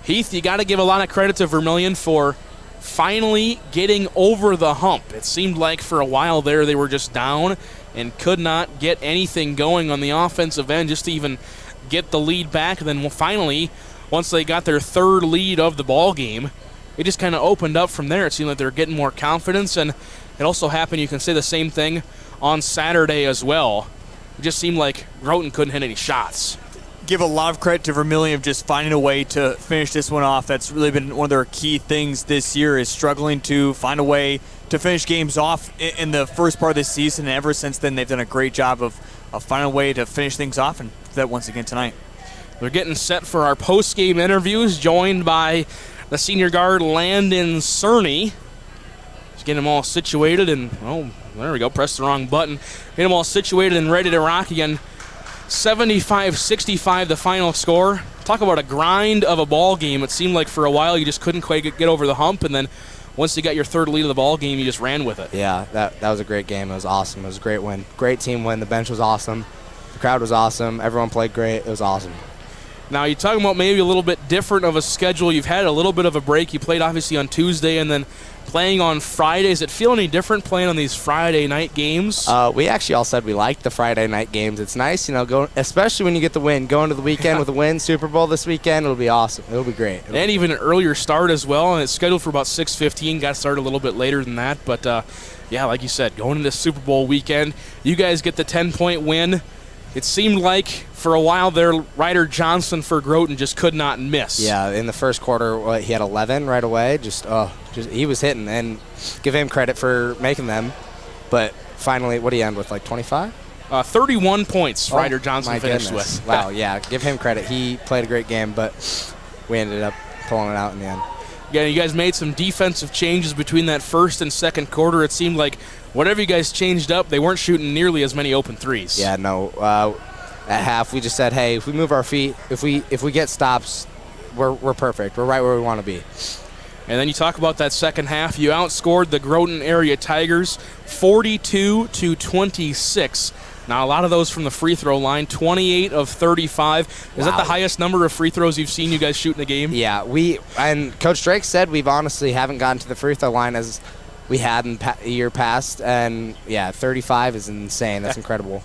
Heath, you got to give a lot of credit to Vermillion for finally getting over the hump. It seemed like for a while there they were just down and could not get anything going on the offensive end just to even get the lead back. And then finally, once they got their third lead of the ball game, it just kind of opened up from there. It seemed like they were getting more confidence, and it also happened, you can say the same thing on Saturday as well. It just seemed like Groton couldn't hit any shots. Give a lot of credit to Vermillion of just finding a way to finish this one off. That's really been one of their key things this year, is struggling to find a way to finish games off in the first part of the season. And ever since then, they've done a great job of finding a way to finish things off, and that once again tonight. They're getting set for our post-game interviews, joined by the senior guard Landon Cerny. Just getting them all situated, and, oh, there we go, pressed the wrong button. Get them all situated and ready to rock again. 75-65 the final score. Talk about a grind of a ball game. It seemed like for a while you just couldn't quite get over the hump, and then once you got your third lead of the ball game, you just ran with it. Yeah, that was a great game. It was awesome. It was a great win. Great team win. The bench was awesome. The crowd was awesome. Everyone played great. It was awesome. Now, you're talking about maybe a little bit different of a schedule. You've had a little bit of a break. You played obviously on Tuesday and then playing on Friday. Does it feel any different playing on these Friday night games? We actually all said we liked the Friday night games. It's nice, especially when you get the win. Going to the weekend with a win, Super Bowl this weekend, it'll be awesome. It'll be great. And even an earlier start as well. And it's scheduled for about 6:15. Got started a little bit later than that. But, yeah, like you said, going into Super Bowl weekend, you guys get the 10-point win. It seemed like for a while there, Ryder Johnson for Groton just could not miss. Yeah, in the first quarter, he had 11 right away. He was hitting, and give him credit for making them. But finally, what did he end with, like 25? 31 points Ryder Johnson finished with. Wow, yeah, give him credit. He played a great game, but we ended up pulling it out in the end. Yeah, you guys made some defensive changes between that first and second quarter. It seemed like whatever you guys changed up, they weren't shooting nearly as many open threes. Yeah, no. At half, we just said, hey, if we move our feet, if we get stops, we're perfect. We're right where we want to be. And then you talk about that second half. You outscored the Groton area Tigers 42-26. Now, a lot of those from the free throw line, 28 of 35. Is that the highest number of free throws you've seen you guys shoot in a game? Yeah, and Coach Drake said we've honestly haven't gotten to the free throw line as we had in year past, and yeah, 35 is insane. That's incredible.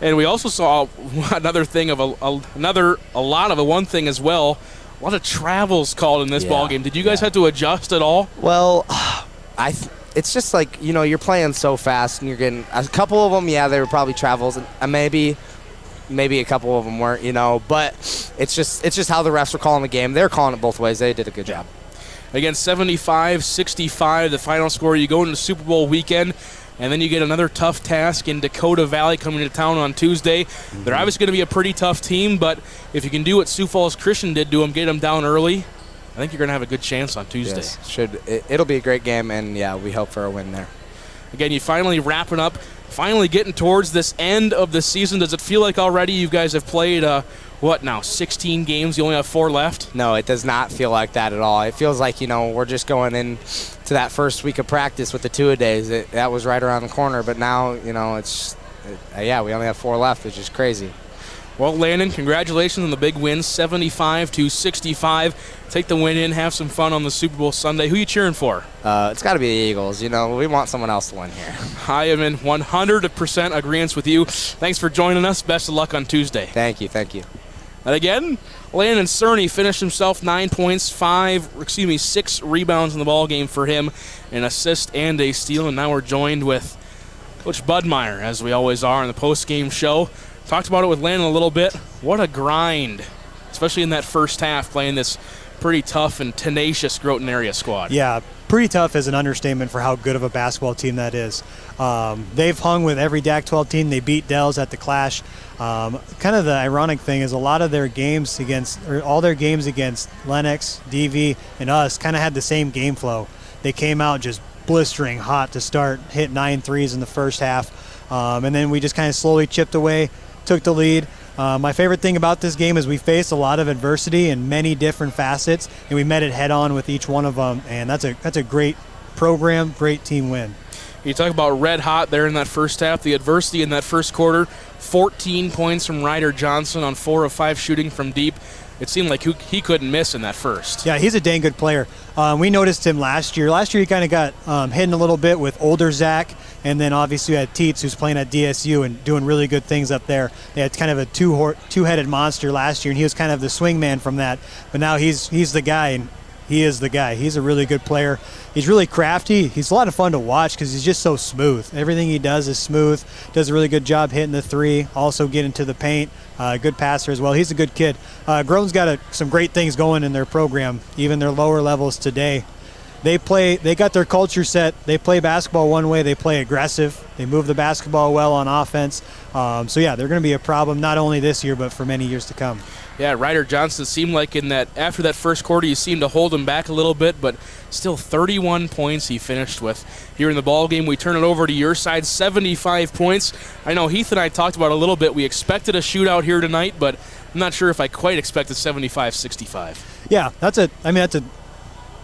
And we also saw another thing of one thing as well. A lot of travels called in this ball game. Did you guys have to adjust at all? Well, it's just like, you're playing so fast, and you're getting a couple of them. Yeah, they were probably travels, and maybe a couple of them weren't. But it's just how the refs were calling the game. They're calling it both ways. They did a good job. Again, 75-65, the final score. You go into Super Bowl weekend, and then you get another tough task in Dakota Valley coming to town on Tuesday. Mm-hmm. They're obviously going to be a pretty tough team, but if you can do what Sioux Falls Christian did to them, get them down early, I think you're going to have a good chance on Tuesday. Yes, it'll be a great game, and, yeah, we hope for a win there. Again, you finally wrapping up, finally getting towards this end of the season. Does it feel like already you guys have played 16 games? You only have 4 left? No, it does not feel like that at all. It feels like, we're just going in to that first week of practice with the 2-a-days. That was right around the corner, but now, we only have 4 left, which is crazy. Well, Landon, congratulations on the big win, 75-65. Take the win in, have some fun on the Super Bowl Sunday. Who are you cheering for? It's got to be the Eagles. We want someone else to win here. I am in 100% agreement with you. Thanks for joining us. Best of luck on Tuesday. Thank you. And again, Landon Cerny finished himself 9 points, 6 rebounds in the ball game for him, an assist and a steal. And now we're joined with Coach Budmeyer, as we always are on the post-game show. Talked about it with Landon a little bit. What a grind, especially in that first half, playing this pretty tough and tenacious Groton area squad. Yeah, pretty tough is an understatement for how good of a basketball team that is. They've hung with every DAC-12 team. They beat Dells at the Clash. Kind of the ironic thing is a lot of their games all their games against Lennox, DV, and us kind of had the same game flow. They came out just blistering hot to start, hit 9 threes in the first half, and then we just kind of slowly chipped away, took the lead. My favorite thing about this game is we faced a lot of adversity in many different facets, and we met it head on with each one of them, and that's a great program, great team win. You talk about red hot there in that first half, the adversity in that first quarter, 14 points from Ryder Johnson on 4 of 5 shooting from deep. It seemed like he couldn't miss in that first. Yeah, he's a dang good player. We noticed him last year. Last year he kind of got hidden a little bit with older Zach, and then obviously you had Teets, who's playing at DSU and doing really good things up there. They had kind of a two-headed monster last year, and he was kind of the swingman from that. But now he's the guy, and he is the guy. He's a really good player. He's really crafty. He's a lot of fun to watch because he's just so smooth. Everything he does is smooth. Does a really good job hitting the three, also getting to the paint. Good passer as well. He's a good kid. Groton's got some great things going in their program, even their lower levels today. They got their culture set. They play basketball one way. They play aggressive. They move the basketball well on offense. So yeah, they're going to be a problem not only this year but for many years to come. Yeah, Ryder Johnson seemed like after that first quarter, you seemed to hold him back a little bit, but still 31 points he finished with. Here in the ball game, we turn it over to your side, 75 points. I know Heath and I talked about it a little bit. We expected a shootout here tonight, but I'm not sure if I quite expected 75-65. Yeah, that's a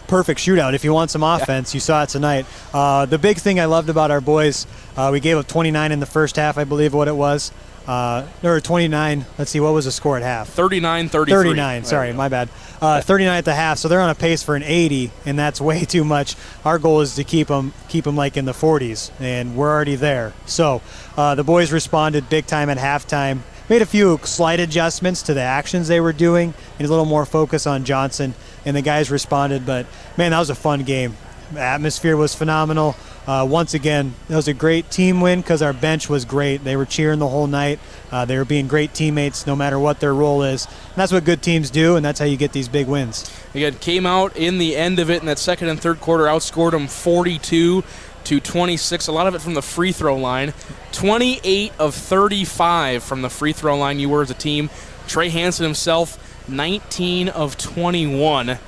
perfect shootout. If you want some offense, you saw it tonight. The big thing I loved about our boys, we gave up 29 in the first half, I believe what it was. Or 29. Let's see, what was the score at half? 39-33. 39, sorry, my bad. 39 at the half, so they're on a pace for an 80, and that's way too much. Our goal is to keep them like in the 40s, and we're already there. So the boys responded big time at halftime. Made a few slight adjustments to the actions they were doing, and a little more focus on Johnson, and the guys responded. But, man, that was a fun game. The atmosphere was phenomenal. Once again, it was a great team win because our bench was great. They were cheering the whole night. They were being great teammates no matter what their role is. And that's what good teams do, and that's how you get these big wins. Again, came out in the end of it in that second and third quarter, outscored them 42-26. A lot of it from the free throw line. 28 of 35 from the free throw line you were as a team. Trey Hansen himself, 19 of 21.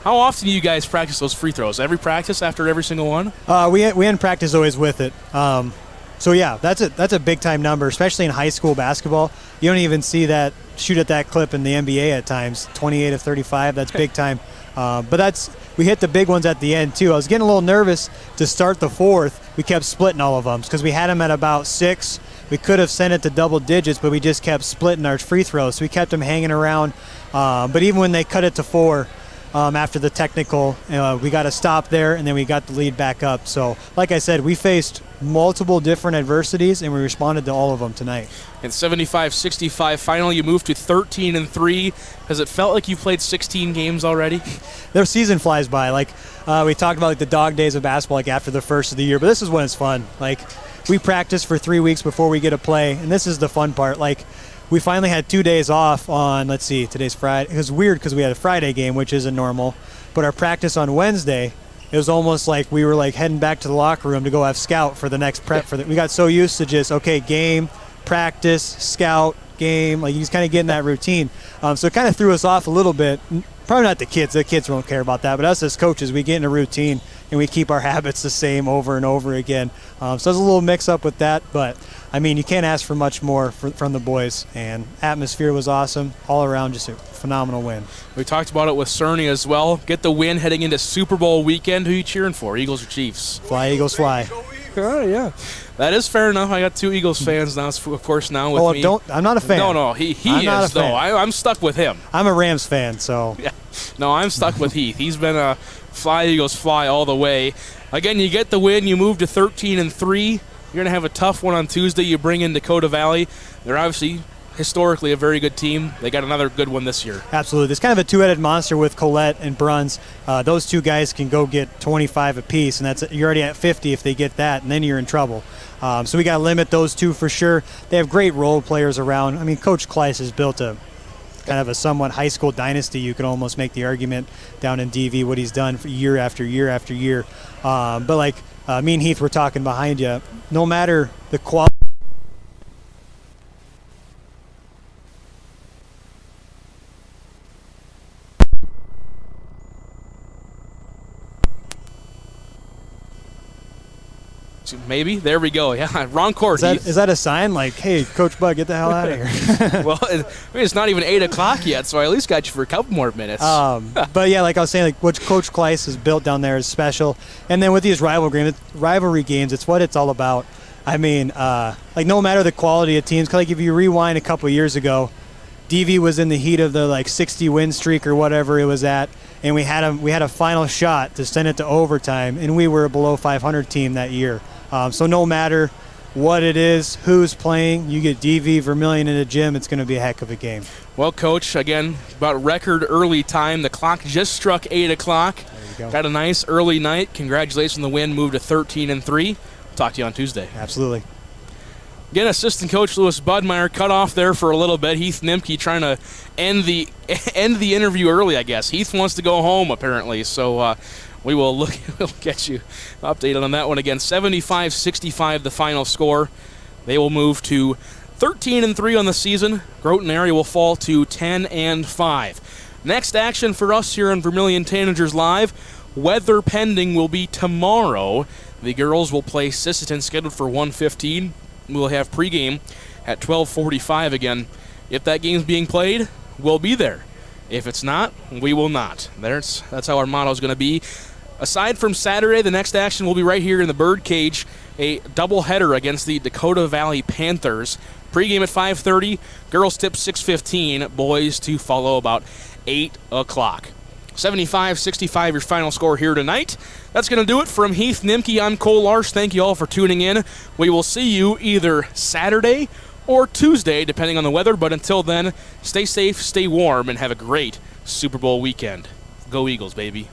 How often do you guys practice those free throws? Every practice after every single one? We hadn't practiced always with it. So yeah, that's a big time number, especially in high school basketball. You don't even see that shoot at that clip in the NBA at times. 28 of 35, that's big time. But we hit the big ones at the end too. I was getting a little nervous to start the fourth. We kept splitting all of them because we had them at about 6. We could have sent it to double digits, but we just kept splitting our free throws. So we kept them hanging around. But even when they cut it to 4, after the technical, we got to stop there, and then we got the lead back up. So, like I said, we faced multiple different adversities, and we responded to all of them tonight. And 75-65, finally you moved to 13-3. Has it felt like you've played 16 games already? Their season flies by. Like we talked about, the dog days of basketball, like after the first of the year. But this is when it's fun. Like we practice for 3 weeks before we get to play, and this is the fun part. Like, we finally had 2 days off on, let's see, today's Friday. It was weird because we had a Friday game, which isn't normal. But our practice on Wednesday, it was almost like we were like heading back to the locker room to go have scout for the next prep. We got so used to just, okay, game, practice, scout, game. Like, you just kind of get in that routine. So it kind of threw us off a little bit. Probably not the kids. The kids won't care about that. But us as coaches, we get in a routine, and we keep our habits the same over and over again. So there's a little mix-up with that. But, I mean, you can't ask for much more from the boys. And atmosphere was awesome. All around, just a phenomenal win. We talked about it with Cerny as well. Get the win heading into Super Bowl weekend. Who are you cheering for, Eagles or Chiefs? Fly, Eagles, fly. Yeah. That is fair enough. I got 2 Eagles fans now, of course, now with me. I'm not a fan. No, he is, though. I'm stuck with him. I'm a Rams fan, so. Yeah. No, I'm stuck with Heath. He's been a fly, Eagles, fly all the way. Again, you get the win. You move to 13-3. You're going to have a tough one on Tuesday. You bring in Dakota Valley. They're obviously historically a very good team. They got another good one this year. Absolutely. It's kind of a two-headed monster with Colette and Bruns. Those 2 guys can go get 25 apiece, and you're already at 50 if they get that, and then you're in trouble. So we got to limit those 2 for sure. They have great role players around. I mean, Coach Kleiss has built a kind of a somewhat high school dynasty. You could almost make the argument down in DV what he's done for year after year after year. But like me and Heath were talking behind you, no matter the quality. Maybe. There we go. Yeah, wrong court. Is that a sign like, hey, Coach Bud, get the hell out of here? Well, it's not even 8 o'clock yet, so I at least got you for a couple more minutes. But yeah, like I was saying, like what Coach Kleiss has built down there is special. And then with these rivalry games, it's what it's all about. I mean, like no matter the quality of teams, like if you rewind a couple years ago, DV was in the heat of the like 60 win streak or whatever it was at, and we had a final shot to send it to overtime, and we were a below 500 team that year. So no matter what it is, who's playing, you get DV, Vermillion in a gym, it's going to be a heck of a game. Well, Coach, again, about record early time. The clock just struck 8 o'clock. There you go. Got a nice early night. Congratulations on the win. Moved to 13-3. Talk to you on Tuesday. Absolutely. Again, assistant coach Lewis Budmeyer cut off there for a little bit. Heath Nimke trying to end the interview early, I guess. Heath wants to go home, apparently, so we'll get you updated on that one again. 75-65 the final score. They will move to 13-3 on the season. Groton area will fall to 10-5. Next action for us here on Vermillion Tanagers Live, weather pending, will be tomorrow. The girls will play Sisseton, scheduled for 1:15. We'll have pregame at 12:45 again. If that game's being played, we'll be there. If it's not, we will not. That's how our motto is going to be. Aside from Saturday, the next action will be right here in the Birdcage, a doubleheader against the Dakota Valley Panthers. Pregame at 5:30, girls tip 6:15, boys to follow about 8 o'clock. 75-65 your final score here tonight. That's going to do it from Heath Nimke. I'm Cole Larsch. Thank you all for tuning in. We will see you either Saturday or Tuesday, depending on the weather. But until then, stay safe, stay warm, and have a great Super Bowl weekend. Go Eagles, baby.